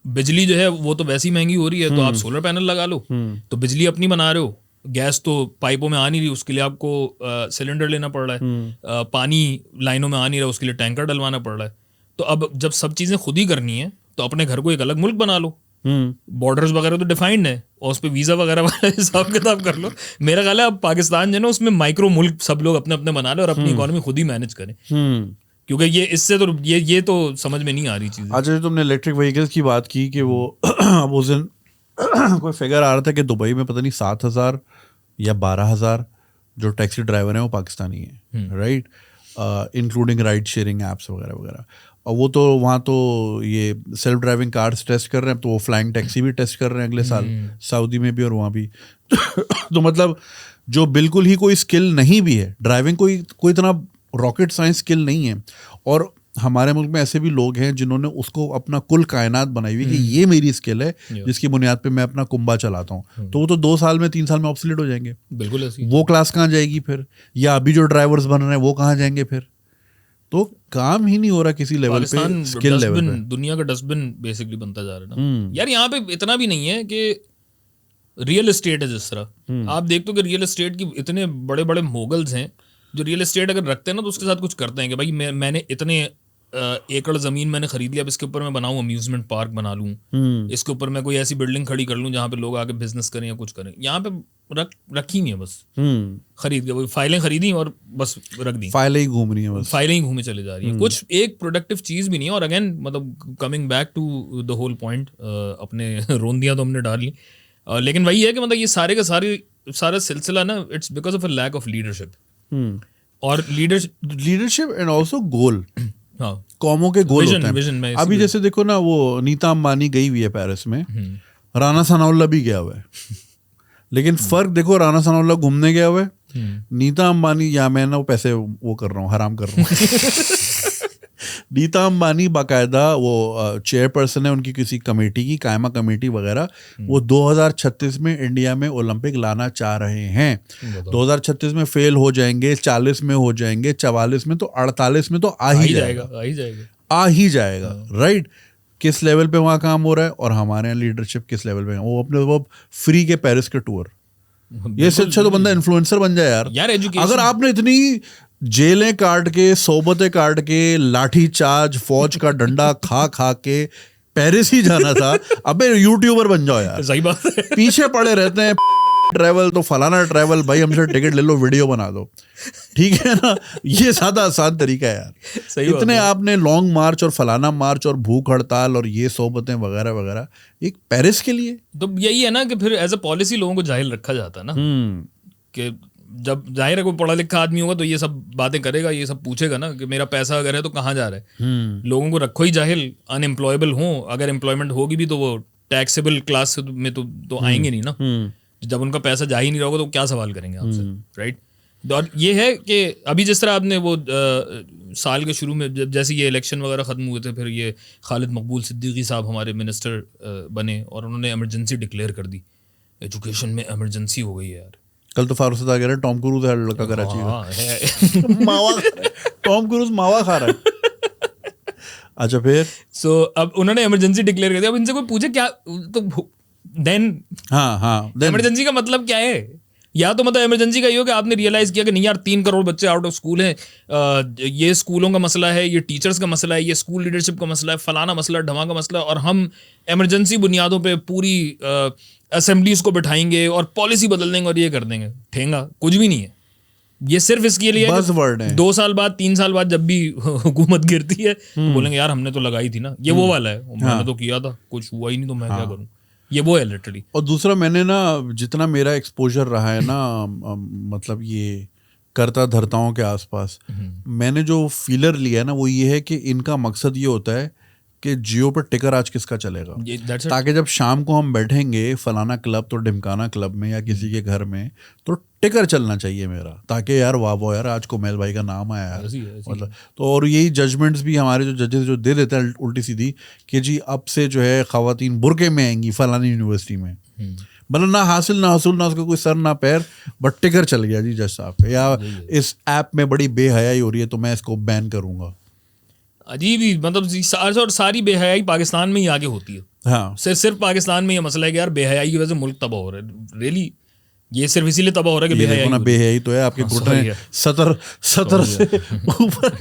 बिजली जो है वो तो वैसी महंगी हो रही है, तो आप सोलर पैनल लगा लो, तो बिजली अपनी बना रहे हो। गैस तो पाइपों में आ नहीं रही, उसके लिए आपको सिलेंडर लेना पड़ रहा है। पानी लाइनों में आ नहीं रहा, उसके लिए टैंकर डलवाना पड़ रहा है। तो अब जब सब चीज़ें खुद ही करनी है तो अपने घर को एक अलग मुल्क बना लो। बॉर्डर्स वगैरह तो डिफाइंड है और उस पर वीज़ा वगैरह वाला हिसाब किताब कर लो। मेरा ख्याल है अब पाकिस्तान जो है ना उसमें माइक्रो मुल्क सब लोग अपने अपने बना लें और अपनी इकोनॉमी खुद ही मैनेज करें, क्योंकि ये इससे तो ये तो समझ में नहीं आ रही चीज़। अच्छा, तुमने इलेक्ट्रिक व्हीकल्स की बात की कि वो अब उस दिन कोई फिगर आ रहा था कि दुबई में पता नहीं 7,000 या 12,000 जो टैक्सी ड्राइवर हैं वो पाकिस्तानी हैं। Right. Including ride sharing apps वगैरह वगैरह। और वो तो वहाँ तो ये सेल्फ ड्राइविंग कार्स टेस्ट कर रहे हैं, तो वो फ्लाइंग टैक्सी भी टेस्ट कर रहे हैं अगले साल, सऊदी में भी और वहाँ भी। तो मतलब जो बिल्कुल ही कोई स्किल नहीं भी है, ड्राइविंग कोई इतना रॉकेट साइंस स्किल नहीं है, और हमारे मुल्क में ऐसे भी लोग हैं जिन्होंने उसको अपना कुल कायनात बनाई हुई कि ये मेरी स्किल है जिसकी बुनियाद पे मैं अपना कुंबा चलाता हूँ। तो वो तो 2 साल में 3 साल में ऑब्सोलीट हो जाएंगे। बिल्कुल ऐसी वो क्लास कहाँ जाएगी फिर, या अभी जो ड्राइवर्स बन रहे हैं वो कहाँ जाएंगे फिर। तो काम ही नहीं हो रहा किसी लेवल पे, स्किल लेवल पे। दुनिया का डस्टबिन बेसिकली बनता जा रहा है ना यार। यहाँ पे इतना भी नहीं है कि रियल एस्टेट है जिस तरह आप देखते हो कि रियल एस्टेट की इतने बड़े बड़े मोगल्स हैं जो रियल एस्टेट अगर रखते हैं ना तो उसके साथ कुछ करते हैं कि भाई मैंने इतने एकड़ ज़मीन मैंने खरीद लिया, अब इसके ऊपर मैं बनाऊँ अम्यूजमेंट पार्क बना लूँ, इसके ऊपर मैं कोई ऐसी बिल्डिंग खड़ी कर लूँ जहाँ पे लोग आके बिजनेस करें या कुछ करें। यहाँ पे रखी नहीं है, बस खरीद के, वो फाइलें खरीदी और बस रख दी, फाइलें ही घूम रही हैं, बस फाइलें ही घूमे चले जा रही हैं। कुछ एक प्रोडक्टिव चीज़ भी नहीं है। और अगेन मतलब coming back to the whole point, अपने रोंदियाँ तो हमने डाल ली, लेकिन वही है कि मतलब ये सारे का सारा सिलसिला ना it's because of a lack of leadership. और लीडरशिप एंड ऑल्सो गोल, कौमों के गोल होते हैं। अभी जैसे देखो ना, वो नीता अंबानी गई हुई है पेरिस में, राना सनाउल्लाह भी गया हुआ है, लेकिन फर्क देखो, राना सनाउल्लाह घूमने गया हुआ है, नीता अंबानी, या मैं ना वो पैसे वो कर रहा हूँ, हराम कर रहा हूँ। नीता अंबानी बाकायदा वो चेयरपर्सन है उनकी किसी कमेटी की, कायमा कमेटी वगैरह। वो 2036 में इंडिया में ओलंपिक लाना चाह रहे हैं। 2036 में फेल हो जाएंगे, 40 में हो जाएंगे, 44 में, तो 48 में तो आ ही जाएगा। राइट। किस लेवल पे वहाँ काम हो रहा है और हमारे यहाँ लीडरशिप किस लेवल पे। वो अपने वो फ्री के पेरिस के टूर, ये से अच्छा तो बंदा इन्फ्लुएंसर बन जाए यार। एजुकेशन, अगर आपने इतनी जेलें काट के, सोबतें काट के, लाठी चार्ज, फौज का डंडा खा खा के पेरिस ही जाना था, अबे यूट्यूबर बन जाओ यार। सही बात है। पीछे पड़े रहते हैं ट्रैवल तो फलाना ट्रैवल, भाई हमसे टिकट ले लो, वीडियो बना दो, ठीक है ना। ये ज्यादा आसान तरीका है यार। सही इतने आपने लॉन्ग मार्च और फलाना मार्च और भूख हड़ताल और ये सोबतें वगैरह वगैरह एक पेरिस के लिए। तो यही है ना कि फिर एज अ पॉलिसी लोगों को जाहिल रखा जाता है ना, कि जब जाहिर है कोई पढ़ा लिखा आदमी होगा तो ये सब बातें करेगा, ये सब पूछेगा ना कि मेरा पैसा अगर है तो कहाँ जा रहा है। लोगों को रखो ही जाहिल, अनएम्प्लॉयबल हो, अगर एम्प्लॉयमेंट होगी भी तो वो टैक्सेबल क्लास में तो आएंगे नहीं ना। जब उनका पैसा जा ही नहीं रहा होगा तो क्या सवाल करेंगे आपसे, राइट। और ये है कि अभी जिस तरह आपने वो साल के शुरू में जैसे ये इलेक्शन वगैरह ख़त्म हुए थे, फिर ये खालिद मकबूल सिद्दीकी साहब हमारे मिनिस्टर बने और उन्होंने एमरजेंसी डिक्लेयर कर दी, एजुकेशन में एमरजेंसी हो गई है यार। कल तो फारूक कह रहे टॉम क्रूज है लड़का कराची का। मावा टॉम क्रूज मावा खा रहा है। अच्छा फिर अब उन्होंने एमरजेंसी डिक्लेयर कर दिया। अब इनसे कोई पूछे क्या तो देन इमरजेंसी का मतलब क्या है? या तो मतलब इमरजेंसी का ये हो कि आपने रियलाइज किया कि नहीं यार 3 करोड़ बच्चे आउट ऑफ स्कूल हैं, ये स्कूलों का मसला है, ये टीचर्स का मसला है, ये स्कूल लीडरशिप का मसला है, फलाना मसला, ढमाका मसला, और हम इमरजेंसी बुनियादों पे पूरी असेंबलीज को बिठाएंगे और पॉलिसी बदल देंगे और ये कर देंगे। ठेंगा कुछ भी नहीं है। ये सिर्फ इसके लिए बज़वर्ड है। 2 साल बाद 3 साल बाद जब भी हुकूमत गिरती है तो बोलेंगे यार हमने तो लगाई थी ना, ये वो वाला है, मैंने तो किया था, कुछ हुआ ही नहीं तो मैं क्या करूँ। ये वो है लिटरली। और दूसरा मैंने ना जितना मेरा एक्सपोजर रहा है ना मतलब ये करता धरताओं के आसपास, मैंने जो फीलर लिया है ना वो ये है कि इनका मकसद ये होता है कि जियो पर टिकर आज किसका चलेगा, ताकि जब शाम को हम बैठेंगे फलाना क्लब तो ढिमकाना क्लब में या किसी के घर में तो टिकर चलना चाहिए मेरा, ताकि यार वाह यार आज कोमैल भाई का नाम आया यार। मतलब तो और यही जजमेंट्स भी हमारे जो जजेस जो दे देते हैं उल्टी सीधी कि जी अब से जो है ख़वातीन बुरके में आएंगी फलानी यूनिवर्सिटी में, मतलब ना हासिल ना हसूल ना उसका कोई सर ना पैर, बट टिकर चल गया जी जज साहब पे, या इस ऐप में बड़ी बेहयाई हो रही है तो मैं इसको बैन करूँगा। अजीब ही मतलब और सारी बेहयाई पाकिस्तान में ही आगे होती है। हाँ सिर्फ पाकिस्तान में ये मसला है कि यार बेहयाई की वजह से मुल्क तबाह हो रहा है। रियली ये सिर्फ इसीलिए तबाह हो रहा है कि बेहयाई ना, बेहयाई तो है आपके घुटने 70 से ऊपर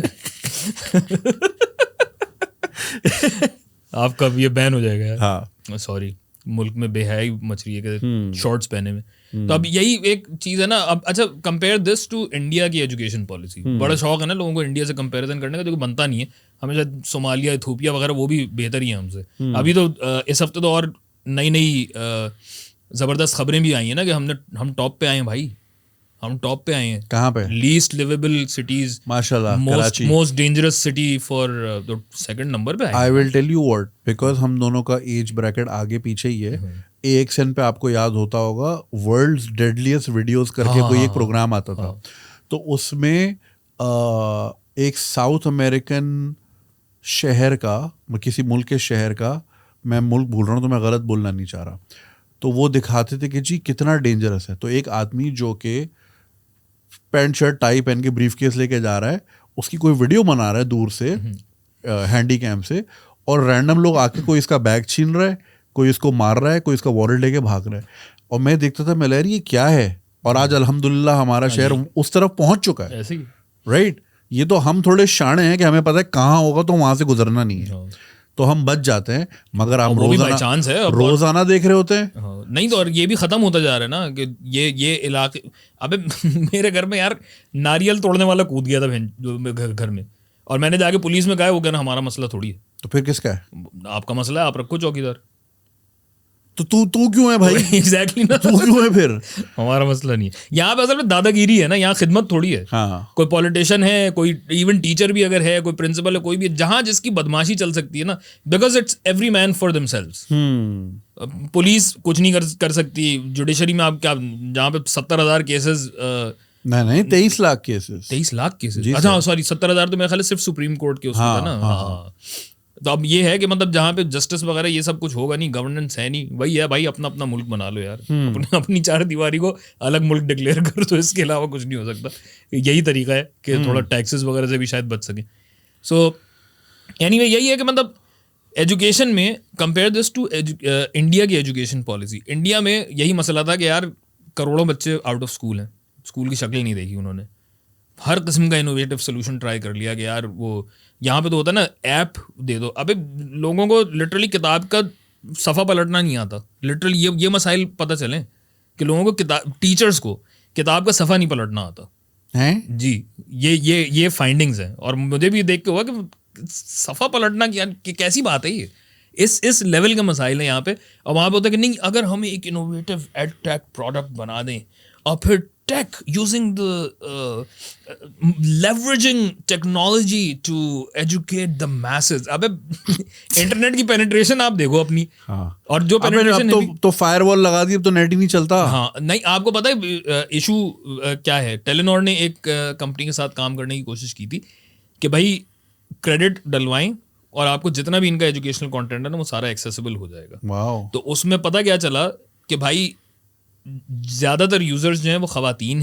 आपका ये बैन हो जाएगा यार। हाँ सॉरी, मुल्क में बेहयाई मच रही है कि शॉर्ट्स पहने में। तो अब यही एक चीज़ है ना। अब अच्छा कंपेयर दिस टू इंडिया की एजुकेशन पॉलिसी। बड़ा शौक है ना लोगों को इंडिया से कंपैरिजन करने का, जो बनता नहीं है। हमेशा सोमालिया, इथोपिया वगैरह वो भी बेहतर ही है हमसे। अभी तो इस हफ्ते तो और नई ज़बरदस्त खबरें भी आई हैं ना कि हम टॉप पे आए हैं भाई, हम टॉप पे आए हैं। कहाँ पे? लीस्ट लिवेबल सिटीज, माशाल्लाह, Karachi most dangerous city for the 2nd number पे आए। I will tell you what, because हम दोनों का एज ब्रैकेट आगे पीछे ही है। AXN पे आपको याद होता होगा वर्ल्ड्स डेडलीस्ट वीडियोस करके कोई एक प्रोग्राम आता था, तो उसमें एक साउथ अमेरिकन शहर का, किसी मुल्क के शहर का, मैं मुल्क भूल रहा हूँ तो मैं गलत बोलना नहीं चाह रहा, तो वो दिखाते थे कि जी कितना डेंजरस है। तो एक आदमी जो कि पैंट शर्ट टाई पहन के ब्रीफ केस लेके जा रहा है, उसकी कोई वीडियो बना रहा है दूर से हैंडी कैम से, और रैंडम लोग आके कोई इसका बैग छीन रहा है, कोई इसको मार रहा है, कोई इसका वॉलेट लेके भाग रहा है। और मैं देखता था मैं ये क्या है, और आज अल्हम्दुलिल्लाह हमारा शहर उस तरफ पहुंच चुका है, राइट। ये तो हम थोड़े शाणे हैं कि हमें पता है कहाँ होगा तो वहां से गुजरना नहीं है, तो हम बच जाते हैं, मगर हम रोजाना देख रहे होते हैं। नहीं तो और ये भी खत्म होता जा रहा है ना कि ये इलाके। अबे मेरे घर में यार नारियल तोड़ने वाला कूद गया था घर में, और मैंने जाके पुलिस में कहा, वो कहना हमारा मसला थोड़ी है। तो फिर किसका है? आपका मसला है, आप रखो चौकीदार। तो तू क्यों है भाई? एग्जैक्टली ना, तू क्यों है फिर? हमारा मसला नहीं है यहाँ पे। असल में दादागिरी है ना, यहाँ खिदमत थोड़ी है। हाँ। कोई पॉलिटिशियन है, कोई इवन टीचर भी अगर है, कोई प्रिंसिपल है, कोई भी, जहाँ जिसकी बदमाशी चल सकती है ना, because it's every man for themselves. Police कुछ नहीं कर सकती। जुडिशरी में आप क्या, जहाँ पे 70,000 केसेस, नहीं 23 लाख केसेस, 23 लाख केसेस, अच्छा सॉरी 70,000 तो मेरे ख्याल सिर्फ सुप्रीम कोर्ट के उसमें था ना। हाँ। तो अब ये है कि मतलब जहाँ पे जस्टिस वगैरह ये सब कुछ होगा नहीं, गवर्नेंस है नहीं, वही है भाई, अपना अपना मुल्क बना लो यार, अपनी 4 दीवारी को अलग मुल्क डिक्लेयर कर दो, इसके अलावा कुछ नहीं हो सकता। यही तरीका है कि थोड़ा टैक्सेस वगैरह से भी शायद बच सके। सो एनीवे यही है कि मतलब एजुकेशन में कंपेयर दिस टू इंडिया की एजुकेशन पॉलिसी. इंडिया में यही मसला था कि यार करोड़ों बच्चे आउट ऑफ स्कूल हैं, स्कूल की शक्ल नहीं देखी उन्होंने. हर किस्म का इनोवेटिव सोल्यूशन ट्राई कर लिया कि यार वो यहाँ पे तो होता है ना, ऐप दे दो. अबे लोगों को लिटरली किताब का सफ़ा पलटना नहीं आता. लिटरली ये मसाइल पता चलें कि लोगों को किताब, टीचर्स को किताब का सफ़ा नहीं पलटना आता हैं जी. ये फाइंडिंग्स हैं. और मुझे भी देख के हुआ कि सफ़ा पलटना कि कैसी बात है ये. इस लेवल के मसाइल हैं यहाँ पे. और वहाँ पे होता है कि नहीं, अगर हम एक इनोवेटिव एड टेक प्रोडक्ट बना दें और फिर tech using the leveraging technology to educate the message. अबे इंटरनेट की पेनिट्रेशन आप देखो अपनी. हाँ. और जो पेनिट्रेशन तो फायरवॉल लगा दी, अब तो नेट ही नहीं चलता. हाँ नहीं, आपको पता है इशू क्या है. टेलीनॉर ने एक कंपनी के साथ काम करने की कोशिश की थी कि भाई क्रेडिट डलवाएं और आपको जितना भी इनका एजुकेशनल कंटेंट है ना वो सारा एक्सेसिबल हो जाएगा. वाओ. तो उसमें पता क्या चला कि भाई ज़्यादातर यूज़र्स जो हैं वो ख़वातीन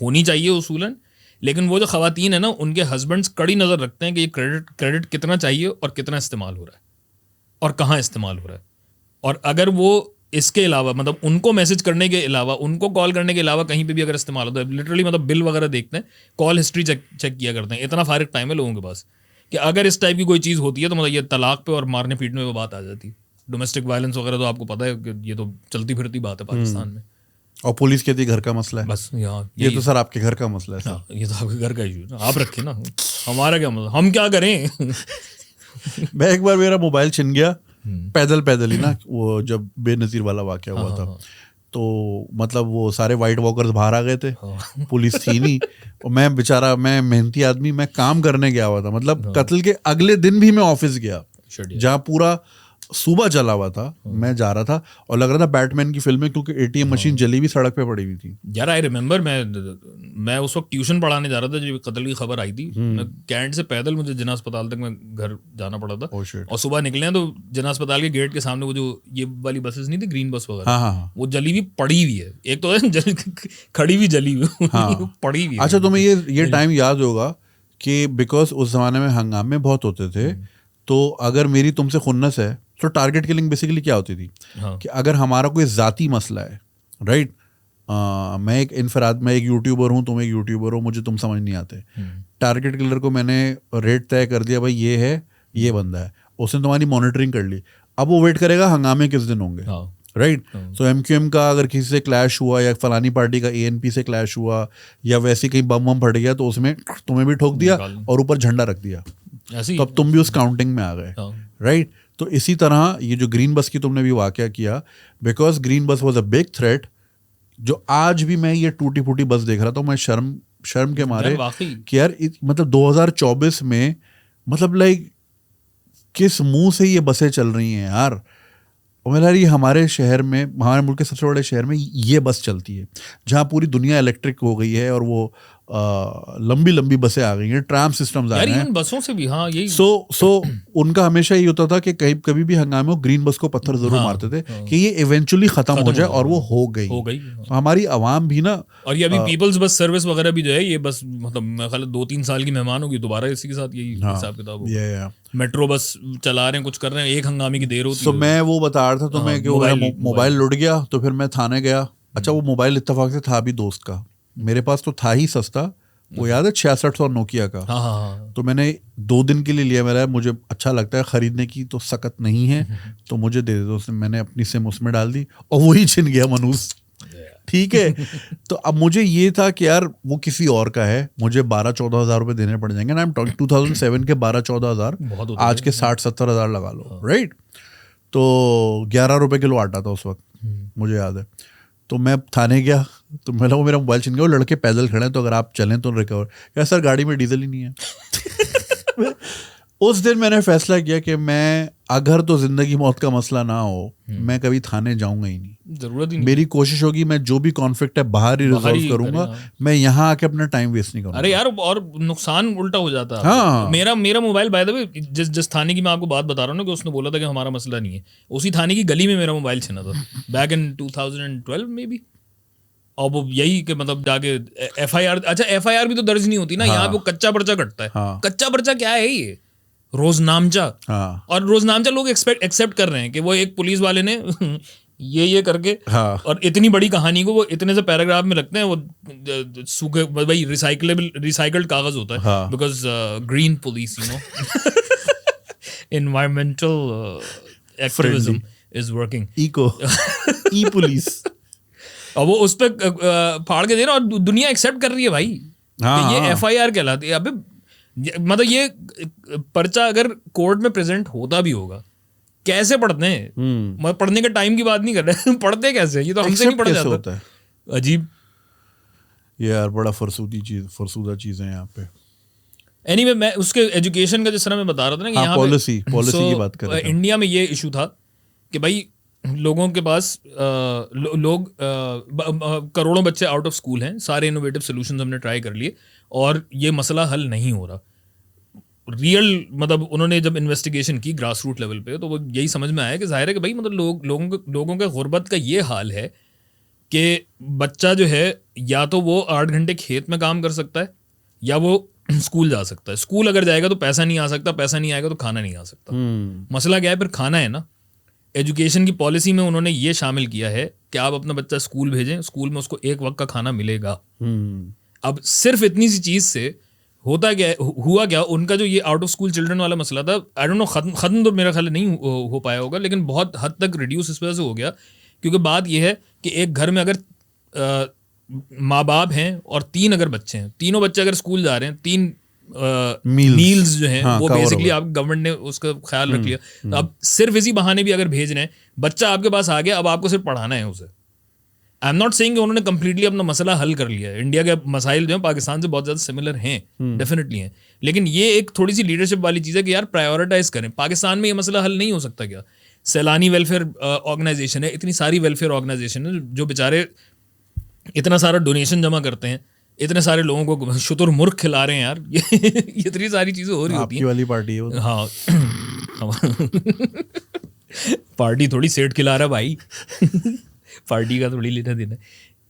होनी चाहिए उसूलन, लेकिन वो जो ख़वातीन है ना उनके हस्बैंड्स कड़ी नज़र रखते हैं कि ये क्रेडिट कितना चाहिए और कितना इस्तेमाल हो रहा है और कहाँ इस्तेमाल हो रहा है. और अगर वो इसके अलावा मतलब उनको मैसेज करने के अलावा, उनको कॉल करने के अलावा कहीं पे भी अगर इस्तेमाल होता है, लिटरली मतलब बिल वगैरह देखते हैं, कॉल हिस्ट्री चेक किया करते हैं. इतना फारिग टाइम है लोगों के पास कि अगर इस टाइप की कोई चीज़ होती है तो मतलब ये तलाक पे और मारने पीटने पे बात आ जाती है. डोमेस्टिक वायलेंस वगैरह तो आपको पता है कि ये तो चलती फिरती बात है पाकिस्तान में. और पुलिस कहती है घर का मसला है. बस यहाँ ये तो सर आपके घर का मसला है सर. हाँ, ये तो आपके घर का इशू है, आप रखे ना. हमारा क्या मतलब, हम क्या करें. मैं एक बार मेरा मोबाइल छिन गया पैदल ही ना, वो जब बेनज़ीर वाला वाक़या हुआ था. तो मतलब वो सारे वाइट वॉकर्स बाहर आ गए थे, पुलिस थी नहीं. और मैं बेचारा, मैं मेहनती आदमी, मैं काम करने गया हुआ था. मतलब कत्ल के अगले दिन भी मैं ऑफिस गया जहाँ पूरा सुबह चला हुआ था. मैं जा रहा था और लग रहा था बैटमैन की फिल्म में, क्योंकि एटीएम मशीन जली हुई सड़क पे पड़ी हुई थी. यार आई रिमेंबर, मैं उस वक्त ट्यूशन पढ़ाने जा रहा था जब कत्ल की खबर आई थी. मैं कैंट से पैदल मुझे जिना अस्पताल तक मैं घर जाना पड़ा था. और सुबह निकले हैं तो जिना अस्पताल के गेट के सामने वो जो ये वाली बसेस नहीं थी, ग्रीन बस वगैरह, वो जली हुई पड़ी हुई है. एक तो खड़ी हुई जली हुई पड़ी हुई. अच्छा, तुम्हें ये टाइम याद होगा कि बिकॉज उस जमाने में हंगामे बहुत होते थे, तो अगर मेरी तुमसे खुन्नस है तो टारगेट किलिंग बेसिकली क्या होती थी. हाँ. कि अगर हमारा कोई ज़ाती मसला है, राइट, मैं एक यूट्यूबर हूँ, तुम एक यूट्यूबर हो, मुझे तुम समझ नहीं आते, टारगेट किलर को मैंने रेट तय कर दिया, भाई ये है, ये बंदा है, उसने तुम्हारी मॉनिटरिंग कर ली. अब वो वेट करेगा हंगामे किस दिन होंगे. हाँ. राइट. तो MQM का अगर किसी से क्लैश हुआ या फलानी पार्टी का ANP से क्लैश हुआ या वैसे कहीं बम फट गया तो उसमें तुम्हें भी ठोक दिया और ऊपर झंडा रख दिया, तो अब तुम भी उस काउंटिंग में आ गए. राइट. तो इसी तरह ये जो ग्रीन बस की तुमने भी वाकया किया, बिकॉज ग्रीन बस वॉज अ बिग थ्रेट, जो आज भी मैं ये टूटी फूटी बस देख रहा था, मैं शर्म के मारे कि यार मतलब 2024 में मतलब लाइक किस मुंह से ये बसें चल रही हैं यार. और मेरा ये हमारे शहर में, हमारे मुल्क के सबसे बड़े शहर में ये बस चलती है, जहाँ पूरी दुनिया इलेक्ट्रिक हो गई है और वो लंबी लंबी बसें आ गई हैं, ट्राम सिस्टम्स आ गए हैं बसों से भी. हाँ, यही सो उनका हमेशा ये होता था कि कभी भी हंगामे हो ग्रीन बस को पत्थर जरूर मारते थे कि ये इवेंचुअली खत्म हो जाए, और वो हो गई. तो हमारी आवाम भी ना, और ये अभी पीपल्स बस सर्विस वगैरह भी जो है, ये बस मतलब मेरे ख्याल 2-3 साल की मेहमान होगी, दोबारा इसी के साथ यही हिसाब किताब होगा. मेट्रो बस चला रहे हैं, कुछ कर रहे हैं, एक हंगामे की देर होती है. तो मैं वो बता रहा था तुम्हें कि मोबाइल लुट गया, तो फिर मैं थाने गया. अच्छा, वो मोबाइल इत्तेफाक से था भी दोस्त का, मेरे पास तो था ही सस्ता, वो याद है 6600 नोकिया का. हाँ. तो मैंने 2 दिन के लिए लिया, मेरा मुझे अच्छा लगता है खरीदने की, तो सकत नहीं है तो मुझे दे दो. मैंने अपनी सिम उसमें डाल दी और वही छिन गया मनूस. ठीक है. तो अब मुझे ये था कि यार वो किसी और का है, मुझे 12-14 हज़ार रुपये देने पड़ जाएंगे ना. 2007 के 12-14 हज़ार, आज के 60-70 हज़ार लगा लो. राइट. तो 11 रुपये किलो आटा था उस वक्त, मुझे याद है. तो मैं थाने गया, तो मेरा मोबाइल छिन गया. वो लड़के पैदल खड़े हैं, तो अगर आप चलें तो रिकवर. यार सर गाड़ी में डीजल ही नहीं है. उस दिन मैंने फैसला किया कि मैं, अगर तो जिंदगी मौत का मसला ना हो, मैं कभी थाने जाऊंगा ही नहीं. जरूरत ही नहीं. मेरी कोशिश होगी मैं जो भी कॉन्फ्लिक्ट है बाहर ही रिजॉल्व करूंगा. मैं यहाँ आके अपना टाइम वेस्ट नहीं करूंगा. अरे यार, और नुकसान उल्टा हो जाता है. हाँ. मेरा मोबाइल बाय द वे, जिस थाने की मैं आपको बात बता रहा हूँ ना, कि उसने बोला था कि हमारा मसला नहीं है, उसी थाने की गली में मेरा मोबाइल छिना था बैक इन 2012 में भी. और वो यही कि मतलब जाके FIR, अच्छा FIR भी तो दर्ज नहीं होती ना. यहाँ पे कच्चा पर्चा कटता है. कच्चा पर्चा क्या है ये? रोजनामचा। हाँ और रोजनामचा लोग एक्सेप्ट कर रहे हैं कि वो एक पुलिस वाले ने ये करके, हाँ और इतनी बड़ी कहानी को वो इतने से पैराग्राफ में रखते हैं। वो सूखे भाई रिसाइकल्ड कागज होता है, हाँ। Because green police, you know, environmental activism is working, eco e police. और वो उस पर फाड़ के दे रहा, और दुनिया एक्सेप्ट कर रही है भाई। हाँ, ये हाँ। FIR कहलाती है। अबे मतलब ये पर्चा अगर कोर्ट में प्रेजेंट होता भी होगा, कैसे पढ़ते हैं? मैं पढ़ने के टाइम की बात नहीं कर रहा पढ़ते कैसे? ये तो हमसे नहीं पढ़ा कैसे जाता। होता है? अजीब। ये यार बड़ा फरसूदा चीज है यहाँ पे। एनीवे, मैं उसके एजुकेशन का जिस तरह मैं बता रहा था ना कि हाँ, यहाँ पॉलिसी की बात कर रहे थे। इंडिया में ये इशू था कि भाई लोगों के पास लोग करोड़ों बच्चे आउट ऑफ स्कूल हैं, सारे इनोवेटिव सॉल्यूशंस हमने ट्राई कर लिए और ये मसला हल नहीं हो रहा। रियल मतलब उन्होंने जब इन्वेस्टिगेशन की ग्रास रूट लेवल पे, तो वो यही समझ में आया कि जाहिर है कि भाई मतलब लोगों के गुर्बत का ये हाल है कि बच्चा जो है या तो वो 8 घंटे खेत में काम कर सकता है या वो स्कूल जा सकता है। स्कूल अगर जाएगा तो पैसा नहीं आ सकता, पैसा नहीं आएगा तो खाना नहीं आ सकता। मसला क्या है? फिर खाना है ना। एजुकेशन की पॉलिसी में उन्होंने ये शामिल किया है कि आप अपना बच्चा स्कूल भेजें, स्कूल में उसको एक वक्त का खाना मिलेगा। अब सिर्फ इतनी सी चीज़ से होता क्या, हुआ क्या, उनका जो ये आउट ऑफ स्कूल चिल्ड्रन वाला मसला था, आई डोंट नो ख़त्म तो मेरा ख्याल नहीं हो पाया होगा, लेकिन बहुत हद तक रिड्यूस इस वजह से हो गया क्योंकि बात यह है कि एक घर में अगर माँ बाप हैं और 3 अगर बच्चे हैं, तीनों बच्चे अगर स्कूल जा रहे हैं, 3 मील्स जो हैं वो बेसिकली आप गवर्नमेंट ने उसका ख्याल रख लिया। तो अब सिर्फ इसी बहाने भी अगर भेज रहे हैं, बच्चा आपके पास आ गया, अब आपको सिर्फ पढ़ाना है उसे। आई एम नॉट सेइंग कि उन्होंने कंप्लीटली अपना मसला हल कर लिया है। इंडिया के मसाइल जो हैं पाकिस्तान से बहुत ज़्यादा सिमिलर हैं, डेफिनेटली हैं, लेकिन ये एक थोड़ी सी लीडरशिप वाली चीज़ है कि यार प्रायोरिटाइज करें। पाकिस्तान में ये मसला हल नहीं हो सकता क्या? सैलानी वेलफेयर ऑर्गेनाइजेशन है, इतनी सारी वेलफेयर ऑर्गेनाइजेशन है जो बेचारे इतना सारा डोनेशन जमा करते हैं, इतने सारे लोगों को शुतुरमुर्ग खिला रहे हैं यार। ये इतनी सारी चीज़ें हो रही होती हैं। आपकी वाली पार्टी है वो। हाँ पार्टी थोड़ी सेठ खिला रहा भाई पार्टी का थोड़ी लेना देना।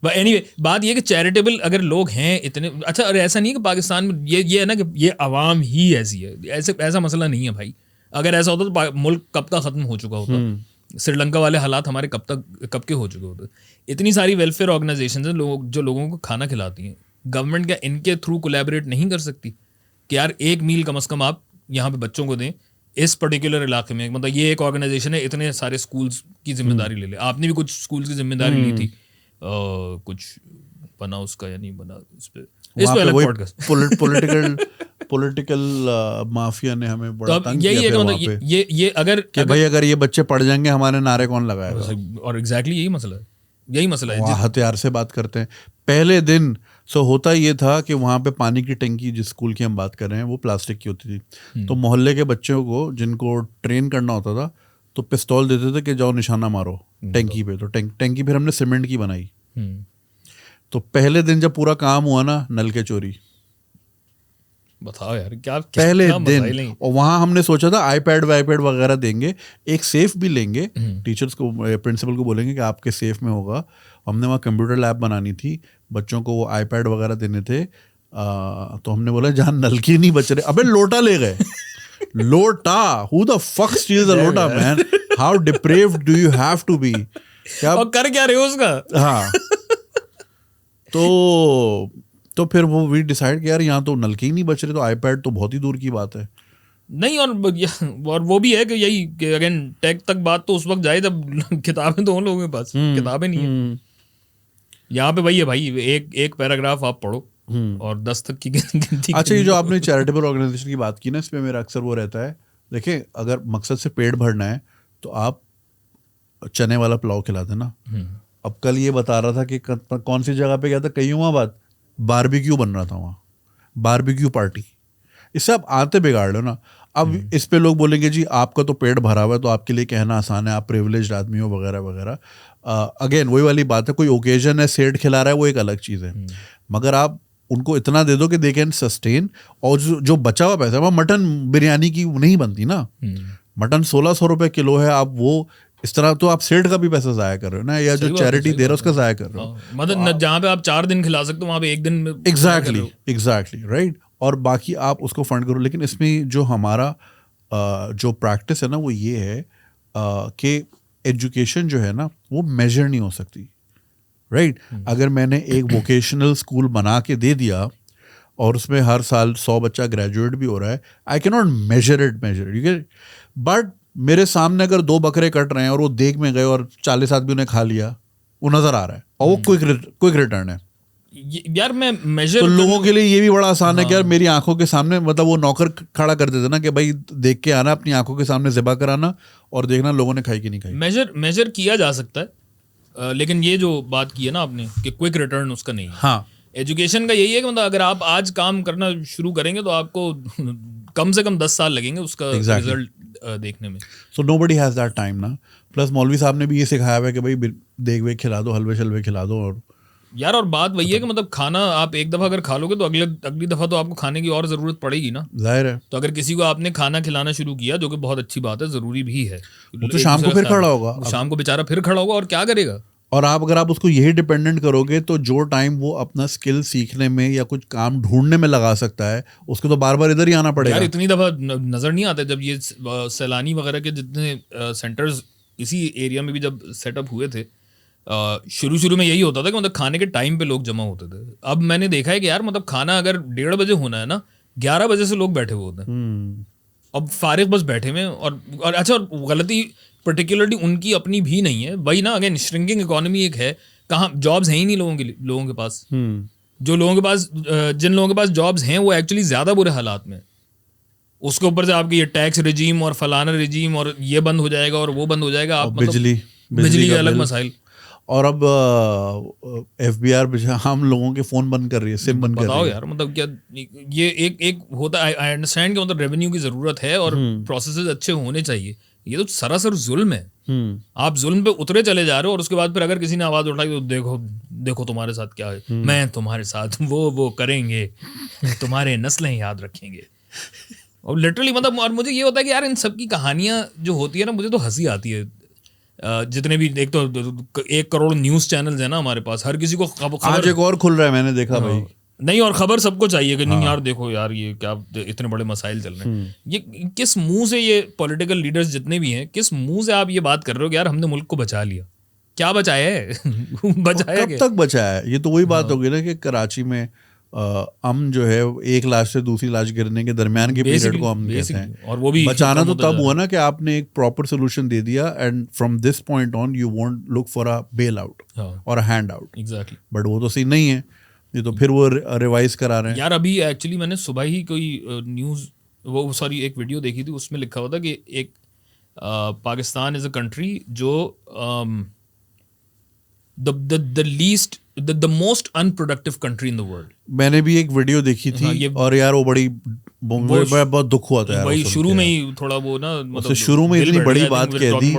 बट एनीवे, बात ये कि चैरिटेबल अगर लोग हैं इतने, अच्छा, और ऐसा नहीं है कि पाकिस्तान में ये है ना कि ये आवाम ही ऐसी है, ऐसा मसला नहीं है भाई। अगर ऐसा होता तो मुल्क कब का ख़त्म हो चुका होता। श्रीलंका वाले हालात हमारे कब के हो चुके होते। इतनी सारी वेलफेयर ऑर्गेनाइजेशन हैं जो लोगों को खाना खिलाती हैं। गवर्नमेंट क्या इनके थ्रू कोलैबोरेट नहीं कर सकती कि यार एक मील कम से कम आप यहाँ पे बच्चों को दें इस पर्टिकुलर इलाके में? मतलब ये एक ऑर्गेनाइजेशन है, इतने सारे स्कूल्स की जिम्मेदारी ले ले। आपने भी कुछ स्कूल्स की जिम्मेदारी ली थी, कुछ बना उसका या नहीं बना, इस पे अलग पॉडकास्ट। पॉलिटिकल माफिया ने हमें बड़ा तंग किया है। मतलब ये अगर भाई अगर ये बच्चे पढ़ जाएंगे हमारे नारे कौन लगाएगा? और एग्जैक्टली यही मसला है। हथियार से बात करते हैं। पहले दिन होता ये था कि वहाँ पे पानी की टंकी, जिस स्कूल की हम बात कर रहे हैं, वो प्लास्टिक की होती थी। तो मोहल्ले के बच्चों को जिनको ट्रेन करना होता था तो पिस्तौल देते थे कि जाओ निशाना मारो टंकी पे। तो टंकी फिर हमने सीमेंट की बनाई। तो पहले दिन जब पूरा काम हुआ ना, नल के चोरी। बताओ यार क्या पहले दिन। और वहाँ हमने सोचा था आईपैड वगैरह देंगे, एक सेफ भी लेंगे, टीचर्स को, प्रिंसिपल को बोलेंगे कि आपके सेफ में होगा। हमने वहाँ कंप्यूटर लैब बनानी थी, बच्चों को वो आईपैड वगैरह देने थे। तो हमने बोला जहाँ नलकी नहीं बच रहे, अबे लोटा ले गए। लोटा, who the fuck steals a लोटा man? How depraved do you have to be? क्या और कर क्या रहे हो उसका? हाँ तो फिर वो वी डिसाइड कि यार यहाँ तो नलके ही नहीं बच रहे, तो आईपैड तो बहुत ही दूर की बात है। नहीं, और वो भी है कि यही कि अगेन टेक तक बात तो उस वक्त जाए जब किताबें तो उन लोगों के पास किताबें नहीं है। यहाँ पे वही है भाई, एक पैराग्राफ आप पढ़ो और 10 तक की गिनती। अच्छा, ये जो आपने चैरिटेबल ऑर्गेनाइजेशन की बात की ना, इसमें मेरा अक्सर वो रहता है, देखिए अगर मकसद से पेट भरना है तो आप चने वाला पुलाव खिला देना। अब कल ये बता रहा था कि कौन सी जगह पे गया था, कईयूमाबाद, बारबेक्यू बन रहा था वहाँ, बारबेक्यू पार्टी। इससे आप आते बिगाड़ लो ना। अब इस पे लोग बोलेंगे जी आपका तो पेट भरा हुआ है तो आपके लिए कहना आसान है, आप प्रिविलेज्ड आदमी हो वगैरह वगैरह। अगेन वही वाली बात है, कोई ओकेजन है, सेठ खिला रहा है, वो एक अलग चीज़ है। मगर आप उनको इतना दे दो कि दे कैन सस्टेन। और जो बचा हुआ पैसा, वह मटन बिरयानी की नहीं बनती ना। मटन 1600 रुपये किलो है, आप वो इस तरह तो आप सेठ का भी पैसा जाया कर रहे हो ना, या जो चैरिटी दे रहा है उसका जाया कर रहे हो। मतलब जहाँ पे आप 4 दिन खिला सकते हो वहाँ पे 1 दिन में। Exactly right. और बाकी आप उसको फंड करो। लेकिन इसमें जो हमारा जो प्रैक्टिस है ना वो ये है कि एजुकेशन जो है ना वो मेजर नहीं हो सकती, राइट? अगर मैंने एक वोकेशनल स्कूल बना के दे दिया और उसमें हर साल 100 बच्चा ग्रेजुएट भी हो रहा है, I can not measure it, but मेरे सामने अगर 2 बकरे कट रहे हैं और वो देख में गए और 40 आदमी उन्हें खा लिया, वो नजर आ रहा है और वो क्विक रिटर्न है। यार मैं मेजर तो लोगों के लिए ये भी बड़ा आसान है कि यार मेरी आंखों के सामने, मतलब वो नौकर खड़ा कर देते ना कि भाई देख के आना, अपनी आंखों के सामने ज़िबा कराना और देखना लोगों ने खाई कि नहीं खाई। मेजर किया जा सकता है, लेकिन ये जो बात की है ना आपने कि क्विक रिटर्न उसका नहीं है। हाँ, एजुकेशन का यही है कि मतलब अगर आप आज काम करना शुरू करेंगे तो आपको कम से कम 10 साल लगेंगे उसका रिजल्ट देखने में। So nobody has that time ना। प्लस मौलवी साहब ने भी ये सिखाया हुआ है कि भाई देख वेख खिला दो, हलवे शलवे खिला दो। और यार और बात वही है कि मतलब खाना आप एक दफ़ा अगर खा लोगे तो अगली दफ़ा तो आपको खाने की और ज़रूरत पड़ेगी ना, जाहिर है। तो अगर किसी को आपने खाना खिलाना शुरू किया, जो कि बहुत अच्छी बात है, ज़रूरी भी है, वो तो शाम को फिर खड़ा होगा, शाम को बेचारा फिर खड़ा होगा और क्या करेगा। और अगर आप उसको यही डिपेंडेंट करोगे तो जो टाइम वो अपना स्किल सीखने में या कुछ काम ढूंढने में लगा सकता है, उसको तो बार बार इधर ही आना पड़ेगा। यार इतनी दफ़ा नज़र नहीं आता जब ये सैलानी वगैरह के जितने सेंटर्स इसी एरिया में भी जब सेटअप हुए थे, शुरू में यही होता था कि मतलब खाने के टाइम पे लोग जमा होते थे। अब मैंने देखा है कि यार मतलब खाना अगर 1:30 बजे होना है ना, 11 बजे से लोग बैठे हुए होते हैं, अब फारिग बस बैठे हुए। और अच्छा, और गलती पर्टिकुलरली उनकी अपनी भी नहीं है, वही ना, अगेन श्रिंकिंग इकोनॉमी एक है, कहाँ जॉब्स हैं ही नहीं लोगों के पास। जो लोगों के पास, जिन लोगों के पास जॉब्स हैं वो एक्चुअली ज़्यादा बुरे हालात में, उसके ऊपर से आपकी ये टैक्स रिजीम और फलाना रिजीम और ये बंद हो जाएगा और वो बंद हो जाएगा, आप बिजली के अलग मसाइल। और अब FBI हम लोगों के फोन बंद कर रही है, सिम बंद कर रही है। यार मतलब क्या ये एक होता है, आई अंडरस्टैंड कि मतलब रेवेन्यू की जरूरत है और प्रोसेसेस अच्छे होने चाहिए, ये तो सरासर जुल्म है। आप जुल्म पे उतरे चले जा रहे हो और उसके बाद फिर अगर किसी ने आवाज उठाई तो देखो तुम्हारे साथ क्या है, मैं तुम्हारे साथ वो करेंगे, तुम्हारे नस्लें याद रखेंगे। और लिटरली मतलब, और मुझे ये होता है कि यार इन सब की कहानियां जो होती है ना, मुझे तो हंसी आती है। जितने भी, एक तो 1 करोड़ न्यूज चैनल्स है ना हमारे पास, हर किसी को खबर, आज एक और खुल रहा है, मैंने देखा भाई। नहीं, और खबर सबको चाहिए कि नहीं यार देखो यार ये क्या इतने बड़े मसाइल चल रहे हैं। ये किस मुंह से, ये पॉलिटिकल लीडर्स जितने भी हैं, किस मुंह से आप ये बात कर रहे हो कि यार हमने मुल्क को बचा लिया? क्या बचाया है? बचाया कब तक बचाया है? ये तो वही बात होगी ना कि कराची में जो है एक लाश से दूसरी लाश गिरने के दरमियान के पीरियड को हम कहते हैं। और वो भी बचाना तो तब हुआ ना कि आपने एक प्रॉपर सोल्यूशन दे दिया, and from this point on you won't look for a bail out or a hand out. Exactly. But वो तो सीन नहीं है, ये तो फिर वो रिवाइज करा रहे हैं। यार अभी एक्चुअली मैंने सुबह ही कोई एक वीडियो देखी थी, उसमें लिखा हुआ था कि एक पाकिस्तान इज अ कंट्री जो the most unproductive country in the world। मैंने भी एक वीडियो देखी थी और यार वो बहुत दुख हुआ था यार। वही शुरू में ही थोड़ा वो ना, मतलब शुरू में इतनी बड़ी बात कह दी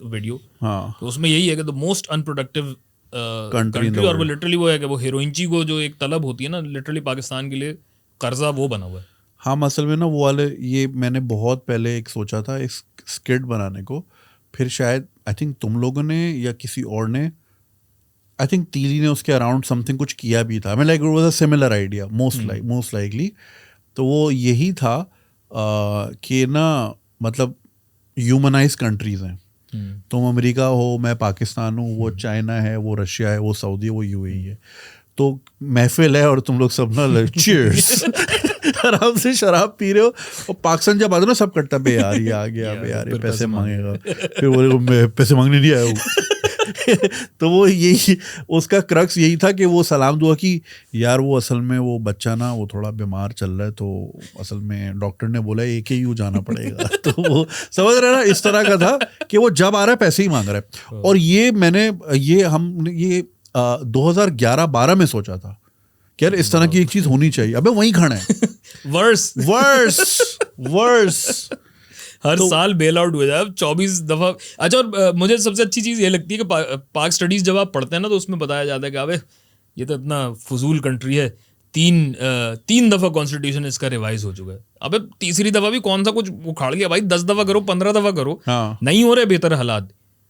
वीडियो। हाँ, तो उसमें यही है कि द मोस्ट अनप्रोडक्टिव कंट्री, और वो लिटरली वो है कि वो हीरोइनची को जो एक तलब होती है ना, लिटरली पाकिस्तान के लिए कर्जा वो बना हुआ है। हाँ, असल में ना वो वाले, ये मैंने बहुत पहले एक सोचा था इस स्किट बनाने को, फिर शायद आई थिंक तुम लोगों ने या किसी और ने, आई थिंक तीली ने उसके अराउंड समथिंग कुछ किया भी था। मैं like it was a similar idea most likely. तो वो यही था कि ना, मतलब ह्यूमनाइज कंट्रीज हैं। तुम अमेरिका हो, मैं पाकिस्तान हूँ, वो चाइना है, वो रशिया है, वो सऊदी है, वो UAE है। तो महफिल है और तुम लोग सब ना चीयर्स आराम से शराब पी रहे हो, और पाकिस्तान जब आते ना सब करता, बे यार ये आ गया, बे यार ये पैसे मांगेगा, फिर बोले मैं पैसे मांगने नहीं आया हूँ। तो वो यही उसका क्रक्स यही था कि वो सलाम दुआ की, यार वो असल में वो बच्चा ना वो थोड़ा बीमार चल रहा है, तो असल में डॉक्टर ने बोला AKU जाना पड़ेगा। तो वो समझ रहे ना, इस तरह का था कि वो जब आ रहा है पैसे ही मांग रहा है। और ये मैंने ये 2011-12 में सोचा था कि यार इस तरह की एक चीज होनी चाहिए। अबे वहीं खड़ा है। वर्स हर साल बेल आउट हो जाए 24 दफा। अच्छा, और मुझे सबसे अच्छी चीज़ ये लगती है कि पाक स्टडीज़ जब आप पढ़ते हैं ना, तो उसमें बताया जाता है कि अबे ये तो इतना फजूल कंट्री है, 3 दफ़ा कॉन्स्टिट्यूशन इसका रिवाइज हो चुका है। अबे तीसरी दफ़ा भी कौन सा कुछ उखाड़ गया भाई, 10 दफ़ा करो, 15 दफ़ा करो। हाँ। नहीं हो रहे बेहतर हालात।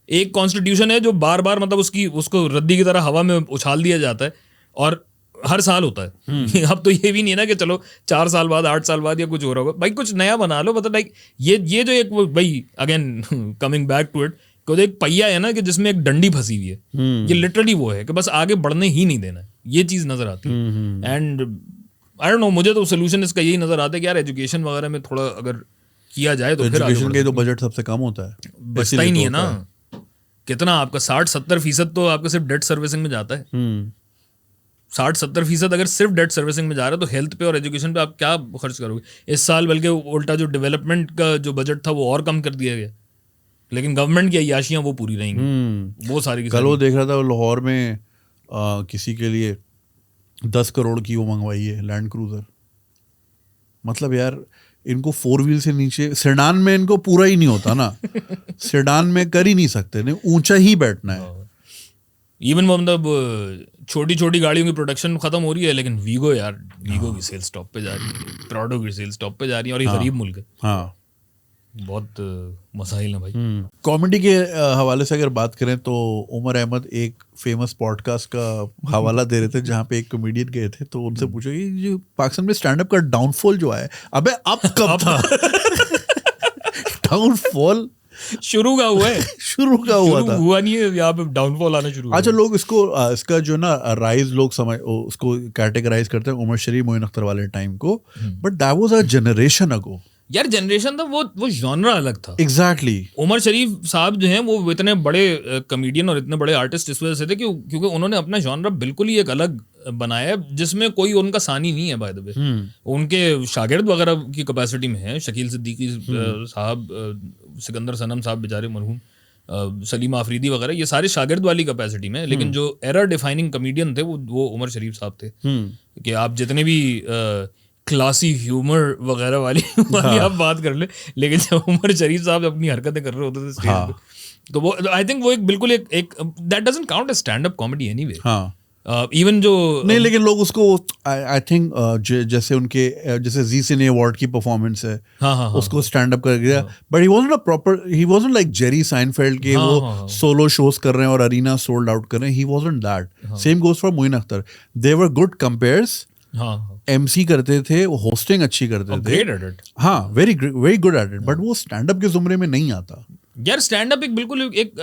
एक कॉन्स्टिट्यूशन है जो बार बार मतलब उसको रद्दी की तरह हवा में उछाल दिया जाता है, और हर साल होता है। अब तो ये भी नहीं है ना कि चलो 4 साल बाद 8 साल बाद या कुछ हो रहा होगा, भाई कुछ नया बना लो। मतलब लाइक ये जो एक भाई again coming back to it, कि एक पहिया है ना कि जिसमें एक डंडी फंसी हुई है, ये लिटरली वो है कि बस आगे बढ़ने ही नहीं देना है, ये चीज़ नज़र आती है। एंड आई डोंट नो, मुझे तो सोल्यूशन इसका यही नज़र आता है कि यार एजुकेशन वगैरह में थोड़ा अगर किया जाए तो फिर एजुकेशन के तो बजट सबसे कम होता है, बचता ही नहीं है ना। कितना आपका 60-70% तो आपका सिर्फ डेट सर्विसिंग में जाता है। 60-70% अगर सिर्फ डेट सर्विसिंग में जा रहा है तो हेल्थ पे और एजुकेशन पे आप क्या खर्च करोगे इस साल? बल्कि उल्टा जो डेवलपमेंट का जो बजट था वो और कम कर दिया गया, लेकिन गवर्नमेंट की अय्याशियां वो पूरी रहेंगी। वो सारी कल वो देख रहा था लाहौर में किसी के लिए 10 करोड़ की वो मंगवाई है लैंड क्रूजर। मतलब यार इनको 4 व्हील से नीचे सेडान में इनको पूरा ही नहीं होता ना। सेडान में कर ही नहीं सकते, नहीं ऊंचा ही बैठना है। इवन मतलब छोटी छोटी गाड़ियों की प्रोडक्शन खत्म हो रही है, लेकिन वीगो यार, वीगो की सेल्स टॉप पे जा रही है, प्राडो की सेल्स टॉप पे जा रही है, और ये गरीब मुल्क है। हाँ, बहुत मसाइल है भाई। कॉमेडी के हवाले से अगर बात करें तो उमर अहमद एक फेमस पॉडकास्ट का हवाला दे रहे थे जहाँ पे एक कॉमेडियन गए थे, तो उनसे पूछो कि जो पाकिस्तान में स्टैंड अप का डाउनफॉल जो है, अबे अब कब था? डाउनफॉल शुरू का हुआ है, शुरू का हुआ था, हुआ नहीं है, यहाँ पे डाउनफॉल आना शुरू। अच्छा, लोग इसको इसका जो ना राइज लोग समझ उसको कैटेगराइज करते हैं उमर शरीफ मोइन अख्तर वाले टाइम को, but that was a generation ago. यार जनरेशन था वो जॉनरा अलग था। एग्जैक्टली उमर शरीफ साहब जो हैं वो इतने बड़े कॉमेडियन और इतने बड़े आर्टिस्ट इस वजह से थे क्योंकि उन्होंने अपना जॉनरा बिल्कुल ही एक अलग बनाया है जिसमें कोई उनका सानी नहीं है। बाय द वे उनके शागिर्द वगैरह की कैपेसिटी में है, शकील सिद्दीकी साहब, सिकंदर सनम साहब बेचारे मरहूम, सलीमा आफरीदी वगैरह, ये सारे शागिर्द वाली कैपेसिटी में, लेकिन जो एरा डिफाइनिंग कॉमेडियन थे वो उमर शरीफ साहब थे। कि आप जितने भी क्लासी ह्यूमर वगैरह वाली आप बात कर ले, लेकिन जब उमर शरीफ साहब अपनी हरकतें कर रहे होते थे स्टेज पे, तो वो आई थिंक वो एक बिल्कुल एक that doesn't count as stand up comedy anyway. Even जो नहीं, लेकिन लोग उसको आई थिंक जैसे उनके जैसे जी सिने अवार्ड की परफॉर्मेंस है, उसको स्टैंड अप कर दिया, but he wasn't a proper, he wasn't like Jerry Seinfeld के वो सोलो शोज कर रहे हैं और अरीना सोल्ड आउट कर रहे हैं। He wasn't that. Same goes for Moin Akhtar, they were good comperes, MC करते थे, होस्टिंग अच्छी करते थे, हाँ, very good at it, but वो स्टैंड अप के जुमरे में नहीं आता। यार स्टैंड अप एक बिल्कुल एक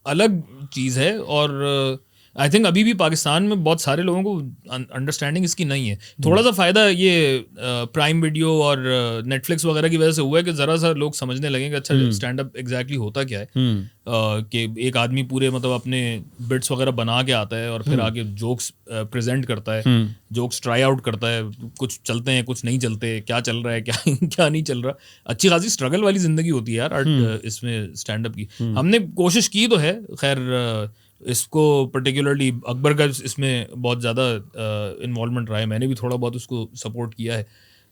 अलग चीज है, और आई थिंक अभी भी पाकिस्तान में बहुत सारे लोगों को अंडरस्टैंडिंग इसकी नहीं है। थोड़ा सा फ़ायदा ये प्राइम वीडियो और नेटफ्लिक्स वगैरह की वजह से हुआ है कि ज़रा सा लोग समझने लगे कि अच्छा स्टैंड अप एग्जैक्टली होता क्या है, कि एक आदमी पूरे मतलब अपने बिट्स वगैरह बना के आता है और फिर आगे जोक्स प्रेजेंट करता है, जोक्स ट्राई आउट करता है, कुछ चलते हैं कुछ नहीं चलते, क्या चल रहा है क्या नहीं चल रहा। अच्छी खासी स्ट्रगल वाली ज़िंदगी होती है यार इसमें स्टैंड अप की। हमने कोशिश की तो है, खैर इसको पर्टिकुलरली अकबर का इसमें बहुत ज़्यादा इन्वॉल्वमेंट रहा है, मैंने भी थोड़ा बहुत उसको सपोर्ट किया है,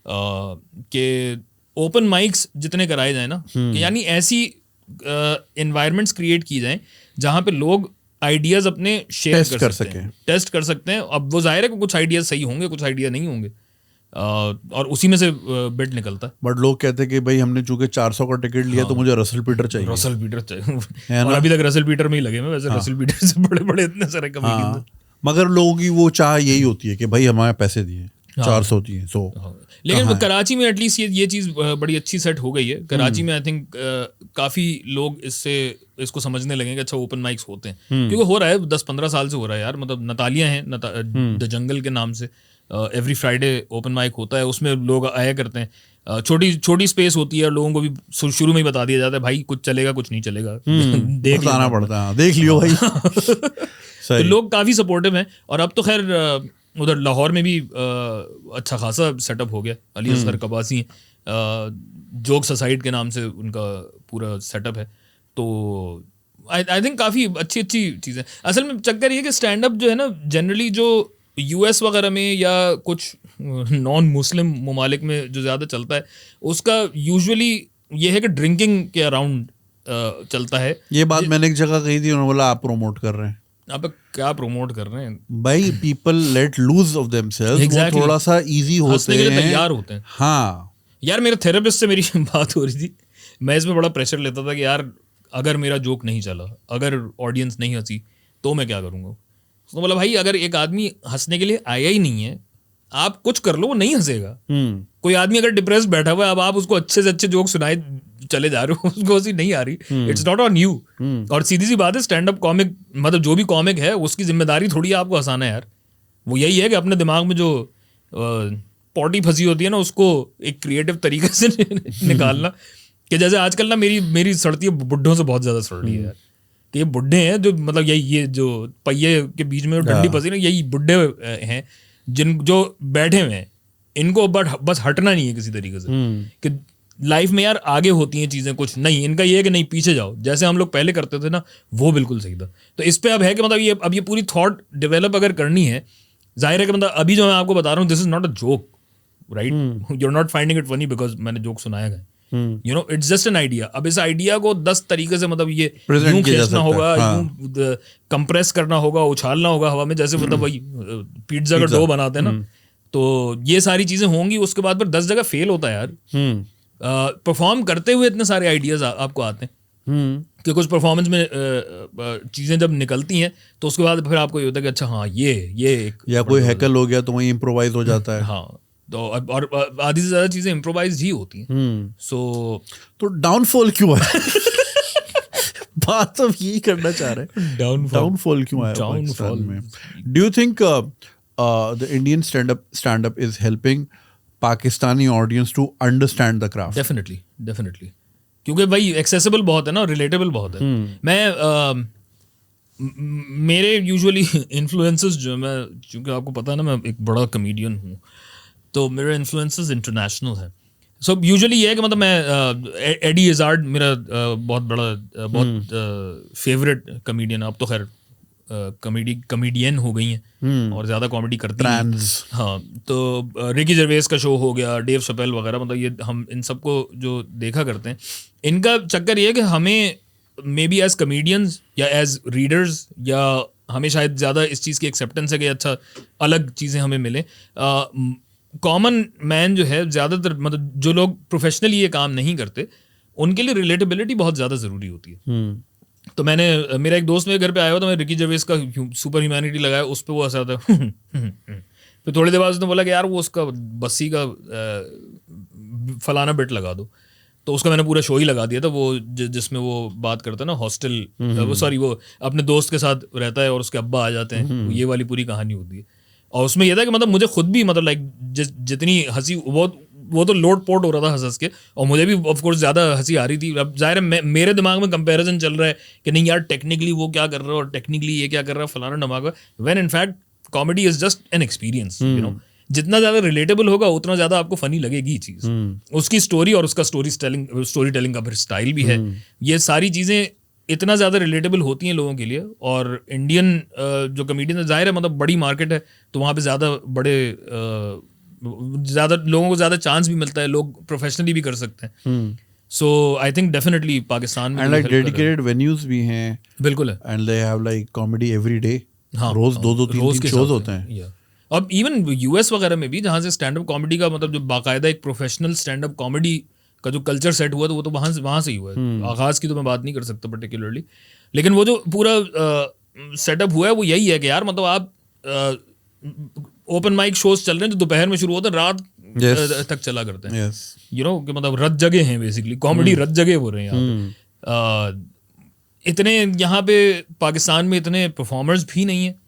कि ओपन माइक्स जितने कराए जाए ना, यानी ऐसी एनवायरनमेंट्स क्रिएट की जाएं जहाँ पे लोग आइडियाज़ अपने शेयर कर सकते हैं, टेस्ट कर सकते हैं। अब वो जाहिर है कि कुछ आइडियाज़ सही होंगे, कुछ आइडिया नहीं होंगे, और उसी में से बिट निकलता है। बट लोग कहते हैं कि भाई हमने चूंकि 400 का टिकट लिया तो मुझे रसल पीटर चाहिए, रसल पीटर चाहिए, और अभी तक रसल पीटर में ही लगे मैं वैसे। रसल पीटर से बड़े बड़े इतने सारे कॉमेडियन, मगर लोगों की वो चाह यही होती है कि भाई हमारे पैसे दिए, 400 दिए, सो। लेकिन कराची में एटलीस्ट ये चीज़ बड़ी अच्छी सेट हो गई है। कराची में आई थिंक काफ़ी लोग इसको समझने लगेंगे, अच्छा ओपन माइक्स होते हैं, क्योंकि हो रहा है 10-15 साल से हो रहा है यार। मतलब नतालियाँ हैं, द जंगल के नाम से एवरी फ्राइडे ओपन माइक होता है, उसमें लोग आया करते हैं। छोटी स्पेस होती है, लोगों को भी शुरू में ही बता दिया जाता है भाई कुछ चलेगा कुछ नहीं चलेगा, बताना पड़ता है, देख लियो भाई। तो लोग काफ़ी सपोर्टिव हैं, और अब तो खैर उधर लाहौर में भी अच्छा खासा सेटअप हो गया। अली असगर कबासी जोक सोसाइटी के नाम से उनका पूरा सेटअप है, तो आई थिंक काफ़ी अच्छी चीज़ें। असल में चक्कर ये कि स्टैंड अप जो है ना, जनरली जो यूएस वगैरह में या कुछ नॉन मुस्लिम ममालिक में जो ज़्यादा चलता है, उसका यूजुअली ये है कि ड्रिंकिंग के अराउंड चलता है। ये बात मैंने एक जगह कही थी, उन्होंने बोला आप प्रमोट कर रहे हैं। आप क्या प्रमोट कर रहे हैं भाई? People let loose of themselves, वो थोड़ा सा इजी होते हैं, तैयार होते हैं। हाँ यार, मेरे थेरेपिस्ट से मेरी बात हो रही थी, मैं इसमें बड़ा प्रेशर लेता था कि यार अगर मेरा जोक नहीं चला, अगर ऑडियंस नहीं हंसी, तो मैं क्या करूँगा। उसने बोला भाई अगर एक आदमी हंसने के लिए आया ही नहीं है, आप कुछ कर लो, वो नहीं हंसेगा। कोई आदमी अगर डिप्रेस बैठा हुआ है, अब आप उसको अच्छे से अच्छे जोक सुनाए चले जा रहे हो, उसको हंसी नहीं आ रही, इट्स नॉट ऑन यू। और सीधी सी बात है, स्टैंड अप कॉमिक मतलब जो भी कॉमिक है उसकी जिम्मेदारी थोड़ी है आपको हंसाना है यार। वो यही है कि अपने दिमाग में जो पॉटी फंसी होती है ना, उसको एक क्रिएटिव तरीके से निकालना। कि जैसे आजकल ना मेरी सड़ती है बुड्ढों से बहुत ज्यादा सड़ रही है यार, कि ये बुड्ढे हैं जो मतलब ये जो पहिए के बीच में डंडी फंसी ना, यही बुड्ढे हैं जो बैठे हुए हैं, इनको बस हटना नहीं है किसी तरीके से। कि लाइफ में यार आगे होती हैं चीजें, कुछ नहीं, इनका ये है कि नहीं पीछे जाओ, जैसे हम लोग पहले करते थे ना, वो बिल्कुल सही था। तो इस पे अब है कि मतलब अब ये पूरी थॉट डेवलप अगर करनी है, जाहिर है कि मतलब अभी जो मैं आपको बता रहा हूँ, this is not a joke, right? You are not finding it funny because मैंने जोक सुनाया है, you know, it's just an idea. अब इस आइडिया को 10 तरीके से मतलब ये यूं खींचना होगा, यूं कंप्रेस करना होगा, उछालना होगा हवा में, जैसे मतलब वही पिज्जा का डो बनाते हैं ना, तो ये सारी चीजें होंगी। उसके बाद फिर 10 जगह फेल होता है यार। परफॉर्म करते हुए इतने सारे आइडियाज आपको आते हैं कि कुछ परफॉर्मेंस में चीजें जब निकलती हैं तो उसके बाद फिर आपको ये होता है कि अच्छा हाँ ये या कोई हैकल हो गया तो वही इम्प्रोवाइज हो जाता है। हाँ, तो और आधी से ज्यादा चीजें इम्प्रोवाइज ही होती हैं। तो डाउनफॉल क्यों है? बात तो यही करना चाह रहे हैं, डाउनफॉल क्यों आया पाकिस्तान में? Do you think the Indian stand up is helping Pakistani audience to understand the craft? Definitely, क्योंकि भाई एक्सेसिबल बहुत है ना, रिलेटेबल बहुत है। मैं मेरे यूजुअली इन्फ्लुएंसेस जो, मैं चूँकि आपको पता है ना मैं एक बड़ा कमेडियन हूँ, तो मेरे इन्फ्लुएंसेस इंटरनेशनल हैं। सो यूजुअली ये है कि मतलब मैं एडी इजार्ड मेरा बहुत बड़ा बहुत फेवरेट कमेडियन, अब तो खैर कमेडियन हो गई हैं और ज़्यादा कॉमेडी करती हैं। हाँ, तो रिकी जर्वेस का शो हो गया, डेव शपेल वगैरह, मतलब ये हम इन सबको जो देखा करते हैं, इनका चक्कर ये है कि हमें मे बी एज कमेडियंस या एज रीडर्स या हमें शायद ज़्यादा इस चीज़ की एक्सेप्टेंस है कि अच्छा अलग चीज़ें हमें मिले। कॉमन मैन जो है, ज़्यादातर मतलब जो लोग प्रोफेशनली ये काम नहीं करते, उनके लिए रिलेटेबिलिटी बहुत ज़्यादा ज़रूरी होती है। तो मेरा एक दोस्त मेरे घर पे आया हुआ, तो मैं रिकी जर्वेस का सुपर ह्यूमैनिटी लगाया, उस पर वो हंसा था। फिर थोड़ी देर बाद उसने बोला कि यार वो उसका बस्सी का फलाना बिट लगा दो, तो उसका मैंने पूरा शो ही लगा दिया था, वो जिसमें वो बात करता है ना हॉस्टल, वो अपने दोस्त के साथ रहता है और उसके अब्बा आ जाते हैं, ये वाली पूरी कहानी होती है। और उसमें यह था कि मतलब मुझे खुद भी मतलब लाइक जितनी हंसी, वो तो लोट पोट हो रहा था हंस के, और मुझे भी ऑफ कोर्स ज़्यादा हंसी आ रही थी। अब जाहिर है मेरे दिमाग में कंपैरिजन चल रहा है कि नहीं यार टेक्निकली वो क्या कर रहा है और टेक्निकली ये क्या कर रहा है, फलाना धमाका, when in fact comedy is just an experience, you know. जितना ज़्यादा रिलेटेबल होगा उतना ज़्यादा आपको फनी लगेगी चीज़, उसकी स्टोरी और उसका स्टोरी टेलिंग का फिर स्टाइल भी है, ये सारी चीज़ें इतना ज़्यादा रिलेटेबल होती हैं लोगों के लिए। और इंडियन जो कमेडियन है, जाहिर है मतलब बड़ी मार्केट है, तो वहाँ पे ज़्यादा लोगों को ज़्यादा चांस भी मिलता है, लोग प्रोफेशनली भी कर सकते हैं। So I think definitely Pakistan में लाइक डेडिकेटेड वेन्यूज भी हैं, बिल्कुल है, and they have like comedy every day, रोज 2-3 शोज होते हैं। अब इवन यूएस वगैरह में भी, जहाँ से स्टैंड अप कॉमेडी का मतलब जो बाकायदा एक प्रोफेशनल स्टैंड अप कॉमेडी का जो कल्चर सेट हुआ, तो वो तो वहाँ से ही हुआ है। आगाज़ की तो मैं बात नहीं कर सकता पर्टिकुलरली, लेकिन वो जो पूरा सेटअप हुआ है वो यही है कि यार मतलब आप ओपन माइक शोज चल रहे हैं जो दोपहर में शुरू होते हैं, रात तक चला करते हैं, यू नो, कि मतलब रत जगह हैं बेसिकली, कॉमेडी रत जगह हो रहे हैं यहाँ पे। इतने यहाँ पे पाकिस्तान में इतने परफॉर्मर्स भी नहीं है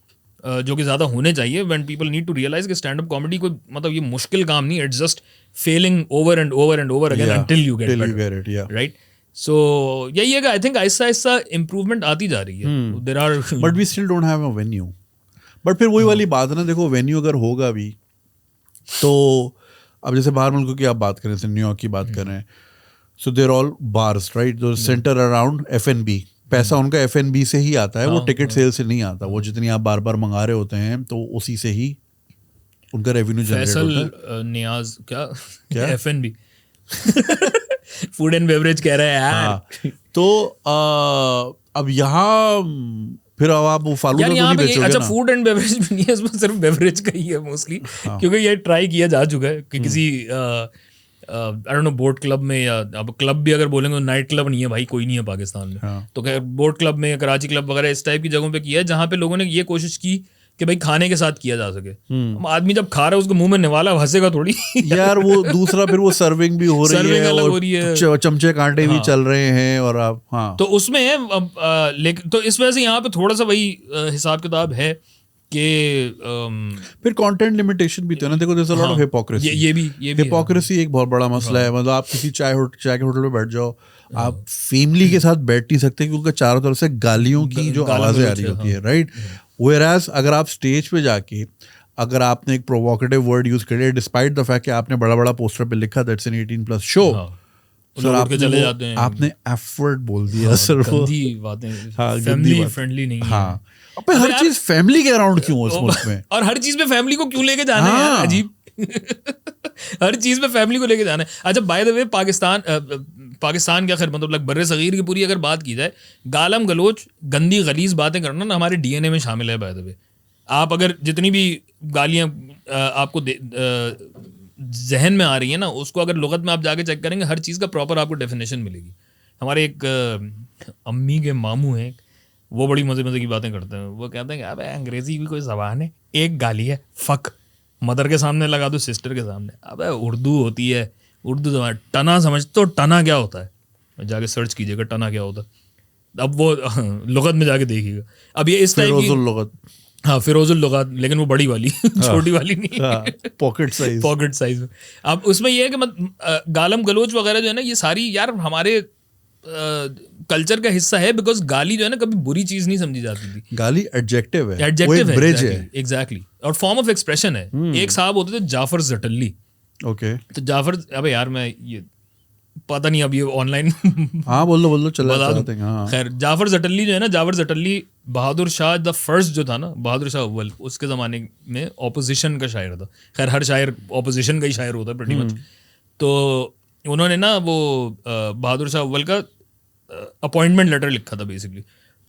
जो कि ज़्यादा होने चाहिए। When people need to realise कि स्टैंड अप कॉमेडी कोई मतलब ये मुश्किल काम नहीं है, it's just failing over and over and over again until you get better, right? So यही है कि I think Aahista Aahista improvement आती जा रही है। There are but we still don't have a venue. But फिर वही वाली बात है ना, देखो वेन्यू अगर होगा भी तो, अब जैसे बाहर मुल्कों की आप बात कर रहे थे, न्यूयॉर्क की बात कर रहे हैं, so they're all bars, right, जो सेंटर अराउंड F&B, पैसा उनका F&B से ही आता है, वो टिकट सेल से नहीं आता। वो जितनी आप बार बार मंगा रहे होते हैं तो उसी से ही उनका रेवेन्यू जनरेट होता है। नियाज क्या F&B फूड एंड बेवरेज कह रहा है यार। तो अब यहाँ फिर अब आप वो फालूदा तो नहीं बेचोगे ना। अच्छा, फूड एंड बेवरेज भी नहीं है, इसमें सिर्फ बेवरेज का ही है मोस्टली, क्योंकि ये ट्राई किया जा चुका है कि किसी I don't know boat club में, या अब क्लब भी अगर बोलेंगे तो नाइट क्लब नहीं है भाई, कोई नहीं है पाकिस्तान में, तो बोट क्लब में, कराची क्लब वगैरह इस टाइप की जगहों पे किया है, जहाँ पे लोगों ने ये कोशिश की कि भाई खाने के साथ किया जा सके। आदमी जब खा रहा है उसको मुंह में निवाला, हंसेगा थोड़ी यार वो दूसरा फिर वो सर्विंग भी हो रही है, अलग हो रही है, चमचे कांटे भी चल रहे हैं और आप तो उसमें लेकिन तो इस वजह से यहाँ पे थोड़ा सा वही हिसाब किताब है कि फिर कंटेंट लिमिटेशन भी तो है ना। देखो, there's a lot of hypocrisy। ये भी हिपोक्रेसी एक बहुत बड़ा मसला है। मतलब आप किसी चाय के होटल में बैठ जाओ, आप फैमिली के साथ बैठ नहीं सकते क्योंकि चारों तरफ से गालियों की जो आवाजें आ रही होती है, राइट। Whereas अगर आप स्टेज पे जाके अगर आपने एक प्रोवोकेटिव वर्ड यूज कर लिया, डिस्पाइट द फैक्ट कि आपने बड़ा बड़ा पोस्टर पे लिखा दैट्स एन 18+ शो, सर आपने एफर्ट बोल दिया सर। वो फैमिली फ्रेंडली नहीं है। अबे हर चीज फैमिली के अराउंड क्यों हो इस मुल्क में? और हर चीज में फैमिली को क्यों लेके जाना है? अजीब हर चीज में फैमिली को लेके जाना है। अच्छा, बाय द वे पाकिस्तान क्या खैर मतलब बर्रे सगीर की पूरी अगर बात की जाए, गालम गलोच गंदी गलीज बातें करना ना हमारे डीएनए में शामिल है। बाय द वे आप अगर जितनी भी गालियां आपको जहन में आ रही है ना, उसको अगर लुगत में आप जाके चेक करेंगे, हर चीज़ का प्रॉपर आपको डेफिनेशन मिलेगी। हमारे एक अम्मी के मामू हैं, वो बड़ी मज़े की बातें करते हैं। वो कहते हैं कि अबे अंग्रेज़ी भी कोई ज़बान है, एक गाली है फक, मदर के सामने लगा दो, सिस्टर के सामने। अबे उर्दू होती है, उर्दू ज़बान। टना समझते हो? टना क्या होता है? जाके सर्च कीजिएगा टना क्या होता है। अब वो लुगत में जाके देखिएगा। अब ये इस टाइप की लुगत, हाँ फिरोजुल लुगात, लेकिन वो बड़ी वाली छोटी वाली नहीं, पॉकेट साइज में। अब उसमें ये है कि गालम गलोच वगैरह जो है ना, ये सारी यार हमारे कल्चर का हिस्सा है। बिकॉज गाली जो है ना कभी बुरी चीज नहीं समझी जाती थी। गाली एडजेक्टिव है, एग्जैक्टली, और फॉर्म ऑफ एक्सप्रेशन है। एक साहब होते थे जाफर जटल्ली, ओके, तो जाफर, अबे यार मैं ये पता नहीं अब ये ऑनलाइन हाँ बोल लो चला बता दूं। खैर जाफर जटल्ली जो है ना, जाफर जटल्ली बहादुर शाह द फर्स्ट जो था ना, बहादुर शाह अव्वल, उसके ज़माने में ऑपोजिशन का शायर था। खैर हर शायर ऑपोजिशन का ही शायर होता है प्रीटी मच। तो उन्होंने ना वो बहादुर शाह अव्वल का अपॉइंटमेंट लेटर लिखा था बेसिकली,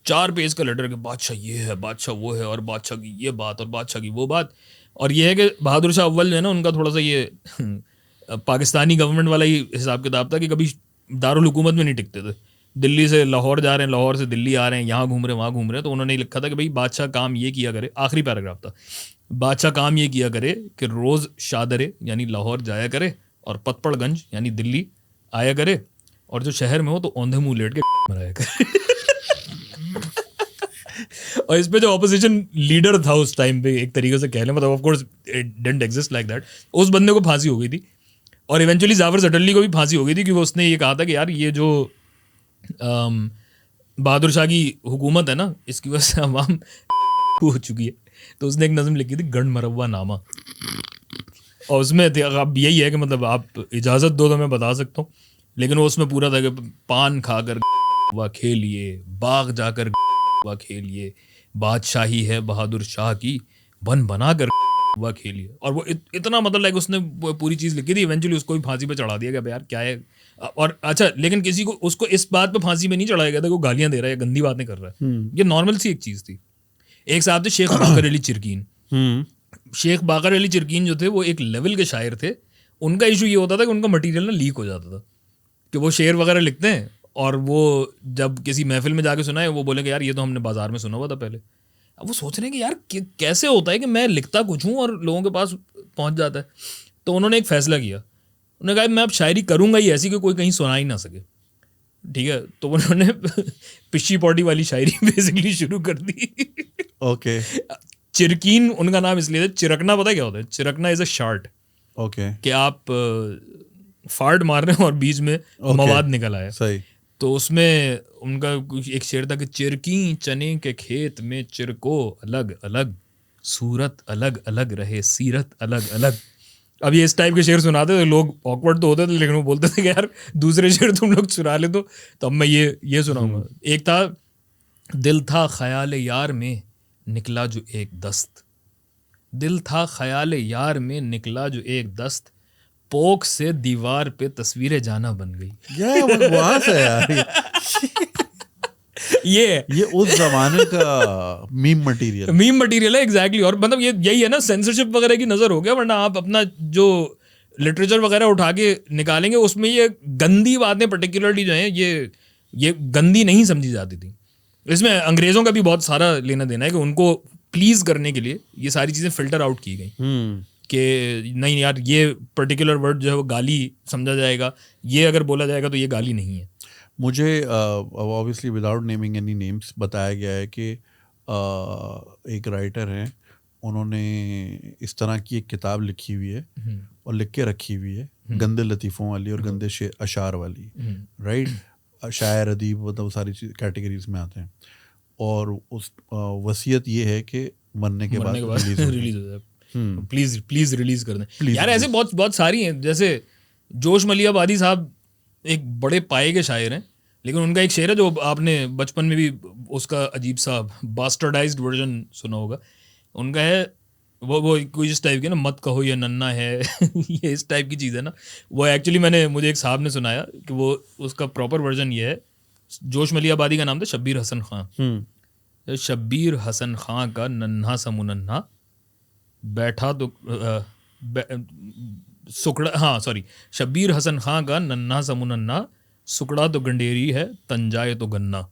4 पेज का लेटर कि बादशाह ये है, बादशाह वो है, और बादशाह की ये बात और बादशाह की वो बात। और ये है कि बहादुर शाह अव्वल जो है ना, उनका थोड़ा सा ये पाकिस्तानी गवर्नमेंट वाला ही हिसाब किताब था कि कभी दारुल हुकूमत में नहीं टिकते थे। दिल्ली से लाहौर जा रहे हैं, लाहौर से दिल्ली आ रहे हैं, यहाँ घूम रहे हैं, वहाँ घूम रहे हैं। तो उन्होंने लिखा था कि भाई बादशाह काम ये किया करे, आखिरी पैराग्राफ था, बादशाह काम ये किया करे कि रोज़ शादरे यानी लाहौर जाया करे और पतपड़गंज यानी दिल्ली आया करे, और जो शहर में हो तो औंधे मुँह लेट के मराया करे। और इस पे जो ऑपोजिशन लीडर था उस टाइम पे, एक तरीके से कह लें, मतलब of course it didn't exist like that, उस बंदे को फांसी हो गई थी। और इवेंचुअली जाफर जटल्ली को भी फांसी हो गई थी, क्योंकि उसने ये कहा था कि यार ये जो बहादुर शाह की हुकूमत है ना, इसकी वजह से अवाम हो चुकी है। तो उसने एक नज़म लिखी थी, गण मरवा नामा, और उसमें अब यही है कि मतलब आप इजाज़त दो तो मैं बता सकता हूँ, लेकिन वो उसमें पूरा था कि पान खाकर वा खेलिए, बाग जाकर वा खेलिए, बादशाही है बहादुर शाह की, बन बना कर वा खेलिए। और वो इतना मतलब लाइक उसने वो पूरी चीज़ लिखी थी। इवेंचुअली उसको भी फांसी पे चढ़ा दिया गया, यार क्या है। और अच्छा, लेकिन किसी को उसको इस बात पे फांसी पे नहीं चढ़ाया गया था कि वो गालियाँ दे रहा है, गंदी बातें कर रहा है। ये नॉर्मल सी एक चीज़ थी। एक साहब थे शेख बाकर अली चिरकीन। शेख बाकर अली चिरकीन जो थे वो एक लेवल के शायर थे। उनका इशू ये होता था कि उनका मटीरियल ना लीक हो जाता था, कि वो शेर वगैरह लिखते हैं और वो जब किसी महफिल में जाके सुनाए, वो बोले कि यार ये तो हमने बाजार में सुना हुआ था पहले। अब वो सोच रहे हैं कि यार कैसे होता है कि मैं लिखता कुछ हूँ और लोगों के पास पहुँच जाता है। तो उन्होंने एक फ़ैसला किया, उन्होंने कहा मैं अब शायरी करूँगा ही ऐसी कि कोई कहीं सुना ही ना सके, ठीक है। तो उन्होंने पिशी पॉटी वाली शायरी बेसिकली शुरू कर दी। ओके। चिरकीन उनका नाम इसलिए था। चिरकना पता क्या होता है? चिरकना इज़ अ शार्ट, ओके, कि आप फार्ट मार रहे हैं और बीच में मवाद निकल आया, सही। तो उसमें उनका एक शेर था कि चिरकी चने के खेत में चिरको अलग अलग, सूरत अलग अलग रहे सीरत अलग अलग। अब ये इस टाइप के शेर सुनाते थे लोग, ऑकवर्ड तो होते थे, लेकिन वो बोलते थे कि यार दूसरे शेर तुम लोग सुना ले तो अब मैं ये सुनाऊंगा। एक था, दिल था ख्याल यार में निकला जो एक दस्त, दिल था ख्याल यार में निकला जो एक दस्त, पोक से दीवार पे तस्वीरें जाना बन गई। वहां से यार ये उस जमाने का मीम मटेरियल है, एग्जैक्टली। और मतलब ये यही है ना, सेंसरशिप वगैरह की नजर हो गया, वरना आप अपना जो लिटरेचर वगैरह उठा के निकालेंगे उसमें ये गंदी बातें पर्टिकुलरली जो हैं ये गंदी नहीं समझी जाती थी। इसमें अंग्रेज़ों का भी बहुत सारा लेना देना है कि उनको प्लीज करने के लिए ये सारी चीजें फिल्टर आउट की गई कि नहीं यार ये पर्टिकुलर वर्ड जो है वो गाली समझा जाएगा, ये अगर बोला जाएगा तो ये गाली नहीं है। मुझे obviously without naming any names बताया गया है कि एक राइटर हैं, उन्होंने इस तरह की एक किताब लिखी हुई है और लिख के रखी हुई है, गंदे लतीफ़ों वाली और गंदे अशार वाली, राइट, शायर अदीब मतलब सारी चीज कैटेगरीज में आते हैं, और उस वसीयत ये है कि मरने के बाद रिलीज हो जाए, प्लीज रिलीज कर दें यार। ऐसे बहुत सारी हैं, जैसे जोश मलियाबादी साहब एक बड़े पाए के शायर हैं, लेकिन उनका एक शेर है जो आपने बचपन में भी उसका अजीब सा बास्टर्डाइज्ड वर्जन सुना होगा। उनका है वो कोई इस टाइप की ना, मत कहो ये नन्ना है ये इस टाइप की चीज़ है ना। वो एक्चुअली मुझे एक साहब ने सुनाया कि वो उसका प्रॉपर वर्जन ये है। जोश मलियाबादी का नाम था शब्बीर हसन खां। शब्बीर हसन खां का नन्हा सा मुनन्हा बैठा तो शब्बीर हसन खां का नन्हा सा मुनन्हा सुकड़ा तो गंडेरी है, तंजाए तो गन्ना।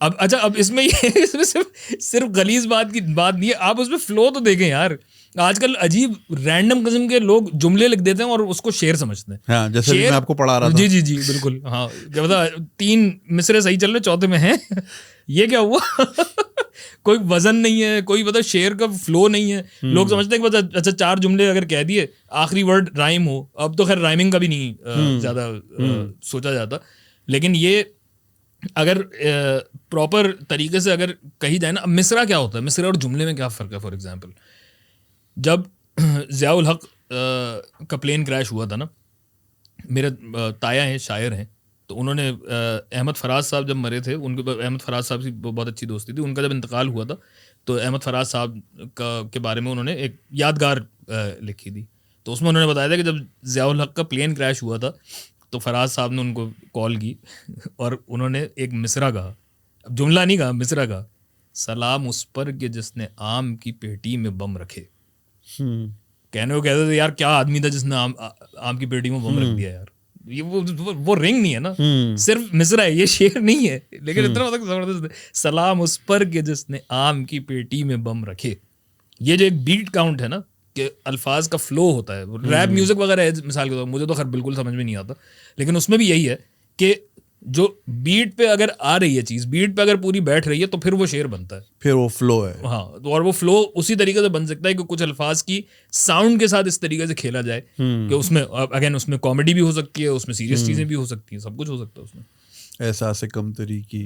अब अच्छा, अब इसमें सिर्फ गलीज बात नहीं है, आप उसमें फ्लो तो देखें यार। आजकल अजीब रैंडम किस्म के लोग जुमले लिख देते हैं और उसको शेर समझते हैं। हाँ, जैसे शेर, मैं आपको पढ़ा रहा था। जी बिल्कुल। हाँ, क्या पता 3 मिसरे सही चल रहे, चौथे में है ये क्या हुआ कोई वजन नहीं है, कोई पता शेर का फ्लो नहीं है। लोग समझते हैं कि पता अच्छा 4 जुमले अगर कह दिए, आखिरी वर्ड राइम हो। अब तो खैर राइमिंग का भी नहीं ज्यादा सोचा जाता, लेकिन ये अगर प्रॉपर तरीके से अगर कही जाए ना। अब मिसरा क्या होता है, मिसरा और जुमले में क्या फ़र्क है? फॉर एग्जांपल, जब ज़ियाउल हक का प्लेन क्रैश हुआ था ना, मेरे ताया हैं, शायर हैं, तो उन्होंने अहमद फराज साहब जब मरे थे, उनके अहमद फराज साहब की बहुत अच्छी दोस्ती थी। उनका जब इंतकाल हुआ था तो अहमद फराज साहब के बारे में उन्होंने एक यादगार लिखी थी। तो उसमें उन्होंने बताया था कि जब ज़ियाउल हक का प्लेन क्रैश हुआ था तो फराज साहब ने उनको कॉल की और उन्होंने एक मिसरा कहा, जुमला नहीं कहा, मिसरा कहा, सलाम उस पर कि जिसने आम की पेटी में बम रखे। कहने को कहते थे यार क्या आदमी था जिसने आम की पेटी में बम रख दिया यार। ये वो रिंग नहीं है ना, सिर्फ मिसरा है, ये शेर नहीं है, लेकिन इतना मतलब जबरदस्त है। सलाम उस पर कि जिसने आम की पेटी में बम रखे। ये जो एक बीट काउंट है ना, कि अल्फाज का फ्लो होता है, रैप म्यूजिक वगैरह है मिसाल के तौर, मुझे तो खैर बिल्कुल समझ में नहीं आता, लेकिन उसमें भी यही है कि जो बीट पे अगर आ रही है चीज़, बीट पे अगर पूरी बैठ रही है तो फिर वो शेर बनता है, फिर वो फ्लो है। हाँ, और वो फ्लो उसी तरीके से बन सकता है कि कुछ अल्फाज की साउंड के साथ इस तरीके से खेला जाए कि उसमें अगेन उसमें कॉमेडी भी हो सकती है, उसमें सीरियस चीज़ें भी हो सकती हैं, सब कुछ हो सकता है उसमें। एहसास कमतरी की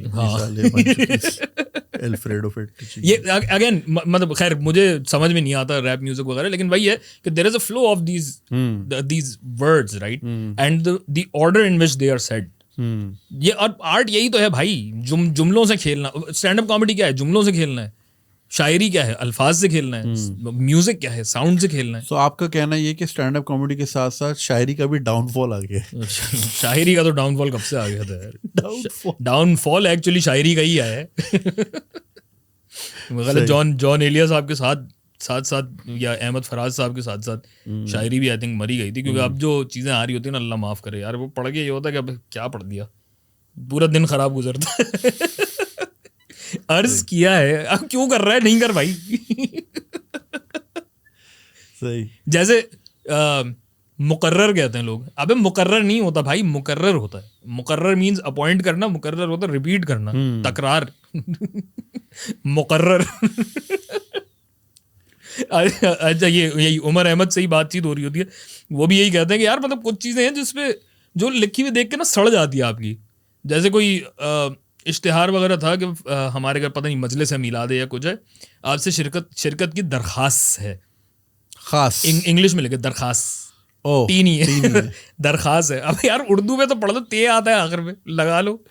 एल्फ्रेडो फेट्टुची। ये अगेन मतलब खैर मुझे समझ में नहीं आता रैप म्यूजिक वगैरह, लेकिन वही है कि there is a flow of these words, right, and the order in which they are said. ये और आर्ट यही तो है भाई, जुमलों से खेलना। स्टैंड अप कॉमेडी क्या है? जुमलों से खेलना है। शायरी क्या है? अल्फाज से खेलना है। म्यूजिक क्या है? साउंड से खेलना है। तो आपका कहना ये कि स्टैंड अप कॉमेडी के साथ साथ शायरी का भी डाउनफॉल आ गया? शायरी का तो डाउनफॉल कब से आ गया था यार। डाउनफॉल एक्चुअली शायरी का ही आया है। जॉन एलिया साहब के साथ या अहमद फराज साहब के साथ शायरी भी आई थिंक मरी गई थी, क्योंकि अब जो चीज़ें आ रही होती है ना, अल्लाह माफ़ करे यार, वो पढ़ के ये होता है कि अब क्या पढ़ दिया, पूरा दिन खराब गुजरता है। अर्ज किया है, अब क्यों कर रहा है? नहीं कर भाई। सही। जैसे मुकर्रर कहते हैं लोग, अबे मुकर्रर नहीं होता भाई, मुकर्रर होता है। मुकर्रर मीन्स अपॉइंट करना, मुकर्रर होता है रिपीट करना, तकरार। मुकर्रर। अच्छा, यही उमर अहमद से ही बातचीत हो रही होती है, वो भी यही कहते हैं कि यार मतलब कुछ चीज़ें हैं जिसपे जो लिखी हुई देख के ना सड़ जाती है आपकी। जैसे कोई इश्तिहार वगैरह था कि हमारे घर पता नहीं मजलिस है, मिलाद है या कुछ है, आपसे शिरकत की दरखास्त है। खास इंग्लिश में लिखे दरखास्त, टी नहीं है। दरखास्त है। अब यार उर्दू में तो पढ़ लो, ते आता है आखिर में, लगा लो।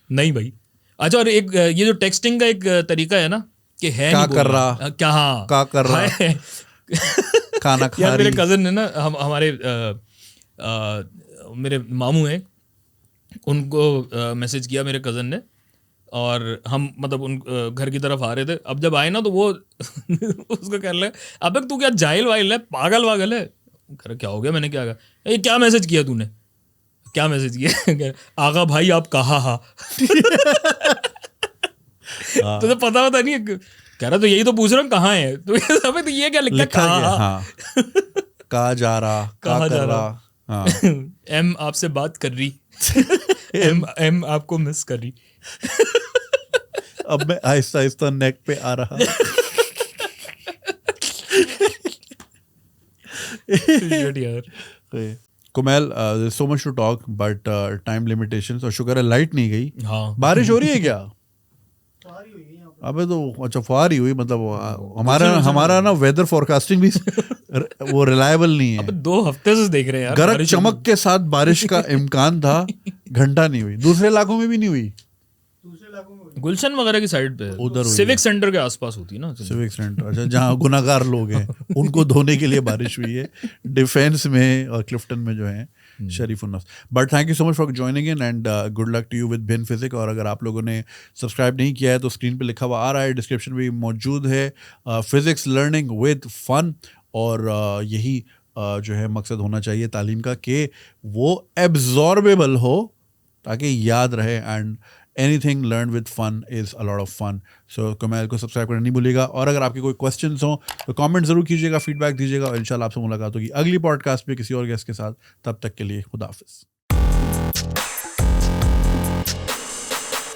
नहीं भाई। अच्छा, और एक ये जो टेक्सटिंग का एक तरीका है ना कि है क्या नहीं कर रहा, क्या, हाँ क्या कर रहा है, खाना खा यार मेरे कज़न ने ना हमारे मेरे मामू हैं, उनको मैसेज किया मेरे कज़न ने, और हम मतलब उन घर की तरफ आ रहे थे। अब जब आए ना तो वो उसको कह रहे, अब तू क्या जाहिल वाहिल है, पागल वागल है? क्या हो गया? मैंने क्या कहा? ये क्या मैसेज किया तूने? क्या मैसेज किया? आगा भाई आप कहा हा। तो पता होता नहीं है, कह रहा तो यही तो पूछ रहा हूँ कहाँ है, तो हमें तो ये क्या लिखा है, हाँ कहा जा रहा, कहा कर रहा, हाँ एम आपसे बात कर रही, एम आपको मिस कर रही। अब मैं आहिस्ता आहिस्ता नेक पे आ रहा। यार Kumail, so much to talk but time limitations, और शुक्र है लाइट नहीं गई। हाँ बारिश हो रही है क्या? अबे तो अच्छा फुहार ही हुई, मतलब हमारा ना वेदर फोरकास्टिंग भी वो रिलायबल नहीं है। अब 2 हफ्ते से देख रहे हैं यार, गरज चमक के साथ बारिश का इम्कान था, घंटा नहीं हुई। दूसरे इलाकों में भी नहीं हुई, गुलशन वगैरह की साइड पे उधर सिविक सेंटर के आसपास होती है ना, सिविक सेंटर, अच्छा जहाँ गुनाहगार लोग हैं उनको धोने के लिए बारिश हुई है। डिफेंस में और क्लिफ्टन में जो है शरीफ उन्नस। But thank you so much for joining in and good luck to you with भिन्न फिजिक। और अगर आप लोगों ने सब्सक्राइब नहीं किया है तो स्क्रीन पे लिखा हुआ आ रहा है, डिस्क्रिप्शन में मौजूद है, फिजिक्स लर्निंग विद फन। और यही जो है मकसद होना चाहिए तालीम का, कि वो एब्जॉर्बेबल हो ताकि याद रहे, and anything learned with fun is a lot of fun. So Kumail को सब्सक्राइब करना नहीं भूलिएगा। और अगर आपके कोई क्वेश्चंस हो तो कमेंट जरूर कीजिएगा, फीडबैक दीजिएगा, और इंशाल्लाह आपसे मुलाकात होगी अगली पॉडकास्ट में किसी और गेस्ट के साथ। तब तक के लिए खुदा हाफिज़।